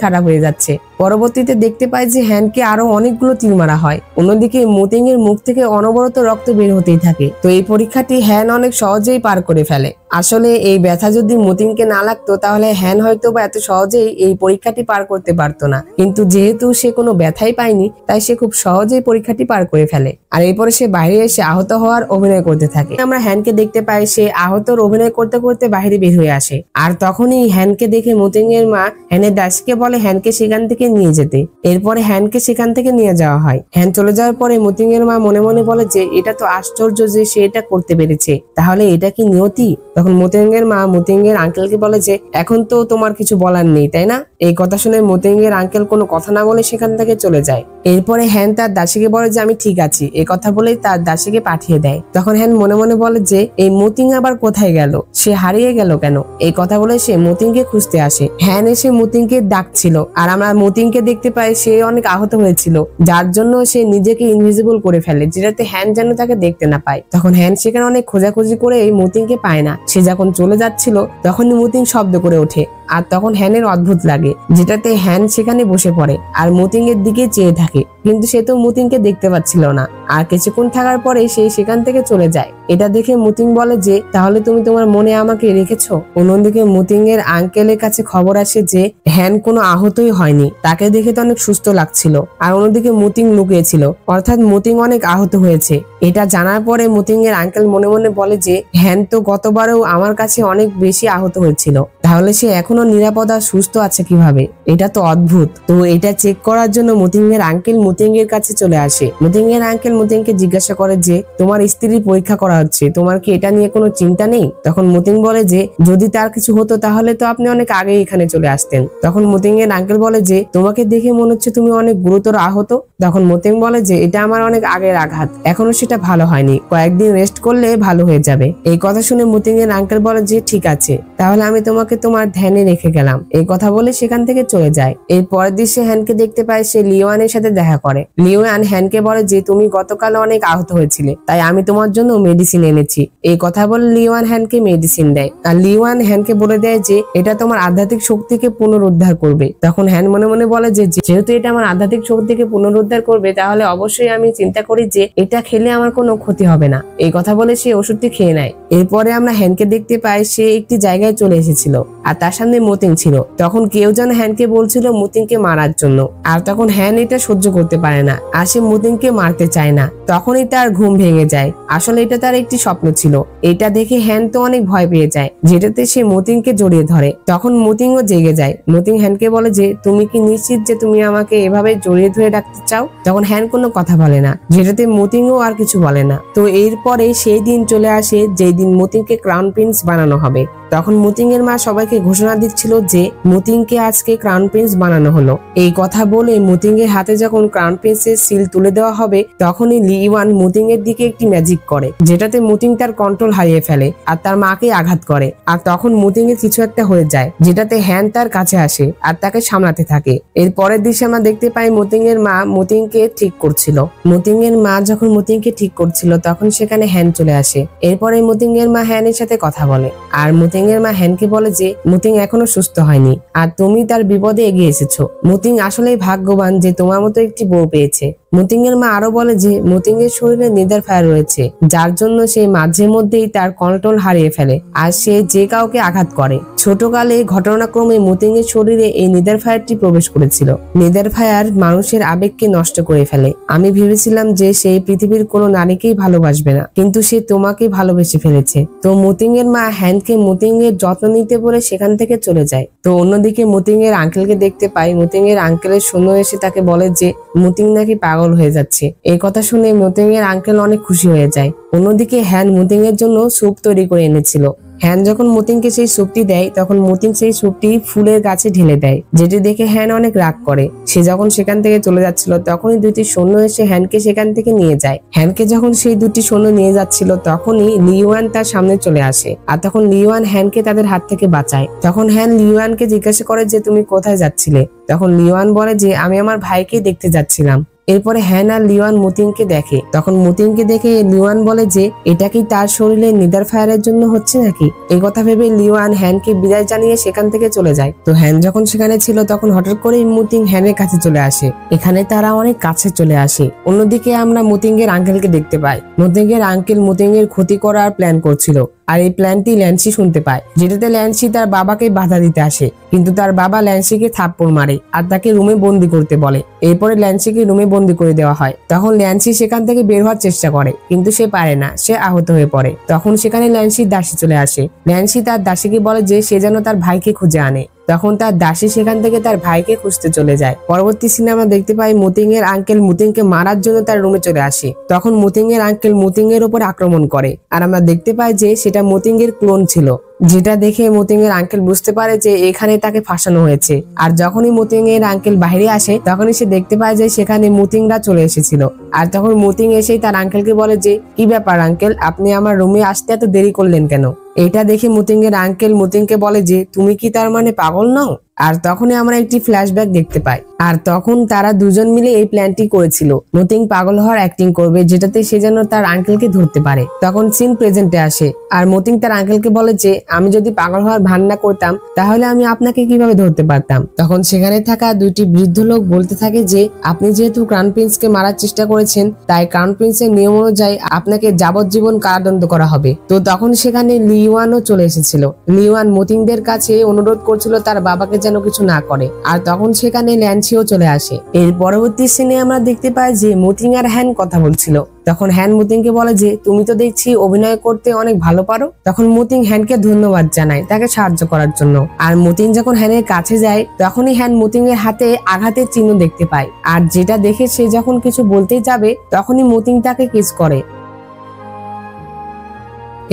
খারাপ হয়ে যাচ্ছে। পরবর্তীতে দেখতে পাই যে হ্যানকে আরো অনেকগুলো তীর মারা হয়। অন্যদিকে মুতিং এর মুখ থেকে অনবরত রক্ত বের হতেই থাকে। তো এই পরীক্ষাটি হ্যান অনেক সহজেই পার করে ফেলে। আসলে এই ব্যথা যদি মুতিংকে না লাগতো তাহলে হ্যান হয়তো বা এত সহজেই এই পরীক্ষাটি পার করতে পারতো না, কিন্তু যেহেতু সে কোনো ব্যথাই পায়নি তাই সে খুব সহজেই পরীক্ষাটি পার করে ফেলে। আর এরপরে সে বাইরে এসে আহত হওয়ার অভিনয় করতে থাকে। আমরা হ্যানকে দেখতে পাই সে আহতর অভিনয় করতে করতে বাইরে বের হয়ে আসে। আর তখনই হ্যানকে দেখে মুতিং এর মা হ্যানের দাসকে বলে হ্যানকে সেখান থেকে নিয়ে যেতে। এরপরে হ্যানকে সেখান থেকে নিয়ে যাওয়া হয়। হ্যান চলে যাওয়ার পরে মুতিং এর মা মনে মনে বলে যে এটা তো আশ্চর্য যে সে এটা করতে পেরেছে, তাহলে এটা কি নিয়তি? তখন মতিঙ্গের মা মতিঙ্গের আঙ্কেলকে বলে যে এখন তো তোমার কিছু বলার নেই, তাই না? এই কথা শুনে মতিঙ্গের আঙ্কেল কোনো কথা না বলে সেখান থেকে চলে যায়। এরপরে হ্যান তার দাসীকে বলে যে আমি ঠিক আছি, এই কথা বলেই তার দাসীকে পাঠিয়ে দেয়। তখন হ্যান মনে মনে বলে যে এই মতিং আবার কোথায় গেল, সে হারিয়ে গেল কেন? এই কথা বলে সে মতিংকে খুঁজতে আসে। হ্যান এসে মতিংকে ডাকছিল, আর আমরা মতিংকে দেখতে পাই সে অনেক আহত হয়েছিল, যার জন্য সে নিজেকে ইনভিজিবল করে ফেলে, যেটাতে হ্যান যেন তাকে দেখতে না পায়। তখন হ্যান সেখানে অনেক খোঁজাখুঁজি করে এই মতিংকে পায় না। সে যখন চলে যাচ্ছিল তখনই মতিং শব্দ করে ওঠে, আর তখন হ্যানের অদ্ভুত লাগে, যেটাতে হ্যান সেখানে বসে পড়ে আর মতিং এর দিকে চেয়ে থাকে, কিন্তু সে তো মতিংকে দেখতে পাচ্ছিল না। আর কিছুক্ষণ থাকার পরে সে সেখান থেকে চলে যায়। এটা দেখে মতিং বলে যে তাহলে তুমি তোমার মনে আমাকে রেখেছো। অন্যদিকে মতিং এর আঙ্কেলের কাছে খবর আসে যে হ্যান কোনো আহতই হয়নি, তাকে দেখে তো অনেক সুস্থ লাগছিল। আর অন্যদিকে মতিং লুকিয়েছিল, অর্থাৎ মতিং অনেক আহত হয়েছে। এটা জানার পরে মতিং এর আঙ্কেল মনে মনে বলে যে হ্যান তো গতবারেও আমার কাছে অনেক বেশি আহত হয়েছিল, তাহলে সে এখনো নিরাপদ আর সুস্থ আছে কিভাবে? এটা তো অদ্ভুত। তো এটা চেক করার জন্য মতিং এর আঙ্কেল মতিং এর কাছে চলে আসে। মতিং এর আঙ্কেল মতিংকে জিজ্ঞাসা করে যে তোমার স্ত্রীর পরীক্ষা করা হচ্ছে, তোমার কি এটা নিয়ে কোনো চিন্তা নেই? তখন মতিং বলে যে যদি তার কিছু হতো তাহলে তো আপনি অনেক আগে এখানে চলে আসতেন। তখন মতিং এর আঙ্কেল বলে যে তোমাকে দেখে মনে হচ্ছে তুমি অনেক গুরুতর আহত। তখন মতিং বলে যে এটা আমার অনেক আগের আঘাত, এখনো সেটা ভালো হয়নি, কয়েকদিন রেস্ট করলে ভালো হয়ে যাবে। এই কথা শুনে মতিং এর আঙ্কেল বলে যে ঠিক আছে, তাহলে আমি তোমাকে তোমার ধ্যানে রেখে গেলাম। এই কথা বলে সেখান থেকে চলে যায়। এই পরের দৃশ্যে হ্যানকে দেখতে পায় সে লিওয়ানের সাথে দেখা করে। লিওয়ান হ্যানকে বলে যে তুমি গতকাল অনেক আহত হয়েছিলে, তাই আমি তোমার জন্য মেডিসিন এনেছি। এই কথা বলে লিওয়ান হ্যানকে মেডিসিন দেয়, আর লিওয়ান হ্যানকে বলে দেয় যে এটা তোমার আধ্যাত্মিক শক্তিকে পুনরুদ্ধার করবে। তখন হ্যান মনে মনে বলে যে যেহেতু এটা আমার আধ্যাত্মিক শক্তিকে পুনরুদ্ধার করবে, তাহলে অবশ্যই আমি চিন্তা করি যে এটা খেলে আমার কোনো ক্ষতি হবে না। এই কথা বলে সে ওষুধটি খেয়ে নেয়। এরপরে আমরা হ্যানকে দেখতে পাই সে একটি জায়গায় চলে এসেছিল, আর তার সামনে মতিং ছিল। তখন কেউ যেন হ্যানকে বলছিল মতিংকে মারার জন্য, আর তখন হ্যান এটা সহ্য করতে পারে না, আর সে মতিংকে মারতে চায় না। তখনই তার ঘুম ভেঙে যায়, আসলে এটা তার একটি স্বপ্ন ছিল। এটা দেখে হ্যান তো অনেক ভয় পেয়ে যায়, যেটাতে সে মতিংকে জড়িয়ে ধরে। তখন মতিংও জেগে যায়। মতিং হ্যানকে বলে যে তুমি কি নিশ্চিত যে তুমি আমাকে এভাবে জড়িয়ে ধরে রাখতে চাও? তখন হ্যান কোনো কথা বলে না, যেটাতে মতিংও আর কিছু বলে না। তো এরপরে সেই দিন চলে আসে যেই দিন মতিংকে ক্রাউন প্রিন্স বানানো হবে। তখন মতিং এর মা সবাইকে ঘোষণা দিচ্ছিল যে মতিংকে আজকে ক্রাউন প্রিন্স বানানো হলো। এই কথা বলে মতিং এর হাতে যখন ক্রাউন প্রিন্সের সিল তুলে দেওয়া হবে, তখনই লিওয়ান মতিং এর দিকে একটি ম্যাজিক করে, যেটাতে মতিং তার কন্ট্রোল হারিয়ে ফেলে আর তার মাকে আঘাত করে। আর তখন মতিং এর কিছু একটা হয়ে যায়, যেটাতে হ্যান তার কাছে আসে আর তাকে সামলাতে থাকে। এর পরের দৃশ্যে আমরা দেখতে পাই মতিং এর মা মতিংকে ঠিক করছিল। মতিং এর মা যখন মতিংকে ঠিক করছিল তখন সেখানে হ্যান চলে আসে। এরপরে মতিং এর মা হ্যানের সাথে কথা বলে, আর মতিং এর মা হ্যানকে বলে যে মতিং এখনো সুস্থ হয়নি, আর তুমি তার বিপদে এগিয়ে এসেছো। মতিং আসলেই ভাগ্যবান যে তোমার মতো একটি বউ পেয়েছে। মতিং এর মা আরো বলে যে মতিং এর শরীরে নেদার ফায়ার রয়েছে, যার জন্য সে মাঝে মধ্যেই তার কন্ট্রোল হারিয়ে ফেলে, আর সে যে কাউকে আঘাত করে। ছোটকালে ঘটনাক্রমে মতিং এর শরীরে এই নেদার ফায়ারটি প্রবেশ করেছিল। নেদার ফায়ার মানুষের আবেগকে নষ্ট করে ফেলে। আমি ভেবেছিলাম যে সেই পৃথিবীর কোনো নারীকেই ভালোবাসবে না, কিন্তু সে তোমাকে ভালোবেসে ফেলেছে। তো মতিং এর মা হ্যানকে মতিং এর যত্ন নিতে বলে সেখান থেকে চলে যায়। তো অন্যদিকে মতিং এর আঙ্কেলকে দেখতে পাই। মতিং এর আঙ্কেলের সৈন্য এসে তাকে বলে যে মতিং নাকি পাগল হয়ে যাচ্ছে। এই কথা শুনে মতিং এর আঙ্কেল অনেক খুশি হয়ে যায়। অন্যদিকে হ্যান মতিং এর জন্য স্যুপ তৈরি করে এনেছিল। হ্যান যখন মতিংকে সেই স্যুপটি দেয়, তখন মতিং সেই স্যুপটি ফুলের গাছে ঢেলে দেয়, যেটি দেখে হ্যান অনেক রাগ করে। সে যখন সেখান থেকে চলে যাচ্ছিল তখনই দুটি সৈন্য এসে হ্যানকে সেখান থেকে নিয়ে যায়। হ্যানকে যখন সেই দুটি সৈন্য নিয়ে যাচ্ছিল তখনই লিওয়ান তার সামনে চলে আসে, আর তখন লিওয়ান হ্যানকে তাদের হাত থেকে বাঁচায়। তখন হ্যান লিওয়ানকে জিজ্ঞাসা করে যে তুমি কোথায় যাচ্ছিলে? তখন লিওয়ান বলে যে আমি আমার ভাইকে দেখতে যাচ্ছিলাম। এরপরে হ্যান আর লিওয়ান মতিংকে দেখে। তখন মতিংকে দেখে লিওয়ান বলে যে এটা কি তার শরীরে নেদার ফায়ারের জন্য হচ্ছে নাকি? এই কথা ভেবে লিওয়ান হ্যানকে বিদায় জানিয়ে সেখান থেকে চলে যায়। তো হ্যান যখন সেখানে ছিল তখন হঠাৎ করেই মতিং হ্যানের কাছে চলে আসে। এখানে তারা অনেক কাছে চলে আসে। অন্যদিকে আমরা মতিং এর আঙ্কেলকে দেখতে পাই। মতিং এর আঙ্কেল মতিং এর ক্ষতি করার প্ল্যান করছিল, আর এই প্ল্যানটি ল্যান্সি শুনতে পায়, যেটাতে ল্যান্সি তার বাবাকে বাধা দিতে আসে, কিন্তু তার বাবা ল্যান্সিকে থাপ্পড় মারে আর তাকে রুমে বন্দি করতে বলে। এরপরে ল্যান্সিকে রুমে বন্দি করে দেওয়া হয়। তখন ল্যান্সি সেখান থেকে বের হওয়ার চেষ্টা করে, কিন্তু সে পারে না, সে আহত হয়ে পড়ে। তখন সেখানে ল্যান্সির দাসী চলে আসে। ল্যান্সি তার দাসীকে বলে যে সে যেন তার ভাইকে খুঁজে আনে। তখন তার দাসী সেখান থেকে তার ভাইকে খুঁজতে চলে যায়। পরবর্তী সিনে আমরা দেখতে পাই মুতিং এর আঙ্কেল মুতিংকে মারার জন্য তার রুমে চলে আসে। তখন মুতিং এর আঙ্কেল মুতিং এর উপর আক্রমণ করে, আর আমরা দেখতে পাই যে সেটা মুতিং এর ক্লোন ছিল, যেটা দেখে মুতিং এর আঙ্কেল বুঝতে পারে যে এখানে তাকে ফাঁসানো হয়েছে। আর যখনই মুতিং এর আঙ্কেল বাইরে আসে তখনই সে দেখতে পায় যে সেখানে মুতিংরা চলে এসেছিল। আর তখন মুতিং এসেই তার আঙ্কেলকে বলে যে কি ব্যাপার আঙ্কেল, আপনি আমার রুমে আসতে এত দেরি করলেন কেন? এটা দেখে মুতিং এর আঙ্কেল মুতিংকে বলে যে তুমি কি তার মানে পাগল নও? আর তখনই আমরা একটি ফ্ল্যাশব্যাক দেখতে পাই, আর তখন তারা দুজন মিলে এই প্ল্যানটি করেছিল মুতিং পাগল হওয়ার অ্যাক্টিং করবে, যেটাতে সে যেন তার আঙ্কেলকে ধরতে পারে। তখন সিন প্রেজেন্টে আসে আর মুতিং তার আঙ্কেলকে বলে যে আমি যদি পাগল হওয়ার ভান না করতাম তাহলে আমি আপনাকে কিভাবে ধরতে পারতাম। তখন সেখানে থাকা দুইটি বৃদ্ধ লোক বলতে থাকে যে আপনি যেহেতু ক্রাউন প্রিন্সকে মারার চেষ্টা করেছেন তাই ক্রাউন প্রিন্সের নিয়ম অনুযায়ী আপনাকে যাবজ্জীবন কারাদণ্ড করা হবে। তো তখন সেখানে লিওয়ানও চলে এসেছিল। লিওয়ান মুতিংদের কাছে অনুরোধ করছিল তার বাবাকে যেন কিছু না করে, আর তখন সেখানে ল্যান্সিও চলে আসে। এর পরবর্তী সিনে আমরা দেখতে পাই যে মুতিং আর হ্যান কথা বলছিল। তখন হ্যান মুতিংকে বলে যে তুমি তো দেখছি অভিনয় করতে অনেক ভালো পারো। তখন মুতিং হ্যানকে ধন্যবাদ জানায় তাকে সাহায্য করার জন্য। আর মুতিং যখন হ্যানের কাছে যায় তখনই হ্যান মুতিং এর হাতে আঘাতের চিহ্ন দেখতে পায়, আর যেটা দেখে সে যখন কিছু বলতেই যাবে তখনই মুতিং তাকে কিস করে।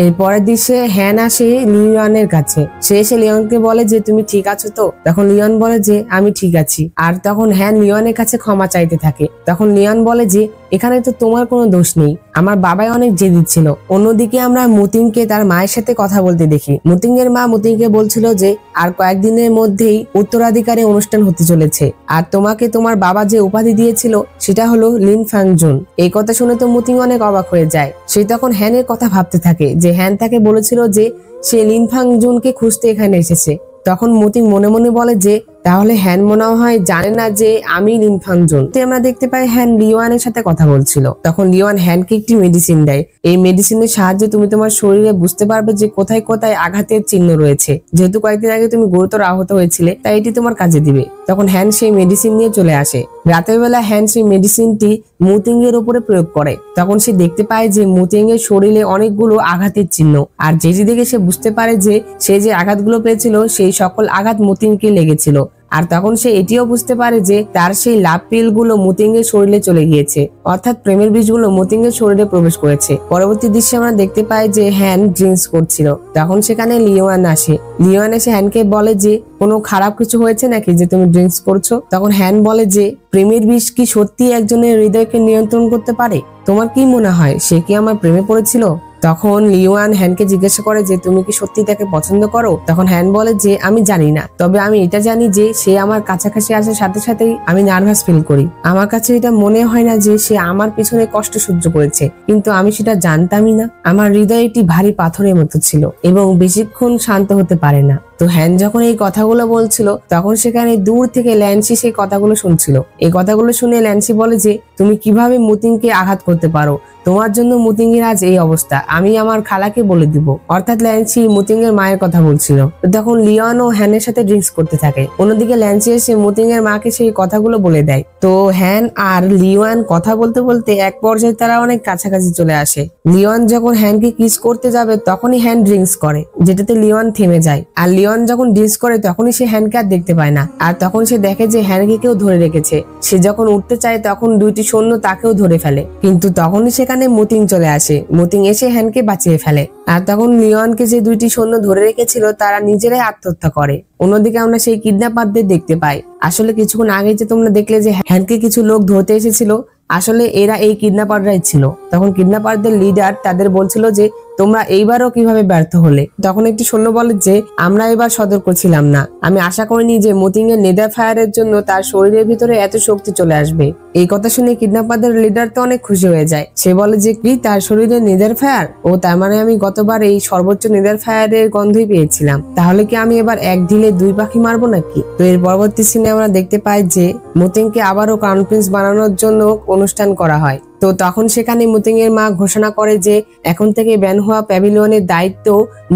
এর পরের দৃশ্যে হ্যান আসে লিওনের কাছে। সে এসে লিওনকে বলে যে তুমি ঠিক আছো তো? তখন লিওন বলে যে আমি ঠিক আছি। আর তখন হ্যান লিওনের কাছে ক্ষমা চাইতে থাকে। তখন লিওন বলে যে এখানে তো তোমার কোনো দোষ নেই, আমার বাবাই অনেক জেদি ছিল। অন্যদিকে আমরা মুতিংকে তার মায়ের সাথে কথা বলতে দেখি। মুতিং এর মা মুতিংকে বলছিল যে আর কয়েকদিনের মধ্যেই উত্তরাধিকারী অনুষ্ঠান হতে চলেছে, আর তোমাকে তোমার বাবা যে উপাধি দিয়েছিল সেটা হলো লিন ফাংজুন। এই কথা শুনে তো মুতিং অনেক অবাক হয়ে যায়। সে তখন হ্যানের কথা ভাবতে থাকে যে হ্যান তাকে বলেছিল যে সে লিন ফাংজুনকে খুঁজতে এখানে এসেছে। তখন মুতিং মনে মনে বলে যে তাহলে হ্যান মনে হয় জানে না যে আমি লিন ফাংজুন। আমরা দেখতে পাই হ্যান লিওয়ানের সাথে কথা বলছিল। তখন লিওয়ান হ্যানকে একটি মেডিসিন দেয়। এই মেডিসিনের সাহায্যে তুমি তোমার শরীরে বুঝতে পারবে যে কোথায় কোথায় আঘাতের চিহ্ন রয়েছে। যেহেতু কয়েকদিন আগে তুমি গুরুতর আহত হয়েছিলে তাই এটি তোমার কাজে দিবে। তখন হ্যান সেই মেডিসিন নিয়ে চলে আসে। রাতের বেলা হ্যান সেই মেডিসিনটি মুতিং এর উপরে প্রয়োগ করে। তখন সে দেখতে পায় যে মুতিং এর শরীরে অনেকগুলো আঘাতের চিহ্ন, আর যেটি দেখে সে বুঝতে পারে যে সে যে আঘাতগুলো পেয়েছিল সেই সকল আঘাত মুতিংকে লেগেছিল। আর তখন সে এটিও বুঝতে পারে যে তার সেই লাভ পিল গুলো মুতিং এর শরীরে চলে গিয়েছে, অর্থাৎ প্রেমের বীজগুলো মুতিং এর শরীরে প্রবেশ করেছে। পরবর্তী দৃশ্যে আমরা দেখতে পাই যে হ্যান ড্রিঙ্কস করছিল। তখন সেখানে লিওয়ান আসে। লিওয়ান এসে হ্যানকে বলে যে কোনো খারাপ কিছু হয়েছে নাকি যে তুমি ড্রিঙ্কস করছো? তখন হ্যান বলে যে প্রেমের বিষ কি সত্যি একজনের হৃদয়কে নিয়ন্ত্রণ করতে পারে? তোমার কি মনে হয় সে কি আমার প্রেমে পড়েছিল? তখন লিওয়ান হ্যানকে জিজ্ঞাসা করে যে তুমি কি সত্যি তাকে পছন্দ করো? তখন হ্যান বলে যে আমি জানি না, তবে আমি এটা জানি যে সে আমার কাছাকাছি আসার সাথে সাথেই আমি নার্ভাস ফিল করি। আমার কাছে এটা মনে হয় না যে সে আমার পিছনে কষ্ট সহ্য করেছে, কিন্তু আমি সেটা জানতামই না। আমার হৃদয় একটি ভারী পাথরের মতো ছিল এবং বেশিক্ষণ শান্ত হতে পারে না। তো হ্যান যখন এই কথাগুলো বলছিল তখন সেখানে দূর থেকে ল্যান্সি সেই কথাগুলো শুনছিল। এই কথাগুলো শুনে ল্যান্সি বলে যে তুমি কিভাবে মুতিংকে আঘাত করতে পারো? তোমার জন্য মুতিং এর আজ এই অবস্থা, আমি আমার খালাকে বলে দিব। অর্থাৎ ল্যান্সি মুতিং এর মায়ের কথা বলছিল। তখন লিওন ও হ্যানের সাথে ড্রিঙ্কস করতে থাকে। অন্যদিকে ল্যান্সি এসে মুতিং এর মাকে সেই কথাগুলো বলে দেয়। তো হ্যান আর লিওয়ান কথা বলতে বলতে এক পর্যায়ে তারা অনেক কাছাকাছি চলে আসে। লিওন যখন হ্যানকে কিস করতে যাবে তখনই হ্যান ড্রিঙ্কস করে, যেটাতে লিওন থেমে যায়। আর লিওন যখন ড্রিঙ্কস করে তখনই সে হ্যানকে আর দেখতে পায় না। আর তখন সে দেখে যে হ্যানকে কেউ ধরে রেখেছে। সে যখন উঠতে চায় তখন দুইটি সৈন্য তাকেও ধরে ফেলে, কিন্তু তখনই সেখানে মুতিং চলে আসে। মুতিং এসে হ্যানকে বাঁচিয়ে ফেলে। আর তখন লিওনকে যে দুইটি সৈন্য ধরে রেখেছিল তারা নিজেরাই আত্মহত্যা করে। অন্যদিকে আমরা সেই কিডন্যাপারদের দেখতে পাই। আসলে কিছুক্ষণ আগে যে তোমরা দেখলে যে হ্যানকে কিছু লোক ধরতে এসেছিল, আসলে এরা এই কিডন্যাপাররাই ছিল। তখন কিডন্যাপারদের লিডার তাদের বলছিল যে তোমরা এইবারও কিভাবে ব্যর্থ হলে? তখন একটি সৈন্য বলে যে আমরা এবার সতর্ক ছিলাম না, আমি আশা করিনি যে মুতিং এর নেদার ফায়ারের জন্য তার শরীরের ভিতরে এত শক্তি চলে আসবে। এই কথা শুনে কিডন্যাপারদের লিডার তো অনেক খুশি হয়ে যায়। সে বলে যে কি তার শরীরে নেদার ফায়ার? ও তার মানে আমি গতবার এই সর্বোচ্চ নেদার ফায়ারের গন্ধই পেয়েছিলাম, তাহলে কি আমি এবার এক ঢিলে দুই পাখি মারবো নাকি? তো এর পরবর্তী সিনে আমরা দেখতে পাই যে মুতিংকে আবারও ক্রাউন প্রিন্স বানানোর জন্য অনুষ্ঠান করা হয়। তো তখন সেখানে মুতিং এর মা ঘোষণা করে যে এখন থেকে ব্যান হওয়া প্যাভিলিয়নের দায়িত্ব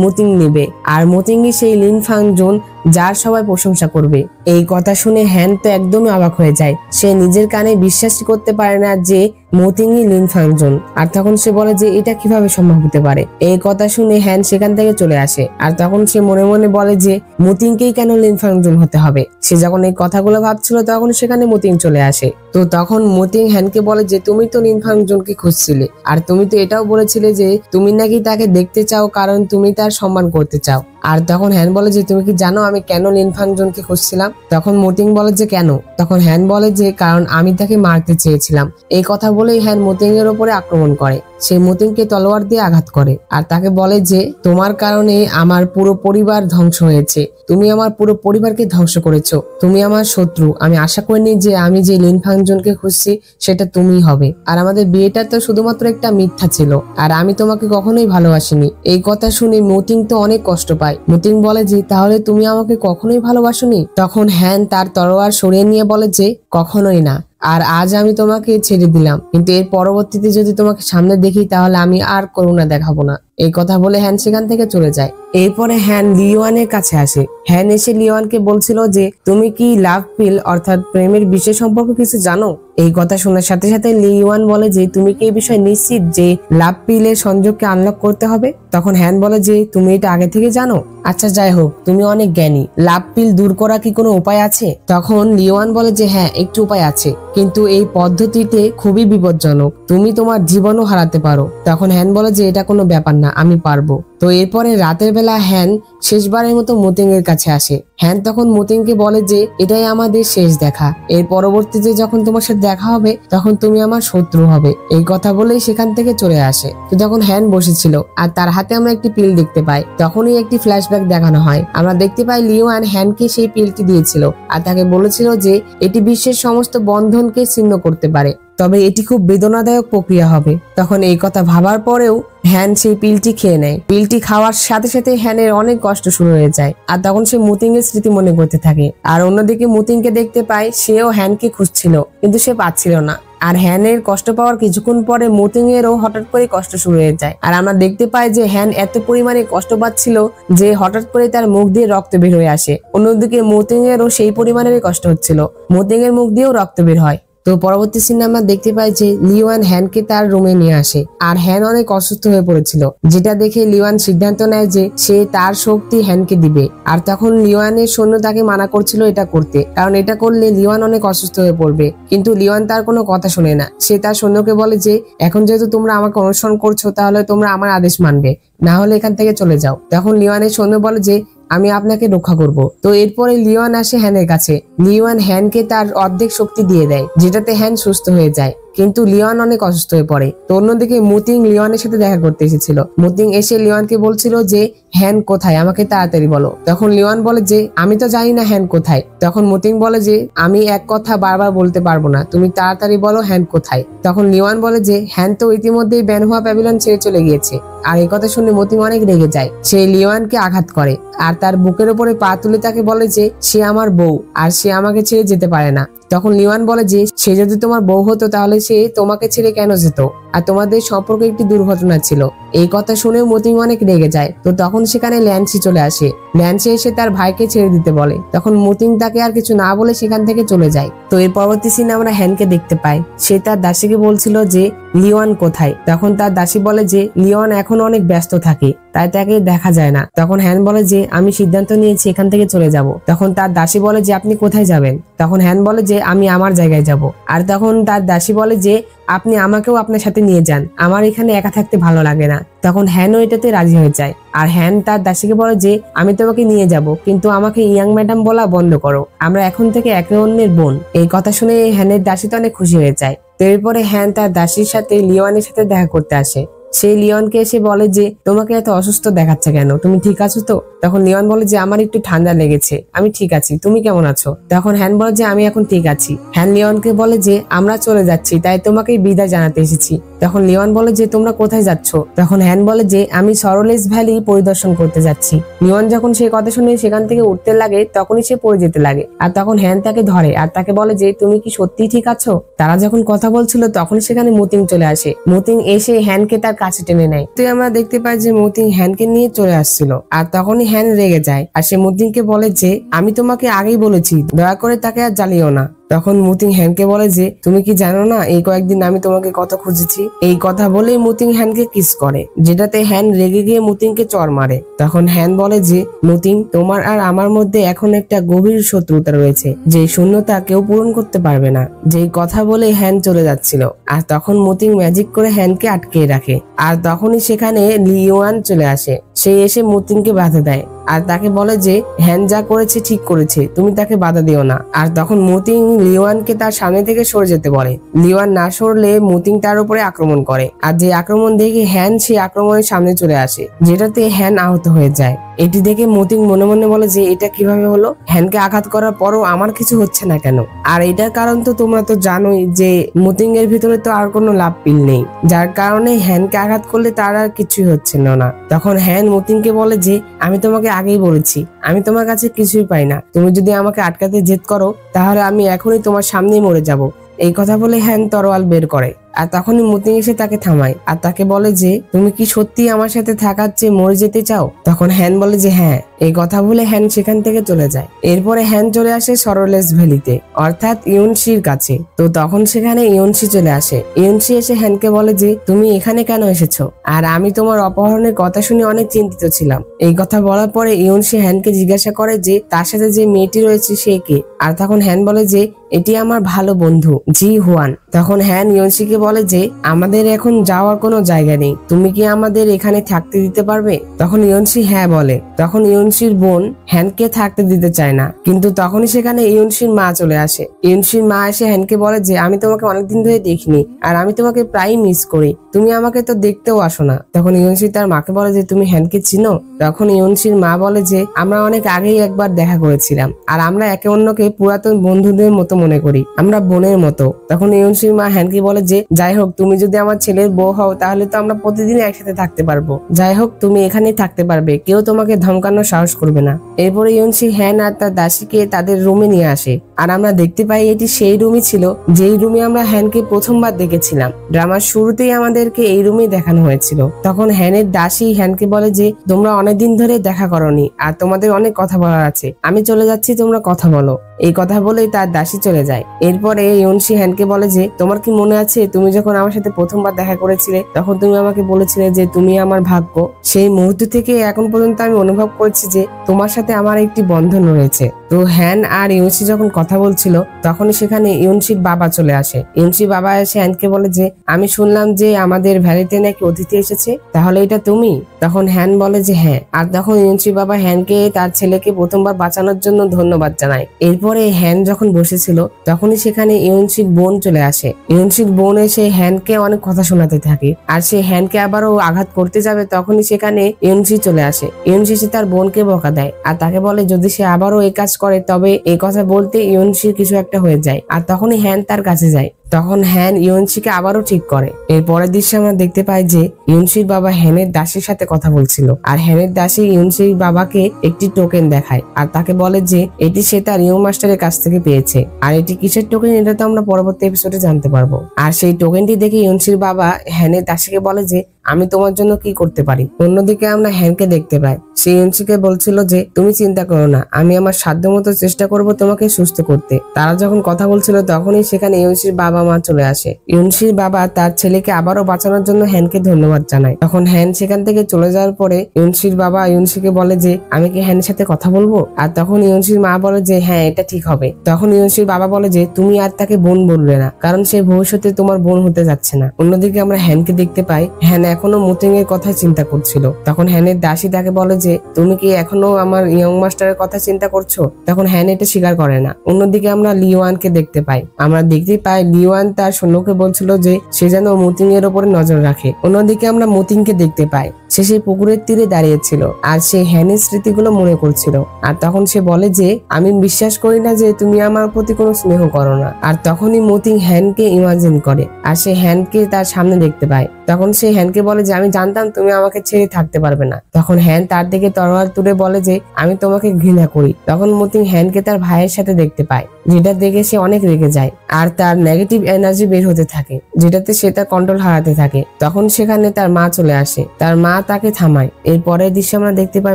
মুতিং নেবে। আর মুতিংই সেই লিন ফাংজুন যার সবাই প্রশংসা করবে। এই কথা শুনে হ্যান তো একদমই অবাক হয়ে যায়। সে নিজের কানে বিশ্বাসই করতে পারে না যে মতিংই লিন ফাংজুন। আর তখন সে বলে যে এটা কিভাবে সম্ভব হতে পারে। এই কথা শুনে হ্যান সেখান থেকে চলে আসে। আর তখন সে মনে মনে বলে যে মতিংকেই কেন লিন ফাংজুন হতে হবে। সে যখন এই কথাগুলো ভাবছিল তখন সেখানে মতিং চলে আসে। তো তখন মতিং হ্যানকে বলে যে তুমি তো লিন ফাংজুনকে খুঁজছিলে, আর তুমি তো এটাও বলেছিলে যে তুমি নাকি তাকে দেখতে চাও কারণ তুমি তার সম্মান করতে চাও। আর তখন হ্যান বলে যে তুমি কি জানো আমি কেন লিন ফাংজুনকে খুঁজছিলাম। তখন মতিং বলে যে কেন। তখন হ্যান বলে যে কারণ আমি তাকে মারতে চেয়েছিলাম। এই কথা বলেই হ্যান মতিং এর উপরে আক্রমণ করে। সে মতিংকে তলোয়ার দিয়ে আঘাত করে আর তাকে বলে যে তোমার কারণে আমার পুরো পরিবার ধ্বংস হয়েছে, তুমি আমার পুরো পরিবারকে ধ্বংস করেছো, তুমি আমার শত্রু। আমি আশা করিনি যে আমি যে লিন ফাংজুনকে খুঁজছি সেটা তুমিই হবে, আর আমাদের বিয়েটা তো শুধুমাত্র একটা মিথ্যা ছিল, আর আমি তোমাকে কখনোই ভালোবাসিনি। এই কথা শুনে মতিং তো অনেক কষ্ট পায়। মতিং বলে যে তাহলে তুমি আমাকে কখনোই ভালোবাসোনি। তখন হ্যান তার তলোয়ার সরিয়ে নিয়ে বলে যে কখনোই না, আর আজ আমি তোমাকে ছেড়ে দিলাম, কিন্তু এর পরবর্তীতে যদি তোমাকে সামনে দেখি তাহলে আমি আর করুণা দেখাবো না। এই কথা বলে হ্যান সেখান থেকে চলে যায়। এরপরে হ্যান লিওয়ানের কাছে আসে। হ্যান এসে লিওয়ানকে বলছিল যে তুমি কি লাভ পিল অর্থাৎ প্রেমের বিষয় সম্পর্কে কিছু জানো। এই কথা শোনার সাথে সাথে লিওয়ান বলে যে তুমি কি এই বিষয়ে নিশ্চিত যে লাভ পিলের সংযোগকে আনলক করতে হবে। তখন হ্যান বলে যে তুমি এটা আগে থেকে জানো। আচ্ছা যাই হোক, তুমি অনেক জ্ঞানী, লাভ পিল দূর করা কি কোনো উপায় আছে। তখন লিওয়ান বলে যে হ্যাঁ একটু উপায় আছে, কিন্তু এই পদ্ধতিতে খুবই বিপজ্জনক, তুমি তোমার জীবনও হারাতে পারো। তখন হ্যান বলে যে এটা কোনো ব্যাপার না, আমি পারবো। তো এরপরে রাতের বেলা হ্যান শেষবারের মতো মতিং এর কাছে আসে। হ্যান তখন মতিংকে বলে যে এটাই আমাদের শেষ দেখা, এর পরবর্তীতে যখন তোমার সাথে দেখা হবে তখন তুমি আমার শত্রু হবে। এই কথা বলেই সেখান থেকে চলে আসে। তো তখন হ্যান বসেছিল আর তার হাতে আমরা একটি পিল দেখতে পাই। তখনই একটি ফ্ল্যাশব্যাক দেখানো হয়। আমরা দেখতে পাই লিওয়ান হ্যানকে সেই পিলটি দিয়েছিল আর তাকে বলেছিল যে এটি বিশ্বের সমস্ত বন্ধনকে ছিন্ন করতে পারে, তবে এটি খুব বেদনাদায়ক প্রক্রিয়া হবে। তখন এই কথা ভাবার পরেও হ্যান সেই পিলটি খেয়ে নেয়। পিলটি খাওয়ার সাথে সাথে হ্যানের অনেক কষ্ট শুরু হয়ে যায় আর তখন সে মতিং এর স্মৃতি মনে করতে থাকে। আর অন্যদিকে মতিংকে দেখতে পায় সেও হ্যানকে খুঁজছিল কিন্তু সে পাচ্ছিল না। আর হ্যানের কষ্ট পাওয়ার কিছুক্ষণ পরে মতিং এরও হঠাৎ করে কষ্ট শুরু হয়ে যায়। আর আমরা দেখতে পাই যে হ্যান এত পরিমাণে কষ্ট পাচ্ছিল যে হঠাৎ করে তার মুখ দিয়ে রক্ত বের হয়ে আসে। অন্যদিকে মতিং এরও সেই পরিমাণেরই কষ্ট হচ্ছিল, মতিং এর মুখ দিয়েও রক্ত বের হয়। তো পরবর্তী সিনে আমরা দেখতে পাই যে লিওয়ান হ্যানকে তার রুমে নিয়ে আসে আর হ্যান অনেক অসুস্থ হয়ে পড়েছিল, যেটা দেখে লিওয়ান সিদ্ধান্ত নেয় যে সে তার শক্তি হ্যানকে দিবে। আর তখন লিওয়ানের সৈন্য তাকে মানা করছিল এটা করতে, কারণ এটা করলে লিওয়ান অনেক অসুস্থ হয়ে পড়বে, কিন্তু লিওয়ান তার কোনো কথা শুনে না। সে তার সৈন্যকে বলে যে এখন যেহেতু তোমরা আমাকে অনুসরণ করছো তাহলে তোমরা আমার আদেশ মানবে, না হলে এখান থেকে চলে যাও। তখন লিওয়ানের সৈন্য বলে যে আমি আপনাকে রক্ষা করব। তো এরপরে লিওয়ান আসে হ্যানের কাছে। লিওয়ান হ্যানকে তার অর্ধেক শক্তি দিয়ে দেয়, যেটাতে হ্যান সুস্থ হয়ে যায়, কিন্তু লিওয়ান অনেক অসুস্থ হয়ে পড়ে। তো অন্যদিকে মতিং লিওয়ানের সাথে দেখা করতে এসেছিল। মতিং এসে লিওয়ানকে বলছিল যে হ্যান কোথায়, আমাকে তাড়াতাড়ি বলো। তখন লিওয়ান বলে যে আমি তো জানি না হ্যান কোথায়। তখন মতিং বলে যে আমি এক কথা বারবার বলতে পারবো না, তুমি তাড়াতাড়ি বলো হ্যান কোথায়। তখন লিওয়ান বলে যে হ্যান তো ইতিমধ্যেই ব্যানহুয়া প্যাভিলিয়ন ছেড়ে চলে গিয়েছে। আর এই কথা শুনে মতিং অনেক রেগে যায়। সে লিওয়ানকে আঘাত করে আর তার বুকের উপরে পা তুলে তাকে বলে যে সে আমার বউ আর সে আমাকে ছেড়ে যেতে পারে না। তখন লিওয়ান বলে যে সে যদি তোমার বউ হতো তাহলে সে তোমাকে ছেড়ে কেন যেত, আর তোমাদের সম্পর্কে একটি দুর্ঘটনা ছিল। এই কথা শুনে মতিং অনেক রেগে যায়। তো তখন সেখানে ল্যান্সি চলে আসে। ল্যান্সি এসে তার ভাইকে ছেড়ে দিতে বলে। তখন মতিং তাকে আর কিছু না বলে সেখান থেকে চলে যায়। তো এর পরবর্তী সিনে আমরা হ্যানকে দেখতে পাই। সে তার দাসীকে বলছিল যে লিওয়ান কোথায়। তখন তার দাসী বলে যে লিওয়ান এখন অনেক ব্যস্ত থাকে, তাই তাকে দেখা যায় না। তখন হ্যান বলে যে আমি সিদ্ধান্ত নিয়েছি এখান থেকে চলে যাব। তখন তার দাসী বলে যে আপনি কোথায় যাবেন। তখন হ্যান বলে যে আমি আমার জায়গায় যাব। আর তখন তার দাসী বলে যে আপনি আমাকেও আপনার সাথে নিয়ে যান, আমার এখানে একা থাকতে ভালো লাগে না। তখন হ্যানও এটাতে রাজি হয়ে যায়। আর হ্যান তার দাসীকে বলে যে আমি তোমাকে নিয়ে যাব, কিন্তু আমাকে ইয়াং ম্যাডাম বলা বন্ধ করো, আমরা এখন থেকে একে অন্যের বোন। এই কথা শুনে হ্যানের দাসী তো অনেক খুশি হয়ে যায়। তো এরপরে হ্যান তার দাসীর সাথে লিওয়ানের সাথে দেখা করতে আসে। সেই লিওনকে এসে বলে যে তোমাকে এত অসুস্থ দেখাচ্ছে কেন, তুমি ঠিক আছো তো। তখন লিওন বলে যে আমার একটু ঠান্ডা লেগেছে, আমি ঠিক আছি, তুমি কেমন আছো। তখন হ্যান বলে যে আমি এখন ঠিক আছি। হ্যান লিওনকে বলে যে আমরা চলে যাচ্ছি, তাই তোমাকে বিদায় জানাতে এসেছি। তখন লিওয়ান বলে যে তোমরা কোথায় যাচ্ছ? তখন হ্যান বলে যে আমি সরলেস ভ্যালি পরিদর্শন করতে যাচ্ছি। লিওয়ান যখন সেই কথা শুনে সেখান থেকে উঠতে লাগে তখনই সে পড়ে যেতে লাগে, আর তখন হ্যান তাকে ধরে আর তাকে বলে যে তুমি কি সত্যি ঠিক আছো? তারা যখন কথা বলছিল তখন সেখানে মুতিং চলে আসে। মুতিং এসে হ্যানকে তার কাছে টেনে নেয়। তো আমরা দেখতে পাই যে মুতিং হ্যানকে নিয়ে চলে আসছিল, আর তখনই হ্যান রেগে যায় আর সে মুতিংকে বলে যে আমি তোমাকে আগেই বলেছি দয়া করে তাকে আর জ্বালিও না। তখন মুতিং হ্যানকে বলে যে তুমি কি জানো না এই কয়েকদিন আমি তোমাকে কত খুঁজেছি। এই কথা বলেই মুতিং হ্যানকে কিস করে, যেটাতে হ্যান রেগে গিয়ে মুতিংকে চড় মারে। তখন হ্যান বলে যে মুতিং তোমার আর আমার মধ্যে এখন একটা গভীর শত্রুতা রয়েছে, যে শূন্যতা কেউ পূরণ করতে পারবে না। যেই কথা বলে হ্যান চলে যাচ্ছিল, আর তখন মুতিং ম্যাজিক করে হ্যানকে আটকে রাখে। আর তখনই সেখানে লিওয়ান চলে আসে। সে এসে মুতিংকে বাধা দেয় আর তাকে বলে যে হ্যান যা করেছে ঠিক করেছে, তুমি তাকে বাধা দিও না। আর তখন মুতিং লিওয়ানকে তার সামনে থেকে সরে যেতে বলে। লিওয়ান না সরলে মুতিং তার উপরে আক্রমণ করে, আর যে আক্রমণ দেখে হ্যান সেই আক্রমণের সামনে চলে আসে, যেটাতে হ্যান আহত হয়ে যায়। এটি দেখে মুতিং মনে মনে বলে যে এটা কিভাবে হলো? হ্যানকে আঘাত করার পরও আমার কিছু হচ্ছে না কেন? আর এটার কারণ তো তোমরা তো জানোই যে মুতিং এর ভিতরে তো আর কোনো লাভ পিল নেই, যার কারণে হ্যানকে আঘাত করলে তার আর কিছুই হচ্ছিল না। তখন হ্যান মুতিংকে বলে যে আমি তোমাকে আগেই বলেছি আমি তোমার কাছে কিছুই পাই না, তুমি যদি আমাকে আটকাতে জেদ করো তাহলে আমি এখনই তোমার সামনেই মরে যাব। এই কথা বলে হ্যান তরোয়াল বের করে, আর তখনই মুতিং এসে তাকে থামায় আর তাকে বলে যে তুমি কি সত্যি আমার সাথে থাকার চেয়ে মরে যেতে চাও? তখন হ্যান বলে যে হ্যাঁ। এই কথা বলে হ্যান সেখান থেকে চলে যায়। এরপরে হ্যান চলে আসে সরলেস ভ্যালিতে, অর্থাৎ ইউনশির কাছে। তো তখন সেখানে ইউনশি চলে আসে। ইউনশি এসে হ্যানকে বলে যে তুমি এখানে কেন এসেছো? আর আমি তোমার অপহরণের কথা শুনে অনেক চিন্তিত ছিলাম। এই কথা বলার পরে ইউনশি হ্যানকে জিজ্ঞাসা করে যে তার সাথে যে মেয়েটি রয়েছে সে কে? আর তখন হ্যান বলে যে এটি আমার ভালো বন্ধু জি হুয়ান। তখন হ্যান ইউনশিকে বলে যে আমাদের এখন যাওয়ার কোনো জায়গা নেই, তুমি কি আমাদের এখানে থাকতে দিতে পারবে? তখন ইউনশি হ্যাঁ বলে। তখন ইউনশির বোন হ্যানকে থাকতে দিতে চায় না, কিন্তু তখনই সেখানে ইউনশির মা চলে আসে। ইউনশির মা এসে হ্যানকে বলে যে আমি তোমাকে অনেকদিন ধরে দেখিনি আর আমি তোমাকে প্রায় মিস করি, তুমি আমাকে তো দেখতেও আসো না। তখন ইউনশি তার মাকে বলে যে তুমি হ্যানকে চিনো? তখন ইউনশির মা বলে যে আমরা অনেক আগেই একবার দেখা করেছিলাম আর আমরা একে অন্যকে পুরাতন বন্ধুদের মতো মনে করি, আমরা বোনের মতো। তখন ইউনশির মা হ্যানকে বলে যে যাই হোক তুমি যদি আমার ছেলের বউ হও তাহলে তো আমরা প্রতিদিন একসাথে থাকতে পারবো, যাই হোক তুমি এখানেই থাকতে পারবে, কেউ তোমাকে ধমকানোর সাহস করবে না। এরপরে ইউনশি হ্যান আর তার দাসীকে তাদের রুমে নিয়ে আসে, আর আমরা দেখতে পাই এটি সেই রুমই ছিল যেই রুমে আমরা হ্যানকে প্রথমবার দেখেছিলাম। ড্রামার শুরুতেই আমাদেরকে এই রুমে দেখানো হয়েছিল। তখন হ্যানের দাসী হ্যানকে বলে যে তোমরা অনেকদিন ধরে দেখা করনি আর তোমাদের অনেক কথা বলার আছে, আমি চলে যাচ্ছি, তোমরা কথা বলো। এই কথা বলেই তার দাসী চলে যায়। এরপরে ইউনশি হ্যানকে বলে যে তোমার কি মনে আছে তুমি যখন আমার সাথে প্রথমবার দেখা করেছিলে তখন তুমি আমাকে বলেছিলে যে তুমি আমার ভাগ্য? সেই মুহূর্ত থেকে এখন পর্যন্ত আমি অনুভব করছি যে তোমার সাথে আমার একটি বন্ধন রয়েছে। তো হ্যান আর ইউনশি যখন কথা বলছিল তখনই সেখানে ইউনশির বাবা চলে আসে। ইউনশির বাবা এসে হ্যানকে বলে যে আমি শুনলাম যে আমাদের ভ্যালিতে নাকি অতিথি এসেছে, তাহলে এটা তুমি? তখন হ্যান বলে যে হ্যাঁ। আর তখন ইউনশির বাবা হ্যানকে তার ছেলেকে প্রথমবার বাঁচানোর জন্য ধন্যবাদ জানায়। এরপরে হ্যান যখন বসেছিল তখনই সেখানে ইউনশির বোন চলে আসে। ইউনশির বোন এসে হ্যানকে অনেক কথা শোনাতে থাকে, আর সে হ্যানকে আবারও আঘাত করতে যাবে তখনই সেখানে ইউনশি চলে আসে। ইউনশি এসে তার বোনকে বকা দেয় আর তাকে বলে যদি সে আবারও এই কাজ করে তবে এই কথা বলতে ইউনশির কিছু একটা হয়ে যায়। আর তখনই হ্যান তার কাছে যায়। তখন হ্যান ইউনশিকে আবারও ঠিক করে। এর পরের দৃশ্যে আমরা দেখতে পাই যে ইউনশির বাবা হ্যানের দাসীর সাথে কথা বলছিল, আর হ্যানের দাসী ইউনশির বাবাকে একটি টোকেন দেখায় আর তাকে বলে যে এটি সে তার ইউ মাস্টারের কাছ থেকে পেয়েছে। আর এটি কিসের টোকেন এটা তো আমরা পরবর্তী এপিসোডে জানতে পারবো। আর সেই টোকেনটি দেখে ইউনশির বাবা হ্যানের দাসীকে বলে যে আমি তোমার জন্য কি করতে পারি। অন্যদিকে আমরা হ্যানকে দেখতে পাই, সে ইউনশিকে বলছিল যে তুমি চিন্তা করো না, আমি আমার সাধ্যমতো চেষ্টা করব তোমাকে সুস্থ করতে। তারা যখন কথা বলছিল তখনই সেখানে ইউনশির বাবা মা চলে আসে। ইউনশির বাবা তার ছেলেকে আবারও বাঁচানোর জন্য হ্যানকে ধন্যবাদ জানায়। তখন হ্যান সেখান থেকে চলে যাওয়ার পরে ইউনশির বাবা ইউনশিকে বলে যে আমি কি হ্যানের সাথে কথা বলবো? আর তখন ইউনশির মা বলে যে হ্যাঁ এটা ঠিক হবে। তখন ইউনশির বাবা বলে যে তুমি আর তাকে বোন বলবে না, কারণ সে ভবিষ্যতে তোমার বোন হতে যাচ্ছে না। অন্যদিকে আমরা হ্যানকে দেখতে পাই, হ্যান এখনো মুতিং এর কথা চিন্তা করছিল। তখন হ্যানের দাসী তাকে বলে যে তুমি কি এখনো আমার ইয়ং মাস্টারের কথা চিন্তা করছো? তখন হ্যান এটা স্বীকার করে না। অন্যদিকে আমরা লিওয়ানকে দেখতে পাই। আমরা দেখতে পাই লিওয়ান তার সৈন্যকে বলছিল যে সে যেন মুতিং এর উপরে নজর রাখে। অন্যদিকে আমরা মুতিংকে দেখতে পাই সে সেই পুকুরের তীরে দাঁড়িয়েছিল আর সে হ্যানের স্মৃতিগুলো মনে করছিল। আর তখন সে বলে যে আমি বিশ্বাস করি না যে তুমি আমার প্রতি কোনো স্নেহ করো না। আর তখনই মুতিং হ্যানকে ইমাজিন করে আর সে হ্যানকে তার সামনে দেখতে পায়। তখন সে হ্যানকে বলে যে আমি জানতাম তুমি আমাকে ছেড়ে থাকতে পারবে না। তখন হ্যান তার দিকে তরোয়াল তুলে বলে যে আমি তোমাকে ঘৃণা করি। তখন মুতিং হ্যানকে তার ভাইয়ের সাথে দেখতে পায়, যেটা দেখে সে অনেক রেগে যায় আর তার নেগেটিভ এনার্জি বের হতে থাকে, যেটাতে সে তার কন্ট্রোল হারাতে থাকে। তখন সেখানে তার মা চলে আসে, তার মা তাকে থামায়। এর পরের দৃশ্যে আমরা দেখতে পাই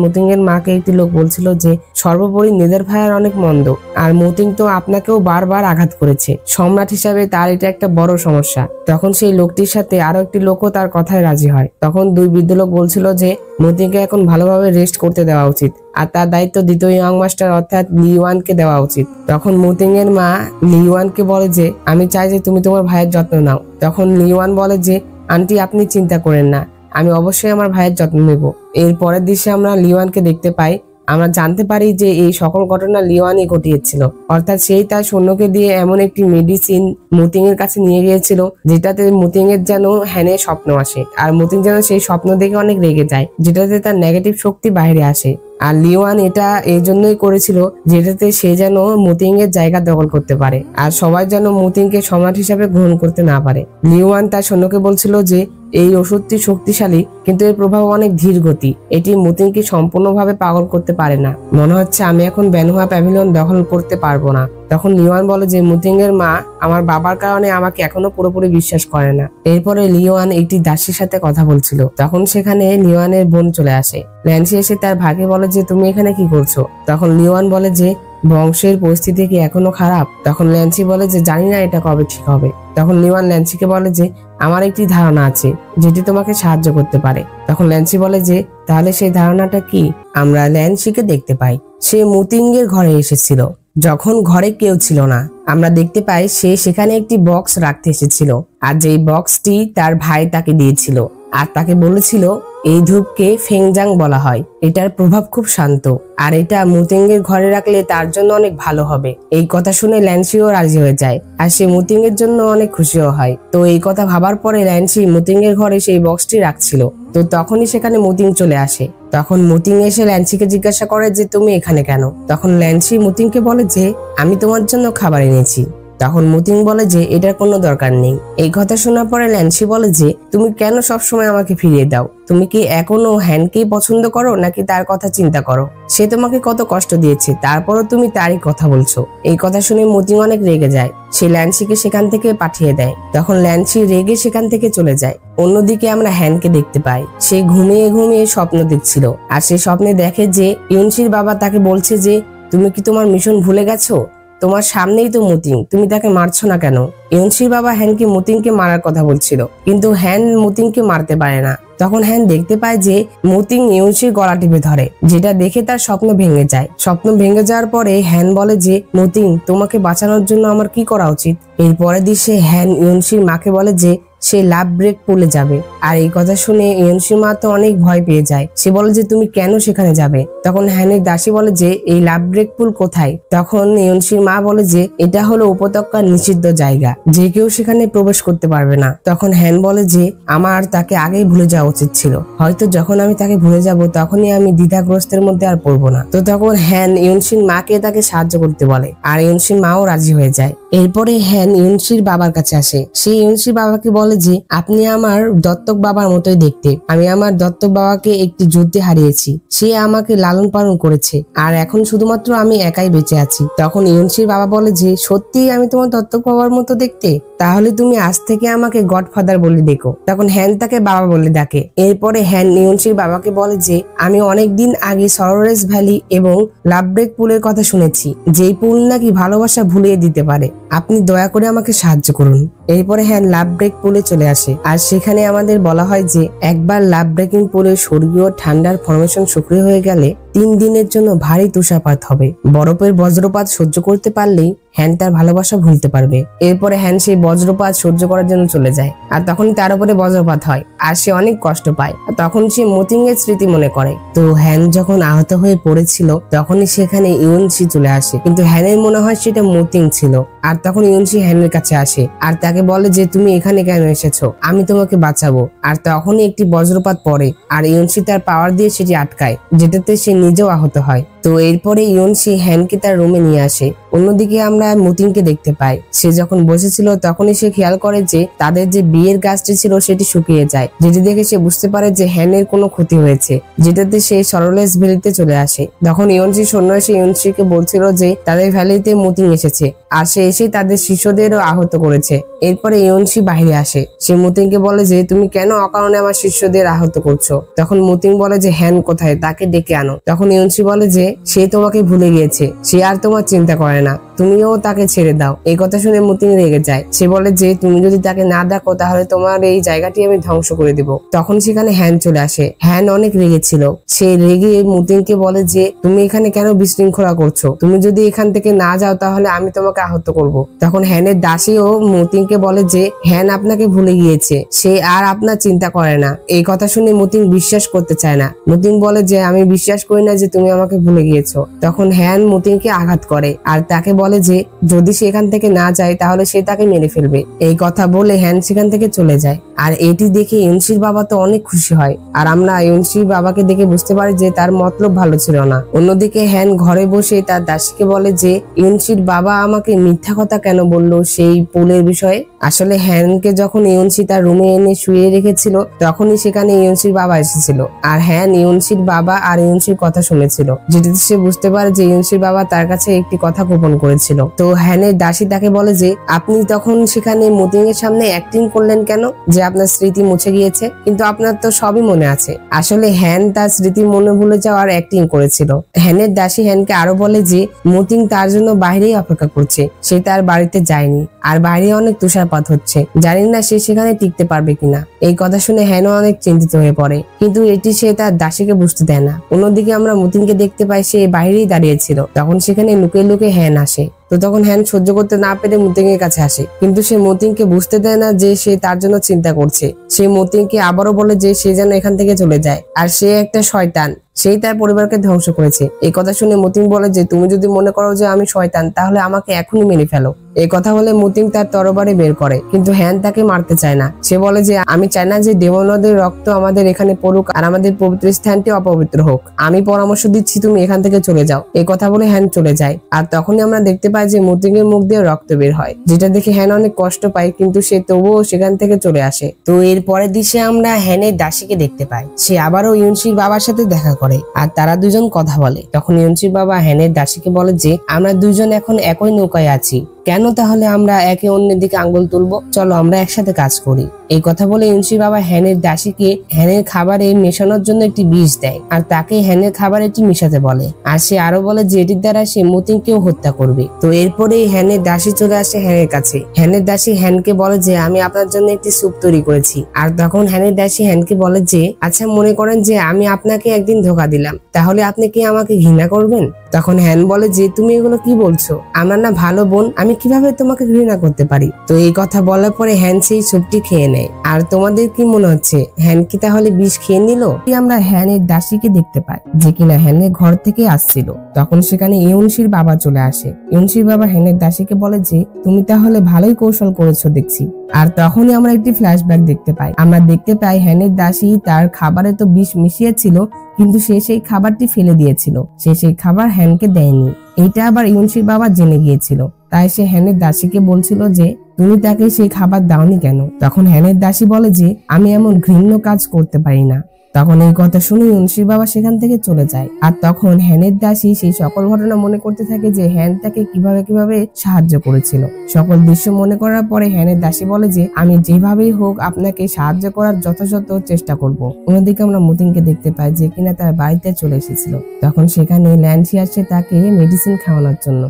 মুতিং এর মাকে একটি লোক বলছিল যে সর্বোপরি নেদার ভাইয়ার অনেক মন্দ আর মুতিং তো আপনাকেও বারবার আঘাত করেছে, সম্রাট হিসাবে তার এটা একটা বড় সমস্যা। তখন সেই লোকটির সাথে আরো একটি লোকও তার কথায় রাজি হয়। তখন দুই বৃদ্ধ লোক বলছিল যে মুতিংকে এখন ভালোভাবে রেস্ট করতে দেওয়া উচিত আর তার দায়িত্ব দ্বিতীয় ইয়ং মাস্টার অর্থাৎ লিওয়ানকে দেওয়া উচিত। তখন মুতিং এর মা লিওয়ানকে বলে যে আমি চাই যে তুমি তোমার ভাইয়ের যত্ন নাও। তখন লিওয়ান বলে যে আন্টি আপনি চিন্তা করেন না, আমি অবশ্যই আমার ভাইয়ের যত্ন নেব। এর পরের দৃশ্যে আমরা লিওয়ানকে দেখতে পাই। আমরা জানতে পারি যে এই সকল ঘটনা লিওয়ানই ঘটিয়েছিল, অর্থাৎ সেই তার সৈন্যকে দিয়ে এমন একটি মেডিসিন মুতিং এর কাছে নিয়ে গিয়েছিল যেটাতে মুতিং এর যেন হ্যানের স্বপ্ন আসে আর মুতিং যেন সেই স্বপ্ন দেখে অনেক রেগে যায়, যেটাতে তার নেগেটিভ শক্তি বাইরে আসে। আর লিওয়ান এটা এই জন্যই করেছিল যেটাতে সে যেন মুতিং এর জায়গা দখল করতে পারে আর সবাই যেন মুতিংকে সম্রাট হিসাবে গ্রহণ করতে না পারে। লিওয়ান তার সৈন্যকে বলছিল যে এই ওষুধটি শক্তিশালী কিন্তু এর প্রভাব অনেক ধীর গতি, এটি মুতিংকে সম্পূর্ণভাবে পাগল করতে পারে না। মনে হচ্ছে আমি এখন বেনহুয়া প্যাভিলিয়ন দখল করতে পারবো না। তখন লিওয়ান বলে যে মুতিং এর মা আমার বাবার কারণে আমাকে এখনো পুরোপুরি বিশ্বাস করে না। এরপরে লিওয়ান একটি দাসীর সাথে কথা বলছিল। তখন সেখানে লিওয়ানের বোন চলে আসে। ল্যান্সি এসে তার ভাইকে বলে যে তুমি এখানে কি করছো? তখন লিওয়ান বলে যে বংশের পরিস্থিতি কি এখনো খারাপ? তখন ল্যান্সি বলে যে জানি না এটা কবে ঠিক হবে। তখন লিওয়ান ল্যান্সিকে বলে যে আমার একটি ধারণা আছে যেটি তোমাকে সাহায্য করতে পারে। তখন ল্যান্সি বলে যে তাহলে সেই ধারণাটা কি? আমরা ল্যান্সিকে দেখতে পাই সে মুতিং এর ঘরে এসেছিল যখন ঘরে কেউ ছিল না। আমরা দেখতে পাই সে সেখানে একটি বক্স রাখতে এসেছিল আর যেই বক্সটি তার ভাই তাকে দিয়েছিল আর তাকে বলেছিল এই ধূপকে ফেংজাং বলা হয়, এটার প্রভাব খুব শান্ত আর এটা মুতিং এর ঘরে রাখলে তার জন্য অনেক ভালো হবে। এই কথা শুনে ল্যান্সিও রাজি হয়ে যায় আর সে মুতিং এর জন্য অনেক খুশিও হয়। তো এই কথা ভাবার পরে ল্যান্সি মুতিং এর ঘরে সেই বক্সটি রাখছিল। তো তখনই সেখানে মুতিং চলে আসে। তখন মুতিং এসে ল্যান্সিকে জিজ্ঞাসা করে যে তুমি এখানে কেন? তখন ল্যান্সি মুতিংকে বলে যে আমি তোমার জন্য খাবার এনেছি। তখন মুতিং বলে যে এটার কোনো দরকার নেই। এই কথা শোনার পরে ল্যান্সি বলে যে তুমি কেন সবসময় আমাকে ফিরিয়ে দাও? তুমি কি এখনো হ্যানকেই পছন্দ করো নাকি তার কথা চিন্তা করো? সে তোমাকে কত কষ্ট দিয়েছে তারপরও তুমি তারই কথা বলছো। এই কথা শুনে মুতিং অনেক রেগে যায়, সে ল্যান্সিকে সেখান থেকে পাঠিয়ে দেয়। তখন ল্যান্সি রেগে সেখান থেকে চলে যায়। অন্যদিকে আমরা হ্যানকে দেখতে পাই সে ঘুমিয়ে ঘুমিয়ে স্বপ্ন দেখছিল আর সে স্বপ্নে দেখে যে ইউনসির বাবা তাকে বলছে যে তুমি কি তোমার মিশন ভুলে গেছো? তোমার সামনেই তো মুতিং, তুমি তাকে মারছো না কেন? ইউনসির বাবা হ্যানকে মুতিংকে মারার কথা বলছিল কিন্তু হ্যান মুতিংকে মারতে পারে না। তখন হ্যান দেখতে পায় যে মুতিং ইউনসির গলা টিপে ধরে, যেটা দেখে তার স্বপ্ন ভেঙে যায়। স্বপ্ন ভেঙে যাওয়ার পরে হ্যান বলে যে মুতিং তোমাকে বাঁচানোর জন্য আমার কি করা উচিত? এর পরের দৃশ্যে হ্যান ইউনসির মাকে বলে যে সে লাভ ব্রেক পুলে যাবে আর এই কথা শুনে ইউনসির মা তো অনেক ভয় পেয়ে যায়। সে বলে যে তুমি কেন সেখানে যাবে? তখন হ্যানের দাসী বলে যে এই লাভ ব্রেক পুল কোথায়? তখন ইউনসির মা বলে যে এটা হলো উপত্যকার নিষিদ্ধ জায়গা, যে কেউ সেখানে প্রবেশ করতে পারবে না। তখন হ্যান বলে যে আমার তাকে আগেই ভুলে যাওয়া উচিত ছিল, হয়তো যখন আমি তাকে ভুলে যাব তখনই আমি দ্বিধাগ্রস্তের মধ্যে আর পড়বো না। তো তখন হ্যান ইউনসির মাকে তাকে সাহায্য করতে বলে আর ইউনসির মাও রাজি হয়ে যায়। এরপরে হ্যান ইউনসির বাবার কাছে আসে। সে ইউনসির বাবাকে বলে যে আপনি আমার দত্তক বাবার মতোই দেখতে, আমি আমার দত্তক বাবাকে একটি যুদ্ধে হারিয়েছি, সে আমাকে লালন পালন করেছে আর এখন শুধুমাত্র আমি একাই বেঁচে আছি। তখন ইউনসির বাবা বলে যে সত্যি আমি তোমার দত্তক বাবার মতো দেখতে? তাহলে তুমি আজ থেকে আমাকে গডফাদার বলে দেখো। তখন হ্যান তাকে বাবা বলে ডাকে। এরপরে হ্যান ইউনসির বাবাকে বলে যে আমি অনেকদিন আগে সরোরেস ভ্যালি এবং লাভব্রেক পুলের কথা শুনেছি, যেই পুল নাকি ভালোবাসা ভুলিয়ে দিতে পারে, আপনি দয়া করে আমাকে সাহায্য করুন। এরপরে হ্যান লাভ ব্রেক পুলে চলে আসে আর সেখানে আমাদের বলা হয় যে একবার লাভ ব্রেকিং পুলে স্বর্গীয় ঠান্ডার ফরমেশন সক্রিয় হয়ে গেলে 3 দিনের জন্য ভারী তুষারপাত হবে। বরফের বজ্রপাত সহ্য করতে পারলেই হ্যান তার ভালোবাসা ভুলতে পারবে। এরপরে হ্যান সেই বজ্রপাত সহ্য করার জন্য চলে যায় আর তখনই তার উপরে বজ্রপাত হয় আর সে অনেক কষ্ট পায়। তখন সে মতিং এর স্মৃতি মনে করে। তো হ্যান যখন আহত হয়ে পড়েছিল তখনই সেখানে ইউনসি চলে আসে, কিন্তু হ্যানের মনে হয় সেটা মতিং ছিল। আর তখন ইউনসি হ্যানের কাছে আসে আর তাকে বলে যে তুমি এখানে কেন এসেছো, আমি তোমাকে বাঁচাবো। আর তখনই একটি বজ্রপাত পড়ে আর ইউনসি তার পাওয়ার দিয়ে সেটি আটকায়, যেটাতে সে নিজেও আহত হয়। তো এরপরে ইউনসি হ্যানকে তার রুমে নিয়ে আসে। অন্যদিকে আমরা মতিংকে দেখতে পাই, সে যখন বসেছিল তখনই সে খেয়াল করে যে তাদের যে বিয়ের গাছটি ছিল সেটি শুকিয়ে যায়, যেটি দেখে সে বুঝতে পারে যে হ্যানের কোনো ক্ষতি হয়েছে, যেটাতে সে সরলেস ভ্যালিতে চলে আসে। তখন ইউনসি সৈন্য এসে ইউনসিকে বলছিল যে তাদের ভ্যালিতে মতিং এসেছে আর সে এসে তাদের শিষ্যদেরও আহত করেছে। এরপরে ইউনসি বাইরে আসে, সে মতিংকে বলে যে তুমি কেন অকারণে আমার শিষ্যদের আহত করছো। তখন মতিং বলে যে হ্যান কোথায়, তাকে ডেকে আনো। তখন ইউনসি বলে যে সে তোমাকে ভুলে গিয়েছে, সে আর তোমার চিন্তা করে না, তুমিও তাকে ছেড়ে দাও। এই কথা শুনে মতিং রেগে যায়। সে বলে যে তুমি যদি তাকে না ডাকো তাহলে তোমার এই জায়গাটি আমি ধ্বংস করে দিব। তখন সেখানে হ্যান চলে আসে। হ্যান অনেক রেগেছিল, সে রেগে মতিংকে বলে যে তুমি এখানে কেন বিশৃঙ্খলা করছো, তুমি যদি এখান থেকে না যাও তাহলে আমি তোমাকে আহত করব। তখন হ্যানের দাসীও মতিংকে বলে যে হ্যান আপনাকে ভুলে গিয়েছে, সে আর আপনার চিন্তা করে না। এই কথা শুনে মতিং বিশ্বাস করতে চায় না। মতিং বলে যে আমি বিশ্বাস করি না যে তুমি আমাকে ভুলে গিয়েছো। তখন হ্যান মতিংকে আঘাত করে আর তাকে বলে যে যদি সে এখান থেকে না যায় তাহলে সে তাকে মেরে ফেলবে। এই কথা বলে হ্যান সেখান থেকে চলে যায়। আর এটি দেখে ইউনসির বাবা তো অনেক খুশি হয় আর আমরা ইউনসির বাবাকে দেখে বুঝতে পারি যে তার মতলব ভালো ছিল না। অন্যদিকে হ্যান ঘরে বসে তার দাসীকে বলে যে ইউনসির বাবা আমাকে মিথ্যা কথা কেন বললো সেই পুলের বিষয়ে। আসলে হ্যানকে যখন ইউনসি তার রুমে এনে শুয়ে রেখেছিল তখনই সেখানে ইউনসির বাবা এসেছিল আর হ্যান ইউনসির বাবা আর ইউনসির কথা শুনেছিল, যেটিতে সে বুঝতে পারে যে ইউনসির বাবা তার কাছে একটি কথা গোপন করেছিল। তো হ্যানের দাসী তাকে বলে যে আপনি তখন সেখানে মতিং এর সামনে অ্যাক্টিং করলেন কেন যে আপনার স্মৃতি মুছে গিয়েছে, কিন্তু আপনার তো সবই মনে আছে। আসলে হ্যান তার স্মৃতি মনে ভুলে যাওয়ার অ্যাক্টিং করেছিল। হ্যানের দাসী হ্যানকে আরো বলে যে মতিং তার জন্য বাইরেই অপেক্ষা করছে, সে তার বাড়িতে যায়নি আর বাইরে অনেক তুষারপাত হচ্ছে, জানি না সে সেখানে টিকতে পারবে কিনা। এই কথা শুনে হ্যানও অনেক চিন্তিত হয়ে পড়ে, কিন্তু এটি সে তার দাসীকে বুঝতে দেয় না। অন্যদিকে আমরা মতিংকে দেখতে পাই সে বাইরেই দাঁড়িয়েছিল। তখন সেখানে লুকিয়ে লুকিয়ে হ্যান আসে। তো তখন হ্যান সহ্য করতে না পেরে মতিং এর কাছে আসে, কিন্তু সে মতিংকে বুঝতে দেয় না যে সে তার জন্য চিন্তা করছে। সে মতিংকে আবারও বলে যে সে যেন এখান থেকে চলে যায় আর সে একটা শয়তান, সেই তার পরিবারকে ধ্বংস করেছে। এই কথা শুনে মতিং বলে যে তুমি যদি মনে করো যে আমি শয়তান তাহলে আমাকে এখনই মেরে ফেলো। এই কথা বলে মতিং তার তরবারি বের করে, কিন্তু হ্যান তাকে মারতে চায় না। সে বলে যে আমি চাই না যে দেবনদের রক্ত আমাদের এখানে পড়ুক আর আমাদের পবিত্র স্থানটি অপবিত্র হোক, আমি পরামর্শ দিচ্ছি তুমি এখান থেকে চলে যাও। এই কথা বলে হ্যান চলে যায় আর তখনই আমরা দেখতে পাই যে মতিং এর মুখ দিয়ে রক্ত বের হয়, যেটা দেখে হ্যান অনেক কষ্ট পায়, কিন্তু সে তবুও সেখান থেকে চলে আসে। তো এর পরের দৃশ্যে আমরা হ্যানের দাসীকে দেখতে পাই, সে আবারও ইউনসির বাবার সাথে দেখা করে আর তারা দুজন কথা বলে। তখন ইউনসির বাবা হ্যানের দাসীকে বলে যে আমরা দুজন এখন একই নৌকায় আছি, কেন তাহলে আমরা একে অন্যের দিকে আঙ্গুল তুলবো, চলো আমরা একসাথে কাজ করি। এই কথা বলে ইউনসির বাবা হ্যানের দাসীকে হ্যানের খাবারে মেশানোর জন্য একটি বিষ দেয় আর তাকে হ্যানের খাবারে এটি মিশাতে বলে। আর সে আরো বলে যে এটির দ্বারা সে মতিংকেও হত্যা করবে। তো এরপরে হ্যানের দাসী চলে আসে হ্যানের কাছে। হ্যানের দাসী হ্যানকে বলে যে আমি আপনার জন্য একটি স্যুপ তৈরি করেছি। আর তখন হ্যানের দাসী হ্যানকে বলে যে আচ্ছা মনে করেন যে আমি আপনাকে একদিন ধোঁকা দিলাম, তাহলে আপনি কি আমাকে ঘৃণা করবেন? তখন হ্যান বলে যে তুমি এগুলো কি বলছো, আমরা না ভালো বোন, আমি কিভাবে তোমাকে ঘৃণা করতে পারি? তো এই কথা বলার পরে হ্যান সেই স্যুপটি খেয়ে নেয়। আর তোমাদের কি মনে হচ্ছে হ্যান কি তাহলে বিষ খেয়ে নিল? আমরা হ্যানের দাসীকে দেখতে পাই যে কিনা হ্যানের ঘর থেকে আসছিল। তখন সেখানে ইউনসির বাবা চলে আসে। ইউনসির বাবা হ্যানের দাসীকে বলে যে তুমি তাহলে ভালোই কৌশল করেছো দেখছি। আর তখনই আমরা একটি ফ্ল্যাশব্যাক দেখতে পাই। আমরা দেখতে পাই হ্যানের দাসী তার খাবারে তো বিষ মিশিয়েছিল, কিন্তু সে সেই খাবারটি ফেলে দিয়েছিল, সে সেই খাবার হ্যানকে দেয়নি। এটা আবার ইউনসির বাবা জেনে গিয়েছিল, তাই সে হ্যানের দাসীকে বলছিল যে তুমি তাকে সেই খাবার দাওনি কেন? তখন হ্যানের দাসী বলে যে আমি এমন ঘৃণ্য কাজ করতে পারি না। তখন এই কথা শুনে ইউনসির বাবা সেখান থেকে চলে যায়। আর তখন হ্যানের দাসী সেই সকল ঘটনা মনে করতে থাকে যে হ্যান তাকে কিভাবে সাহায্য করেছিল। সকল দৃশ্য মনে করার পরে হ্যানের দাসী বলে যে আমি যেভাবেই হোক আপনাকে সাহায্য করার যথাযথ চেষ্টা করব। অন্যদিকে আমরা মতিংকে দেখতে পাই যে কিনা তার বাড়িতে চলে এসেছিল। তখন সেখানে ল্যান্সি আসে তাকে মেডিসিন খাওয়ানোর জন্য।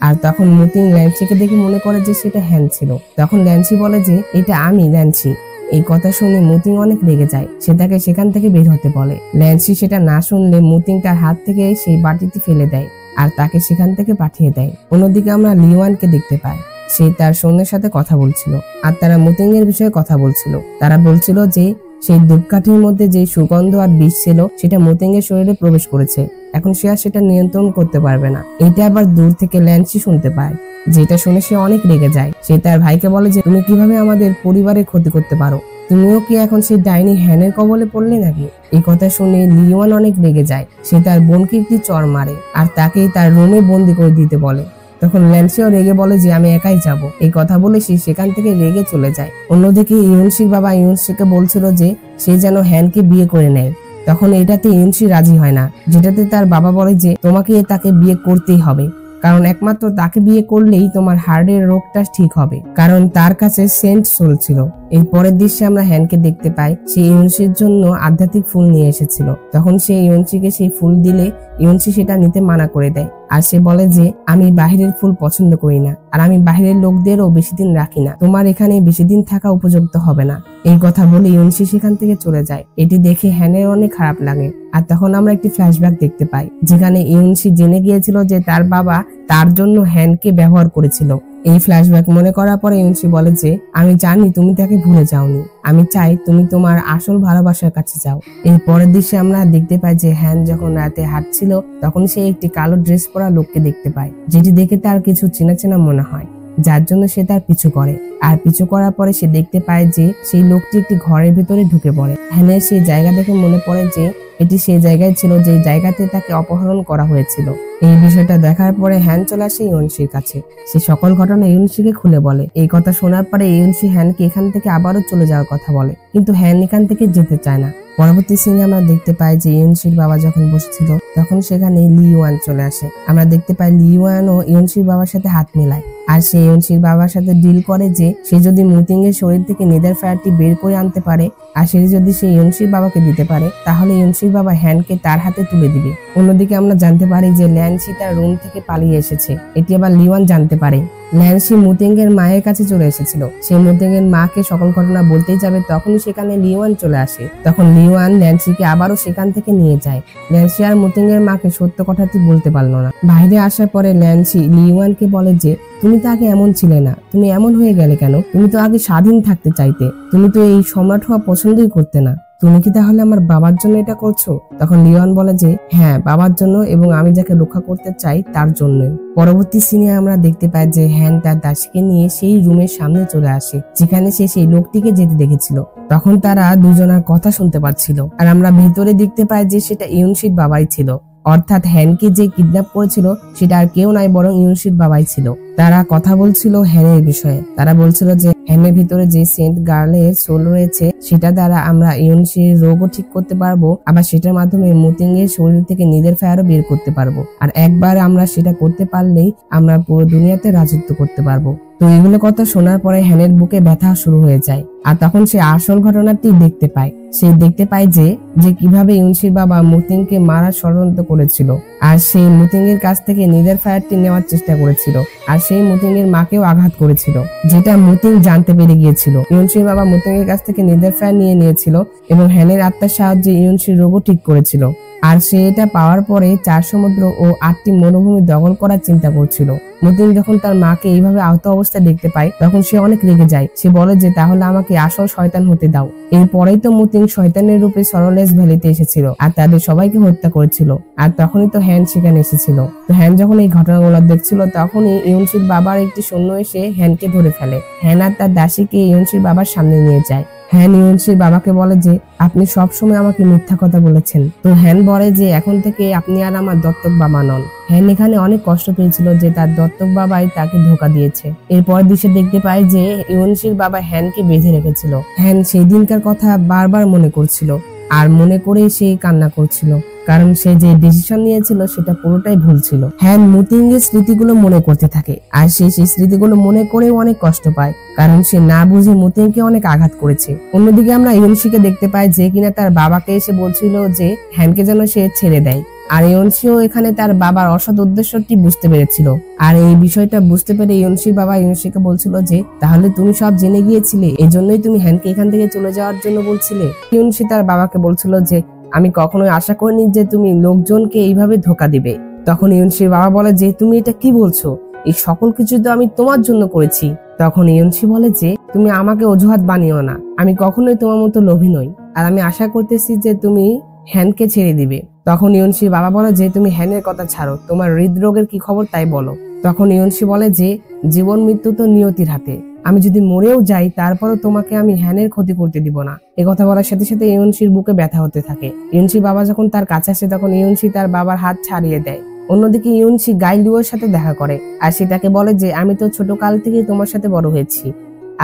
আর তখন মুতিং ল্যান্সিকে দেখে মনে করে যে সেটা হ্যান ছিল। তখন ল্যান্সি বলে যে এটা আমি ল্যান্সি। এই কথা শুনে মুতিং অনেক রেগে যায়, সে তাকে সেখান থেকে বের হতে বলে। ল্যান্সি সেটা না শুনলে মুতিং তার হাত থেকে সেই বাটিটি ফেলে দেয় আর তাকে সেখান থেকে পাঠিয়ে দেয়। অন্যদিকে আমরা লিওয়ানকে দেখতে পাই, সে তার সৈন্যের সাথে কথা বলছিল আর তারা মুতিং এর বিষয়ে কথা বলছিল। তারা বলছিল যে সেই ধূপকাঠির মধ্যে যে সুগন্ধ আর বিষ ছিল সেটা মুতিং এর শরীরে প্রবেশ করেছে, এখন সে আর সেটা নিয়ন্ত্রণ করতে পারবে না। এটা আবার দূর থেকে ল্যান্সি শুনতে পায়, যেটা শুনে সে অনেক রেগে যায়। সে তার ভাইকে বলে যে তুমি কিভাবে আমাদের পরিবারের ক্ষতি করতে পারো, তুমিও কি এখন সেই ডাইনি হ্যানের কবলে পড়লে নাকি? এই কথা শুনে লিওয়ান অনেক রেগে যায়, সে তার বোনকে একটি চড় মারে আর তাকে তার রুমে বন্দি করে দিতে বলে। তখন ল্যান্সিও রেগে বলে যে আমি একাই যাব। এই কথা বলে সে সেখান থেকে রেগে চলে যায়। অন্যদিকে ইউনশির বাবা ইউনশিকে বলছিল যে সে যেন হ্যানকে বিয়ে করে নেয়। তখন এটাতে ইউনশি রাজি হয় না, যেটাতে তার বাবা বলে যে তোমাকে তাকে বিয়ে করতেই হবে, কারণ একমাত্র তাকে বিয়ে করলেই তোমার হার্টের রোগটা ঠিক হবে, কারণ তার কাছে সেন্ট সোল ছিল। এর পরের দৃশ্যে আমরা হ্যানকে দেখতে পাই, সে ইউনশির জন্য আধ্যাত্মিক ফুল নিয়ে এসেছিল। তখন সে ইউনশিকে সেই ফুল দিলে ইউনশি সেটা নিতে মানা করে দেয় আর সে বলে যে আমি বাহিরের ফুল পছন্দ করি না আর আমি বাহিরের লোকদেরও বেশি দিন রাখি না, তোমার এখানে বেশি দিন থাকা উপযুক্ত হবে না। এই কথা বলে ইউনশি সেখান থেকে চলে যায়। এটি দেখে হ্যানের অনেক খারাপ লাগে। আর তখন আমরা একটি ফ্ল্যাশব্যাক দেখতে পাই, যেখানে ইউনশি জেনে গিয়েছিল যে তার বাবা তার জন্য হ্যানকে ব্যবহার করেছিল। এই ফ্ল্যাশব্যাক মনে করার পরে ইউনশি বলে যে আমি জানি তুমি তাকে ভুলে যাওনি, আমি চাই তুমি তোমার আসল ভালোবাসার কাছে যাও। এই পরের দৃশ্যে আমরা দেখতে পাই যে হ্যান যখন রাতে হাঁটছিল তখন সে একটি কালো ড্রেস পরা লোককে দেখতে পায়, যেটি দেখে তার কিছু চেনা চেনা মনে হয়, যার জন্য সে তার পিছু করে। আর পিছু করার পরে সে দেখতে পায় যে সেই লোকটি একটি ঘরের ভিতরে ঢুকে পড়ে। হ্যানের সেই জায়গা দেখে মনে পড়ে যে এটি সেই জায়গায় ছিল যে জায়গাতে তাকে অপহরণ করা হয়েছিল। এই বিষয়টা দেখার পরে হ্যান চলে আসে ইউনশির কাছে, সে সকল ঘটনা ইউনশিকে খুলে বলে। এই কথা শোনার পরে ইউনশি হ্যানকে এখান থেকে আবারও চলে যাওয়ার কথা বলে, কিন্তু হ্যান এখান থেকে যেতে চায় না। পরবর্তী সিনে আমরা দেখতে পাই যে ইউনশির বাবা যখন বসেছিল তখন সেখানে লিওয়ান চলে আসে। আমরা দেখতে পাই লিওয়ান ও ইউনশির বাবার সাথে হাত মেলায় আর সে ইউনশির বাবার সাথে ডিল করে যে সে যদি মুতিং এর শরীর থেকে নেদার ফায়ারটি বের করে আনতে পারে আর সে যদি সে ইউনশির বাবাকে দিতে পারে তাহলে ইউনশির বাবা হ্যানকে তার হাতে তুলে দিবে। অন্যদিকে আমরা জানতে পারি যে ল্যান্সি তার রুম থেকে পালিয়ে এসেছে, এটি আবার লিওয়ান জানতে পারে। ল্যান্সি মুতিং এর মায়ের কাছে চলে এসেছিল, সে মুতিং এর মাকে সকল ঘটনা বলতেই যাবে তখনই সেখানে লিওয়ান চলে আসে। তখন লিওয়ান ল্যান্সিকে আবারও সেখান থেকে নিয়ে যায়। ল্যান্সি আর মুতিং এর মাকে সত্য কথাটি বলতে পারলো না। বাইরে আসার পরে ল্যান্সি লিওয়ানকে বলে যে তুমি তো আগে এমন ছিলে না, তুমি এমন হয়ে গেলে কেন? তুমি তো আগে স্বাধীন থাকতে চাইতে, তুমি তো এই সম্রাট হওয়া পছন্দই করতে না, তুমি কি তাহলে আমার বাবার জন্য এটা করছো? তখন লিওয়ান বলে যে হ্যাঁ, বাবার জন্য এবং আমি যাকে রক্ষা করতে চাই তার জন্য। পরবর্তী সিনে আমরা দেখতে পাই যে হ্যান তার দাসীকে নিয়ে সেই রুমের সামনে চলে আসে যেখানে সে সেই লোকটিকে যেতে দেখেছিল। তখন তারা দুজনের কথা শুনতে পাচ্ছিল আর আমরা ভেতরে দেখতে পাই যে সেটা ইউনশির বাবাই ছিল, অর্থাৎ হ্যানকে যে কিডন্যাপ করেছিল সেটা আর কেউ নাই বরং ইউনশির বাবাই ছিল। তারা কথা বলছিল হ্যানের বিষয়ে, তারা বলছিল যে হ্যানের ভিতরে যে সেন্ট গার্লের সোল রয়েছে সেটা দ্বারা আমরা ইউনশির রোগও ঠিক করতে পারবো, আবার সেটার মাধ্যমে মুতিং এর শরীর থেকে নিদের ফায়ারও বের করতে পারবো, আর একবার আমরা সেটা করতে পারলেই আমরা পুরো দুনিয়াতে রাজত্ব করতে পারবো। তো এগুলো কথা শোনার পরে হ্যানের বুকে ব্যথা শুরু হয়ে যায় আর তখন সে আসল ঘটনাটি দেখতে পায়। সে দেখতে পায় যে কিভাবে ইউনশির বাবা মুতিংকে মারার ষড়যন্ত্র করেছিল আর সেই মুতিং এর কাছ থেকে নিদের ফায়ারটি নেওয়ার চেষ্টা করেছিল আর সেই মুতিং এর মাকেও আঘাত করেছিল, যেটা মুতিং জানতে পেরে গিয়েছিল। ইউনশির বাবা মুতিং এর কাছ থেকে নিদের ফায়ার নিয়ে নিয়েছিল এবং হ্যানের আত্মার সাহায্যে ইউনশির রোগও ঠিক করেছিল। আর সে এটা পাওয়ার পরে 4 সমুদ্র ও 8টি মরুভূমি দখল করার চিন্তা করছিল। মুতিং যখন তার মাকে এইভাবে আহত অবস্থায় দেখতে পায় তখন সে অনেক রেগে যায়। সে বলে যে তাহলে আমাকে আসল শয়তান হতে দাও। এরপরেই তো মুতিং শয়তানের রূপে সরলেস ভ্যালিতে এসেছিল আর তাদের সবাইকে হত্যা করেছিল, আর তখনই তো হ্যান সেখানে এসেছিল। তো হ্যান যখন এই ঘটনাগুলো দেখছিল তখনই ইউনশির বাবার একটি সৈন্য এসে হ্যানকে ধরে ফেলে। হ্যান আর তার দাসীকে ইউনশির বাবার সামনে নিয়ে যায়। হ্যান ইউনশির বাবাকে বলে যে আপনি সবসময় আমাকে মিথ্যা কথা বলেছেন। তো হ্যান বলে যে এখন থেকে আপনি আর আমার দত্তক বাবা নন। হ্যান এখানে অনেক কষ্ট পেয়েছিল যে তার দত্তক বাবাই তাকে ধোকা দিয়েছে। এরপর দৃশ্যে দেখতে পায় যে ইউনশির বাবা হ্যানকে বেঁধে রেখেছিল। হ্যান সেই দিনকার কথা বারবার মনে করছিল আর মনে করেই সে কান্না করছিল, কারণ সে যে ডিসিশন নিয়েছিল সেটা পুরোটাই ভুল ছিল। হ্যান মুতিং এর স্মৃতিগুলো মনে করতে থাকে আর সে সেই স্মৃতিগুলো মনে করেও অনেক কষ্ট পায়, কারণ সে না বুঝে মুতিংকে অনেক আঘাত করেছে। অন্যদিকে আমরা ইউনশিকে দেখতে পাই যে কিনা তার বাবাকে এসে বলছিল যে হ্যানকে যেন সে ছেড়ে দেয়, আর ইয়নসিও এখানে তার বাবার অসৎ উদ্দেশ্যটি বুঝতে পেরেছিল। আর এই বিষয়টা বুঝতে পেরে ইয়নসির বাবা ইয়নসিকে বলছিল যে তাহলে তুমি সব জেনে গিয়েছিলে, এই জন্যই তুমি হ্যানকে এখান থেকে চলে যাওয়ার জন্য বলছিলে। ইয়নসি তার বাবাকে বলছিল যে আমি কখনোই আশা করিনি যে তুমি লোকজনকে এইভাবে ধোকা দিবে। তখন ইয়নসির বাবা বলে যে তুমি এটা কি বলছো, এই সকল কিছু তো আমি তোমার জন্য করেছি। তখন ইয়নসি বলে যে তুমি আমাকে অজুহাত বানিও না, আমি কখনোই তোমার মতো লোভী নই, আর আমি আশা করতেছি যে তুমি হ্যানকে ছেড়ে দিবে। তখন ইয়নসির বাবা বলে যে তুমি হ্যানের কথা ছাড়ো, তোমার হৃদরোগের কি খবর তাই বলো। তখন ইয়নসি বলে যে জীবন মৃত্যু তো নিয়তির হাতে, আমি যদি মরেও যাই তারপরও তোমাকে আমি হ্যানের ক্ষতি করতে দিব না। কথা বলার সাথে সাথে ইয়নসির বুকে ব্যথা হতে থাকে। ইয়নসির বাবা যখন তার কাছে আসে তখন ইয়নসি তার বাবার হাত ছাড়িয়ে দেয়। অন্যদিকে ইয়নসি গাইলুয়ের সাথে দেখা করে আর সে তাকে বলে যে আমি তো ছোট কাল থেকে তোমার সাথে বড় হয়েছি,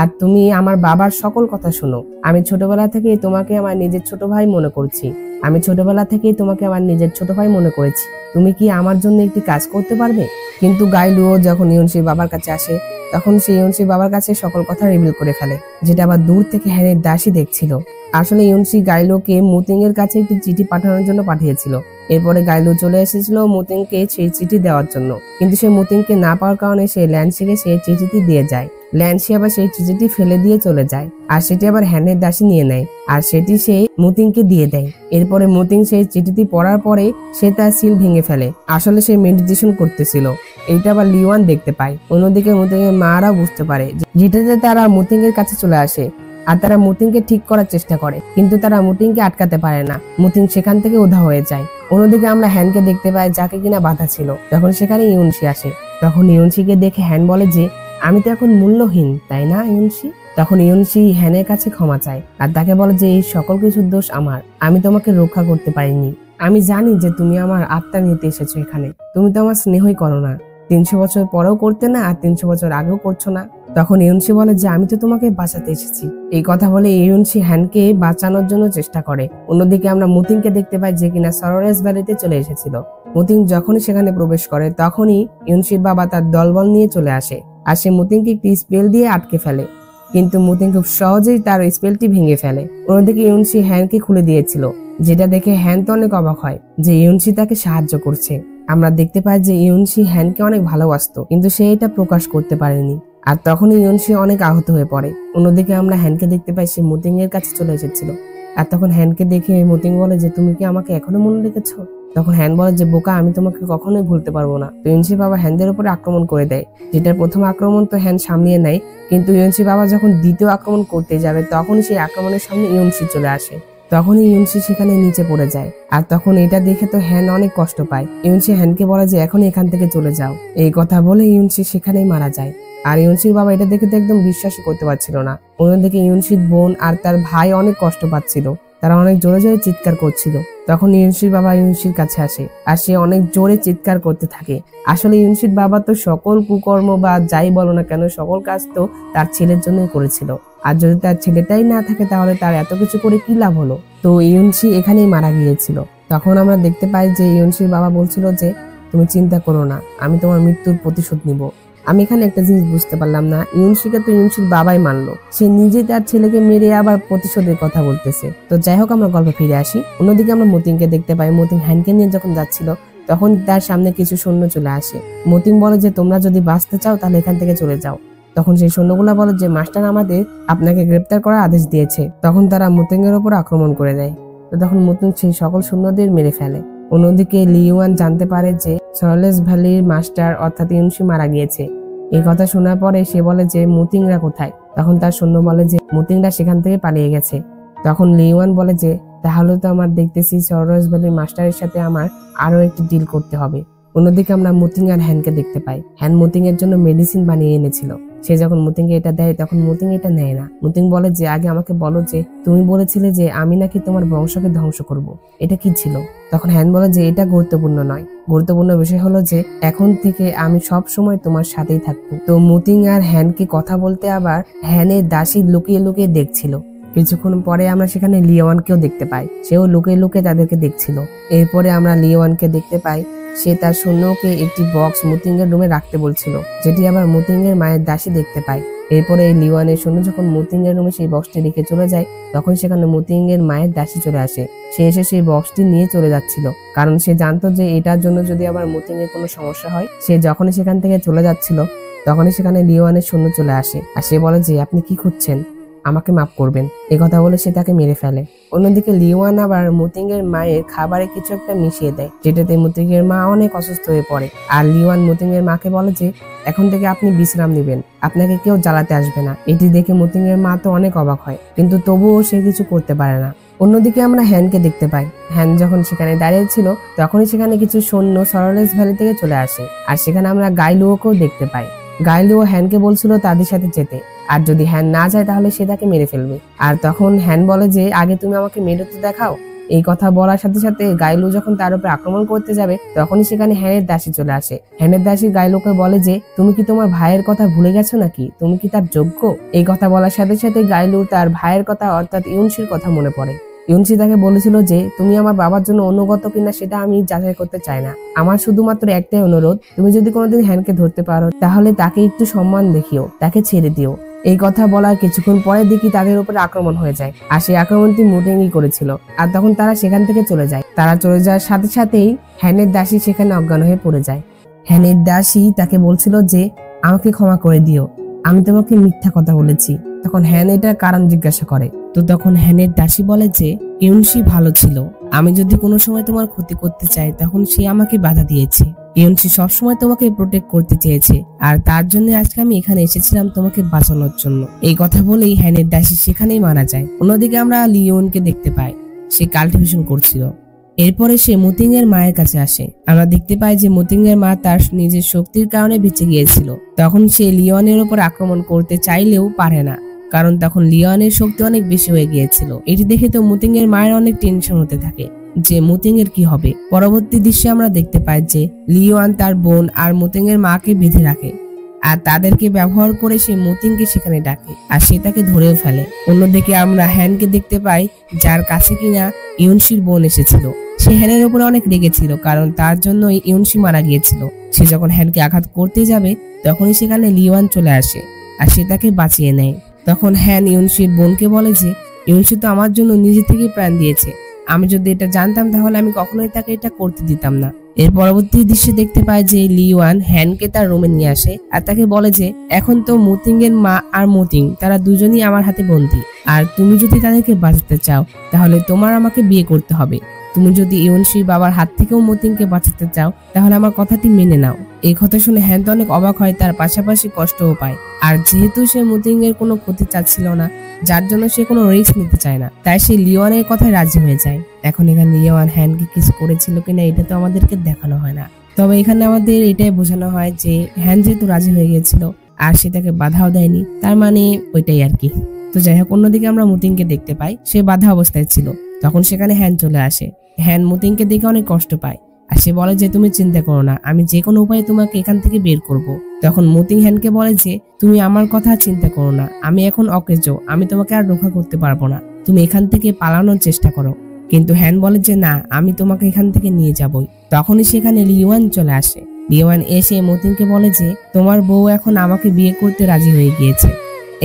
আর তুমি আমার বাবার সকল কথা শুনো। আমি ছোটবেলা থেকে তোমাকে আমার নিজের ছোট ভাই মনে করছি, আমি ছোটবেলা থেকেই তোমাকে আমার নিজের ছোট ভাই মনে করেছি, তুমি কি আমার জন্য একটি কাজ করতে পারবে? কিন্তু গাইলুও যখন ইয়নসির বাবার কাছে আসে তখন সে ইয়নসির বাবার কাছে সকল কথা রিভিল করে ফেলে, যেটা আবার দূর থেকে হ্যানের দাসী দেখছিল। আসলে ইয়নসি গাইলোকে মুতিং এর কাছে একটি চিঠি পাঠানোর জন্য পাঠিয়েছিল। এরপরে গাইলো চলে এসেছিল মুতিংকে সেই চিঠি দেওয়ার জন্য, কিন্তু সে মুতিংকে না পাওয়ার কারণে সে ল্যান্সিকে সেই চিঠিটি দিয়ে যায়। ল্যান্সি আবার সেই চিঠিটি ফেলে দিয়ে চলে যায় আর সেটি আবার হ্যানের দাসী নিয়ে নেয় আর সেটি সে মুতিংকে দিয়ে দেয়। এরপরে মুতিং সেই চিঠিটি পড়ার পরে সে তার সিল ভেঙে ফেলে, আসলে সে মেডিটেশন করতেছিল। এইটা আবার লিওয়ান দেখতে পায়। অন্যদিকে মুতিং এর মারা বুঝতে পারে, যেটাতে তারা মুতিং এর কাছে চলে আসে আর তারা মুতিংকে ঠিক করার চেষ্টা করে, কিন্তু তারা মুতিংকে আটকাতে পারে না। মুতিং সেখান থেকে উধাও হয়ে যায়। অন্যদিকে আমরা হ্যানকে দেখতে পাই যাকে কিনা বাধা ছিল। তখন সেখানে ইয়নসি আসে। তখন ইয়নসিকে দেখে হ্যান বলে যে আমি তো এখন মূল্যহীন, তাই না ইয়নসি? তখন ইয়নসি হ্যানের কাছে ক্ষমা চায় আর তাকে বলে যে এই সকল কিছুর দোষ আমার, আমি তোমাকে রক্ষা করতে পারিনি। আমি জানি যে তুমি আমার আত্মা নিতে এসেছো এখানে, তুমি তো আমার স্নেহই করো না, 300 বছর পরেও করতে না আর 300 বছর আগেও করছো না। তখন ইয়নসি বলে যে আমি তো তোমাকে বাঁচাতে এসেছি। এই কথা বলে ইয়নসি হ্যানকে বাঁচানোর জন্য চেষ্টা করে। অন্যদিকে আমরা মুতিংকে দেখতে পাই যে কিনা সরোরেস ভ্যালিতে চলে এসেছিল। মুতিং যখনই সেখানে প্রবেশ করে তখনই ইয়নসির বাবা তার দলবল নিয়ে চলে আসে আর সে মুতিংকে একটি স্পেল দিয়ে আটকে ফেলে, কিন্তু মুতিং খুব সহজেই তার স্পেলটি ভেঙে ফেলে। অন্যদিকে ইয়নসি হ্যানকে খুলে দিয়েছিল, যেটা দেখে হ্যান তো অনেক অবাক হয় যে ইয়নসি তাকে সাহায্য করছে। আমরা দেখতে পাই যে ইয়নসি হ্যানকে অনেক ভালোবাসতো, কিন্তু সে এটা প্রকাশ করতে পারেনি। আর তখনই ইয়নসি অনেক আহত হয়ে পড়ে। অন্যদিকে আমরা হ্যানকে দেখতে পাই সে মুতিং এর কাছে চলে এসেছিল। আর তখন হ্যানকে দেখে মুতিং বলে যে তুমি কি আমাকে এখনো মনে রেখেছো? তখন হ্যান বলে যে বোকা, আমি তোমাকে কখনোই ভুলতে পারবো না। তো ইয়নসি বাবা হ্যানদের উপরে আক্রমণ করে দেয়, যেটার প্রথম আক্রমণ তো হ্যান সামলিয়ে নেয়, কিন্তু ইয়নসি বাবা যখন দ্বিতীয় আক্রমণ করতে যাবে তখনই সেই আক্রমণের সামনে ইয়নসি চলে আসে। তখনই ইয়নসি সেখানে নিচে পড়ে যায়। আর তখন এটা দেখে তো হ্যান অনেক কষ্ট পায়। ইয়নসি হ্যানকে বলে যে এখন এখান থেকে চলে যাও। এই কথা বলে ইয়নসি সেখানেই মারা যায়। আর ইয়নসির বাবা এটা দেখে তো একদম বিশ্বাসই করতে পারছিল না। অন্যদিকে ইয়নসির বোন আর তার ভাই অনেক কষ্ট পাচ্ছিল, তারা অনেক জোরে জোরে চিৎকার করছিল। তখন ইয়নসির বাবা ইয়নসির কাছে আসে আর সে অনেক জোরে চিৎকার করতে থাকে। আসলে ইয়নসির বাবা তো সকল কুকর্ম বা যাই বলো না কেন সকল কাজ তো তার ছেলের জন্যই করেছিল, আর যদি তার ছেলেটাই না থাকে তাহলে তার এত কিছু করে কি লাভ হলো। তো ইয়নসি এখানেই মারা গিয়েছিল। তখন আমরা দেখতে পাই যে ইয়নসির বাবা বলছিল যে তুমি চিন্তা করো না, আমি তোমার মৃত্যুর প্রতিশোধ নিব। আমি এখানে একটা জিনিস বুঝতে পারলাম না, ইয়নসিকে তো ইয়নসির বাবাই মানলো, সে নিজে তার ছেলেকে মেরে আবার প্রতিশোধের কথা বলতেছে। তো যাই হোক, আমরা গল্পে ফিরে আসি। অন্যদিকে আমরা মতিংকে দেখতে পাই। মতিং হ্যানকে নিয়ে যখন যাচ্ছিল তখন তার সামনে কিছু সৈন্য চলে আসে। মতিং বলে যে তোমরা যদি বাঁচতে চাও তাহলে এখান থেকে চলে যাও। তখন সেই সৈন্যগুলা বলে যে মাস্টার আমাদের আপনাকে গ্রেপ্তার করার আদেশ দিয়েছে। তখন তারা মুতিং এর উপর আক্রমণ করে দেয়। তো তখন মুতিং সেই সকল সৈন্যদের মেরে ফেলে। অন্যদিকে লিওয়ান জানতে পারে যে সরলেস ভ্যালির মাস্টার অর্থাৎ ইয়নসি মারা গিয়েছে। এই কথা শোনার পরে সে বলে যে মুতিংরা কোথায়? তখন তার সৈন্য বলে যে মুতিংরা সেখান থেকে পালিয়ে গেছে। তখন লিওয়ান বলে যে তাহলে তো আমার দেখতেছি সরলেস ভ্যালির মাস্টারের সাথে আমার আরো একটি ডিল করতে হবে। অন্যদিকে আমরা মুতিং আর হ্যানকে দেখতে পাই। হ্যান মুতিং এর জন্য মেডিসিন বানিয়ে এনেছিল। সে যখন মুতিং এ এটা দেয় তখন মুতিং এটা নেয় না। মুতিং বলে যে আগে আমাকে বলো যে তুমি বলেছিলে যে আমি নাকি তোমার বংশকে ধ্বংস করব, এটা কি ছিল? তখন হ্যান বলে যে এটা গুরুত্বপূর্ণ নয়, গুরুত্বপূর্ণ বিষয় হলো যে এখন থেকে আমি সব সময় তোমার সাথেই থাকবো। তো মুতিং আর হ্যানকে কথা বলতে আবার হ্যানের দাসী লুকিয়ে লুকিয়ে দেখছিল। কিছুক্ষণ পরে আমরা সেখানে লিওয়ানকেও দেখতে পাই, সেও লুকিয়ে লুকিয়ে তাদেরকে দেখছিল। এরপরে আমরা লিওয়ানকে দেখতে পাই, সে তার সৈন্যকে একটি বক্স মুতিং এর রুমে রাখতে বলছিল, যেটি আবার মুতিং এর মায়ের দাসী দেখতে পায়। এরপরে লিওয়ানের সৈন্য যখন মতিং এর রুমে সেই বক্সটি রেখে চলে যায়, তখন সেখানে মতিং এর মায়ের দাসী চলে আসে। সে এসে সেই বক্সটি নিয়ে চলে যাচ্ছিল, কারণ সে জানতো যে এটার জন্য যদি আবার মতিং এর কোনো সমস্যা হয়। সে যখনই সেখান থেকে চলে যাচ্ছিল, তখনই সেখানে লিওয়ানের সৈন্য চলে আসে, আর সে বলে যে আপনি কি খুঁজছেন, আমাকে মাফ করবেন। এই কথা বলে সে তাকে মেরে ফেলে। অন্যদিকে লিওয়ান আবার মতিং এর মায়ের খাবারে কিছু একটা মিশিয়ে দেয়, যেটাতে মতিং এর মা অনেক অসুস্থ হয়ে পড়ে। আর লিওয়ান মতিং এর মাকে বলে যে এখন থেকে আপনি বিশ্রাম নেবেন, আপনাকে কেউ জ্বালাতে আসবে না। এটি দেখে মতিং এর মা তো অনেক অবাক হয়, কিন্তু তবুও সে কিছু করতে পারে না। অন্যদিকে আমরা হ্যানকে দেখতে পাই। হ্যান যখন সেখানে দাঁড়িয়ে ছিল, তখনই সেখানে কিছু সৈন্য সরলেস ভ্যালি থেকে চলে আসে, আর সেখানে আমরা গাইলুওকেও দেখতে পাই। গাইলুও হ্যানকে বলছিল তাদের সাথে যেতে, আর যদি হ্যান না যায় তাহলে সে তাকে মেরে ফেলবে। আর তখন হ্যান বলে যে আগে তুমি আমাকে মেরে তো দেখাও। এই কথা বলার সাথে সাথে গাইলু যখন তার উপরে আক্রমণ করতে যাবে, তখনই সেখানে হ্যানের দাসী চলে আসে। হ্যানের দাসী গাইলুকে বলে যে তুমি কি তোমার ভাইয়ের কথা ভুলে গেছো নাকি, তুমি কি তার যোগ্য? এই কথা বলার সাথে সাথে গাইলু তার ভাইয়ের কথা অর্থাৎ ইউনশির কথা মনে পড়ে। ইউনশি তাকে বলেছিল যে তুমি আমার বাবার জন্য অনুগত কিনা সেটা আমি যাচাই করতে চাই না, আমার শুধুমাত্র একটাই অনুরোধ, তুমি যদি কোনোদিন হ্যানকে ধরতে পারো তাহলে তাকে একটু সম্মান দেখিও, তাকে ছেড়ে দিও। এই কথা বলার কিছুক্ষণ পরে দেখি তাদের উপরে আক্রমণ হয়ে যায়, আর সেই আক্রমণটি মুটেঙ্গি করেছিল। আর তখন তারা সেখান থেকে চলে যায়। তারা চলে যাওয়ার সাথে সাথেই হ্যানের দাসী সেখানে অজ্ঞান হয়ে পড়ে যায়। হ্যানের দাসী তাকে বলছিল যে আমাকে ক্ষমা করে দিও, আমি তোমাকে মিথ্যা কথা বলেছি। তখন হ্যান এটার কারণ জিজ্ঞাসা করে, তো তখন হ্যানের দাসী বলে যে ইউনশি ভালো ছিল, আমি যদি কোনো সময় তোমার ক্ষতি করতে চাই তখন সে আমাকে বাধা দিয়েছে। ইউনশি সবসময় তোমাকে প্রোটেক্ট করতে চেয়েছে, আর তার জন্য আজকে আমি এখানে এসেছিলাম তোমাকে বাঁচানোর জন্য। এই কথা বলেই হ্যানের দাসী সেখানেই মারা যায়। অন্যদিকে আমরা লিওনকে দেখতে পাই, সে কাল্টিভেশন করছিল। এরপরে সে মতিং এর মায়ের কাছে আসে। আমরা দেখতে পাই যে মতিং এর মা তার নিজের শক্তির কারণে বেঁচে গিয়েছিল। তখন সে লিওনের উপর আক্রমণ করতে চাইলেও পারে না, কারণ তখন লিওনের শক্তি অনেক বেশি হয়ে গিয়েছিল। এটি দেখে তো মতিং এর মায়ের অনেক টেনশন হতে থাকে যে মতিং এর কি হবে। পরবর্তী দৃশ্যে আমরা দেখতে পাই যে লিওয়ান তার বোন আর মতিং এর মাকে বেঁধে রাখে, আর তাদেরকে ব্যবহার করে সে মতিংকে সেখানে ডাকে, আর সে তাকে ধরেও ফেলে। অন্যদিকে আমরা হ্যানকে দেখতে পাই, যার কাছে কিনা ইউনশির বোন এসেছিল। সে হ্যানের উপরে অনেক রেগেছিল, কারণ তার জন্য ইউনশি মারা গিয়েছিল। সে যখন হ্যানকে আঘাত করতে যাবে, তখনই সেখানে লিওয়ান চলে আসে, আর সে তাকে বাঁচিয়ে নেয়। তখন হ্যান ইউনশির বোনকে বলে যে ইউনশি তো আমার জন্য নিজে থেকে প্রাণ দিয়েছে, আমি যদি এটা জানতাম তাহলে আমি কখনোই তাকে এটা করতে দিতাম না। এর পরবর্তী দৃশ্যে দেখতে পাই যে লিওয়ান হ্যানকে তার রুমে নিয়ে আসে, আর তাকে বলে যে এখন তো মতিং এর মা আর মতিং তারা দুজনই আমার হাতে বন্দী, আর তুমি যদি তাদেরকে বাঁচাতে চাও তাহলে তোমার আমাকে বিয়ে করতে হবে। তুমি যদি ইউনশির বাবার হাত থেকেও মতিংকে বাঁচাতে চাও তাহলে আমার কথাটি মেনে নাও। এই কথা শুনে হ্যান তো অনেক অবাক হয়, তার পাশাপাশি কষ্টও পায়। আর যেহেতু সে মতিং এর কোনো ক্ষতি চাচ্ছিল না, যার জন্য সে কোনো রিস্ক নিতে চায় না, তাই সে লিওয়ানের কথায় রাজি হয়ে যায়। এখন এখানে লিওয়ান হ্যানকে কিছু করেছিল কিনা এটা তো আমাদেরকে দেখানো হয় না, তবে এখানে আমাদের এটাই বোঝানো হয় যে হ্যান যেহেতু রাজি হয়ে গেছিল আর সে তাকে বাধাও দেয়নি, তার মানে ওইটাই আর কি। তো যাই হোক, অন্যদিকে আমরা মতিংকে দেখতে পাই, সে বাধা অবস্থায় ছিল। তখন সেখানে হ্যান চলে আসে। হ্যান মতিংকে দেখে অনেক কষ্ট পায়, আর সে বলে যে তুমি চিন্তা করো না, আমি যে কোনো উপায়ে তোমাকে এখান থেকে বের করব। তখন মতিং হ্যানকে বলে যে তুমি আমার কথা চিন্তা করো না, আমি এখন অকেজো, আমি তোমাকে আর রক্ষা করতে পারবো না, তুমি এখান থেকে পালানোর চেষ্টা করো। কিন্তু হ্যান বলে যে না, আমি তোমাকে এখান থেকে নিয়ে যাবই। তখনই সেখানে লিওয়ান চলে আসে। লিওয়ান এসে মতিংকে বলে যে তোমার বউ এখন আমাকে বিয়ে করতে রাজি হয়ে গিয়েছে।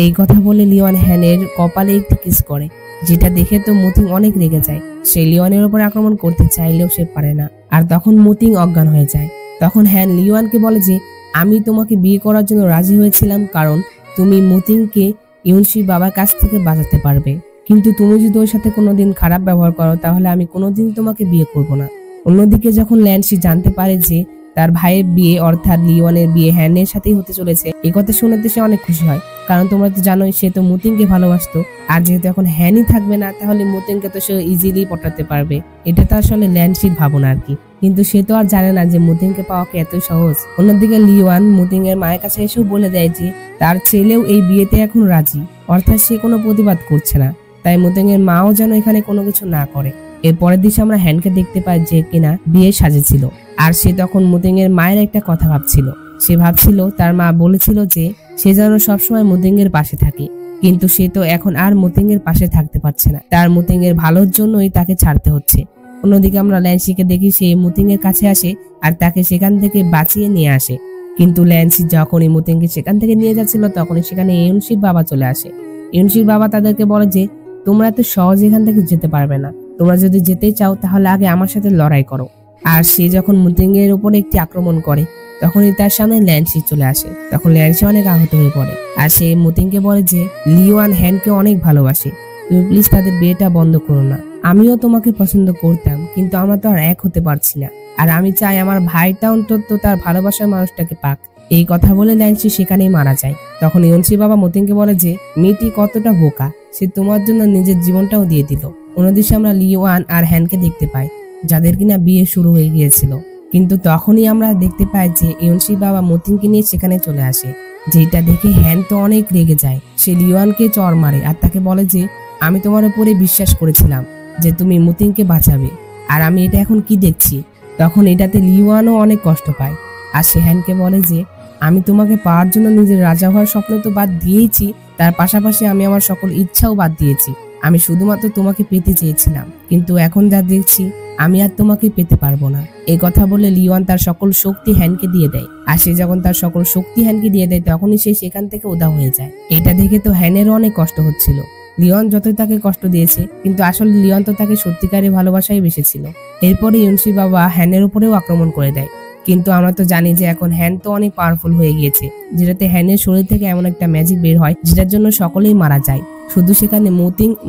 এই কথা বলে লিওয়ান হ্যানের কপালে একটি কিস করে, যেটা দেখে তো মতিং অনেক রেগে যায়। সে লিওয়ানের উপর আক্রমণ করতে চাইলেও সে পারে না, আর তখন মতিং অজ্ঞান হয়ে যায়। তখন হ্যান লিওয়ানকে বলে যে আমি তোমাকে বিয়ে করার জন্য রাজি হয়েছিলাম কারণ তুমি মতিংকে ইউনশির বাবার কাছ থেকে বাঁচাতে পারবে, কিন্তু তুমি যদি ওর সাথে কোনোদিন খারাপ ব্যবহার করো তাহলে আমি কোনোদিন তোমাকে বিয়ে করব না। অন্যদিকে যখন ল্যান্সি জানতে পারে যে তার ভাইয়ের বিয়ে অর্থাৎ লিওয়ানের বিয়ে হ্যানের সাথেই হতে চলেছে, এই কথা শুনে সে অনেক খুশি হয়, কারণ তোমরা তো জানোই সে তো মতিংকে ভালোবাসতো, আর যেহেতু এখন হ্যানই থাকবে না তাহলে মতিংকে তো সে ইজিলি পটাতে পারবে। এটা তো আসলে ল্যান্সির ভাবনা আর কি, কিন্তু সে তো আর জানে না যে মতিংকে পাওয়া কি এত সহজ। অন্যদিকে লিওয়ান মতিং এর মায়ের কাছে এসেও বলে দেয় যে তার ছেলেও এই বিয়েতে এখন রাজি, অর্থাৎ সে কোনো প্রতিবাদ করছে না, তাই মতিং এর মাও যেন এখানে কোনো কিছু না করে। এর পরের দিকে আমরা হ্যানকে দেখতে পাই যে কিনা বিয়ে সাজেছিল, আর সে তখন মতিং এর মায়ের একটা কথা ভাবছিল। সে ভাবছিল তার মা বলেছিল যে সে যেন সবসময় মতিং এর পাশে থাকে, কিন্তু সে তো এখন আর মতিং এর পাশে থাকতে পারছে না, তার মতিং এর ভালোর জন্যই তাকে ছাড়তে হচ্ছে। অন্যদিকে আমরা ল্যান্সিকে দেখি সে মতিং এর কাছে আসে আর তাকে সেখান থেকে বাঁচিয়ে নিয়ে আসে। কিন্তু ল্যান্সি যখনই মতিনকে সেখান থেকে নিয়ে যাচ্ছিল তখনই সেখানে ইউনসির বাবা চলে আসে। ইউনসির বাবা তাদেরকে বলে যে তোমরা এত সহজে এখান থেকে যেতে পারবে না, তোমরা যদি যেতে চাও তাহলে আগে আমার সাথে লড়াই করো। আর সে যখন মতিনের উপরে একটি আক্রমণ করে তখনই তার সামনে ল্যান্সি চলে আসে। তখন ল্যান্সি অনেক আহত হয়ে পড়ে আর সে মতিনকে বলে যে লিওয়ান হ্যানকে অনেক ভালোবাসে, তুমি প্লিজ তাদের বিয়েটা বন্ধ করো না। আমিও তোমাকে পছন্দ করতাম কিন্তু আমরা তো আর এক হতে পারছি না, আর আমি চাই আমার ভাইটা অন্তত তার ভালোবাসার মানুষটাকে পাক। এই কথা বলে ল্যান্সি সেখানেই মারা যায়। তখন ইউনসির বাবা মতিনকে বলে যে মেয়েটি কতটা বোকা, সে তোমার জন্য নিজের জীবনটাও দিয়ে দিল। অন্যদিকে আমরা লিওয়ান আর হ্যানকে দেখতে পাই যাদের কিনা বিয়ে শুরু হয়ে গিয়েছিল। কিন্তু তখনই আমরা দেখতে পাই যে ইউনসির বাবা মতিনকে নিয়ে সেখানে চলে আসে, যেটা দেখে হ্যান তো অনেক রেগে যায়। সে লিওয়ানকে চড় মারে আর তাকে বলে যে আমি তোমার উপরে বিশ্বাস করেছিলাম যে তুমি মতিনকে বাঁচাবে, আর আমি এটা এখন কি দেখছি। তখন এটাতে লিওয়ানও অনেক কষ্ট পায় আর সে হ্যানকে বলে যে আমি তোমাকে পাওয়ার জন্য নিজের রাজা হওয়ার স্বপ্ন তো বাদ দিয়েছি, তার পাশাপাশি আমি আমার সকল ইচ্ছাও বাদ দিয়েছি। আমি শুধুমাত্র তোমাকে পেতে চেয়েছিলাম, কিন্তু এখন যা দেখছি আমি আর তোমাকে পেতে পারবো না। এই কথা বলে লিওয়ান তার সকল শক্তি হ্যানকে দিয়ে দেয়। আর সে যখন তার সকল শক্তি হ্যানকে দিয়ে দেয় তখনই সে সেখান থেকে উধাও হয়ে যায়। এটা দেখে তো হ্যানেরও অনেক কষ্ট হচ্ছিল। লিওন যতই তাকে কষ্ট দিয়েছে কিন্তু আসলে লিওন তো তাকে সত্যিকারের ভালোবাসায় বেসেছিল। এরপরে ইউনসির বাবা হ্যানের উপরেও আক্রমণ করে দেয়। কিন্তু আমরা তো জানি যে এখন হ্যান তো অনেক পাওয়ারফুল হয়ে গিয়েছে, যেটাতে হ্যানের শরীর থেকে এমন একটা ম্যাজিক বের হয় যেটার জন্য সকলেই মারা যায়। শুধু সেখানে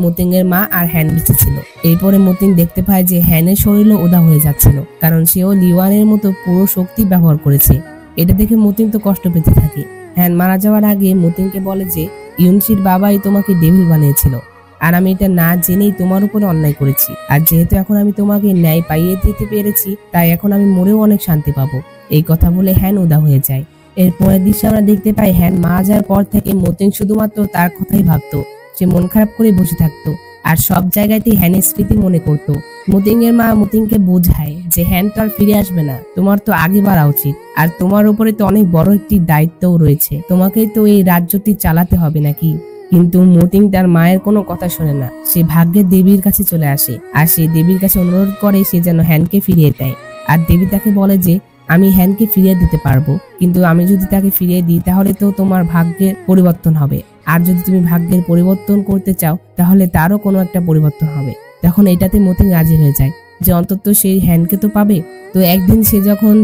মতিন এর মা আর হ্যান বেঁচে ছিল। এরপরে মতিন দেখতে পায় যে হ্যানের শরীরও উধাও হয়ে যাচ্ছিল, কারণ সেও লিওয়ানের মতো পুরো শক্তি ব্যবহার করেছে। এটা দেখে মতিন তো কষ্ট পেতে থাকে। হ্যান মারা যাওয়ার আগে মতিনকে বলে যে ইউনসির বাবাই তোমাকে ডেভিল বানিয়েছিল, আর আমি এটা না জেনেই তোমার উপরে অন্যায় করেছি। আর যেহেতু এখন আমি তোমাকে ন্যায় পাইয়ে দিতে পেরেছি তাই এখন আমি মরেও অনেক শান্তি পাবো। এই কথা বলে হ্যান উধাও হয়ে যায়। এরপরের দৃশ্যে আমরা দেখতে পাই হ্যান মারা যাওয়ার পর থেকে মতিন শুধুমাত্র তার কথাই ভাবতো। সে মন খারাপ করে বসে থাকতো আর সব জায়গাতেই হ্যানের স্মৃতি মনে করতো। মতিনের মা মতিনকে বোঝায় যে হ্যান তো আর ফিরে আসবে না, তোমার তো আগে বাড়া উচিত, আর তোমার উপরে তো অনেক বড় একটি দায়িত্বও রয়েছে, তোমাকেই তো এই রাজ্যটি চালাতে হবে নাকি। কিন্তু মতিন তার মায়ের কোনো কথা শোনে না। সে ভাগ্যের দেবীর কাছে চলে আসে আর সে দেবীর কাছে অনুরোধ করে সে যেন হ্যানকে ফিরিয়ে দেয়। আর দেবী তাকে বলে যে আমি হ্যানকে ফিরিয়ে দিতে পারবো, কিন্তু আমি যদি তাকে ফিরিয়ে দিই তাহলে তো তোমার ভাগ্যের পরিবর্তন হবে, আর যদি তুমি ভাগ্যের পরিবর্তন করতে চাও তাহলে তারও কোনো একটা পরিবর্তন হবে। তখন এটাতে মতিন রাজি হয়ে যায় যে অন্তত সেই হ্যানকে তো পাবে। তো একদিন সে যখন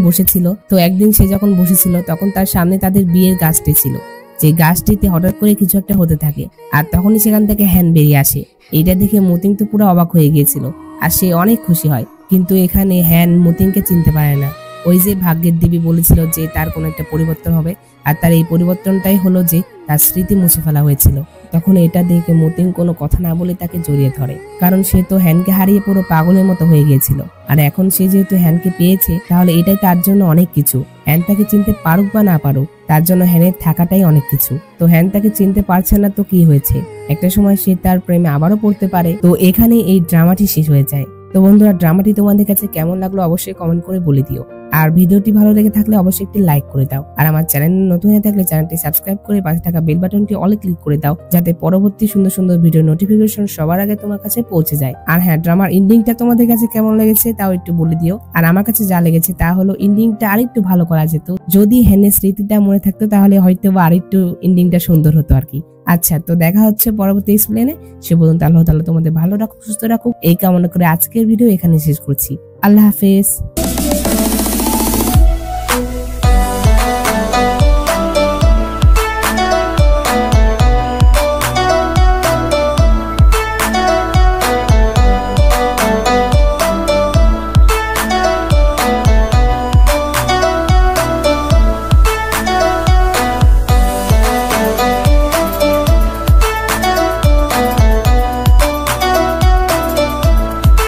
বসেছিল তখন তার সামনে তাদের বিয়ের গাছটি ছিল, যে গাছটিতে হঠাৎ করে কিছু একটা হতে থাকে আর তখনই সেখান থেকে হ্যান বেরিয়ে আসে। এটা দেখে মতিন তো পুরো অবাক হয়ে গিয়েছিল আর সে অনেক খুশি হয়। কিন্তু এখানে হ্যান মতিনকে চিনতে পারে না। ওই যে ভাগ্যের দেবী বলেছিল যে তার কোনো একটা পরিবর্তন হবে, আর তার এই পরিবর্তনটাই হলো যে তার স্মৃতি মুছে ফেলা হয়েছিল। তখন এটা দেখে মতিন কোনো কথা না বলে তাকে জড়িয়ে ধরে, কারণ সে তো হ্যানকে হারিয়ে পুরো পাগলের মতো হয়ে গিয়েছিল। আর এখন সে যেহেতু হ্যানকে পেয়েছে তাহলে এটাই তার জন্য অনেক কিছু। হ্যান তাকে চিনতে পারুক বা না পারুক, তার জন্য হ্যানের থাকাটাই অনেক কিছু। তো হ্যান তাকে চিনতে পারছে না তো কি হয়েছে, একটা সময় সে তার প্রেমে আবারও পড়তে পারে। তো এখানে এই ড্রামাটি শেষ হয়ে যায়। তো বন্ধুরা, ড্রামাটি তোমাদের কাছে কেমন লাগলো অবশ্যই কমেন্ট করে বলে দিও। আর ভিডিওটি ভালো লেগে থাকলে অবশ্যই একটি লাইক করে দাও। আর আমার চ্যানেল নতুন হয়ে থাকলে চ্যানেলটি সাবস্ক্রাইব করে পাশে থাকা বেল বাটনটি অলে ক্লিক করে দাও, যাতে পরবর্তী সুন্দর সুন্দর ভিডিও নোটিফিকেশন সবার আগে তোমার কাছে পৌঁছে যায়। আর হ্যাঁ, ড্রামার এন্ডিংটা তোমাদের কাছে কেমন লেগেছে তাও একটু বলে দিও। আর আমার কাছে যা লেগেছে তা হলো এন্ডিংটা আরেকটু ভালো করা যেত। যদি হ্যানের স্মৃতিটা মনে থাকতো তাহলে হয়তো বা আরেকটু এন্ডিংটা সুন্দর হতো আর কি। আচ্ছা, তো দেখা হচ্ছে পরবর্তী এক্সপ্লেনে। সে পর্যন্ত আল্লাহ তাআলা তোমাদের ভালো রাখুক, সুস্থ রাখুক এই কামনা করে আজকের ভিডিও এখানে শেষ করছি। আল্লাহ হাফেজ।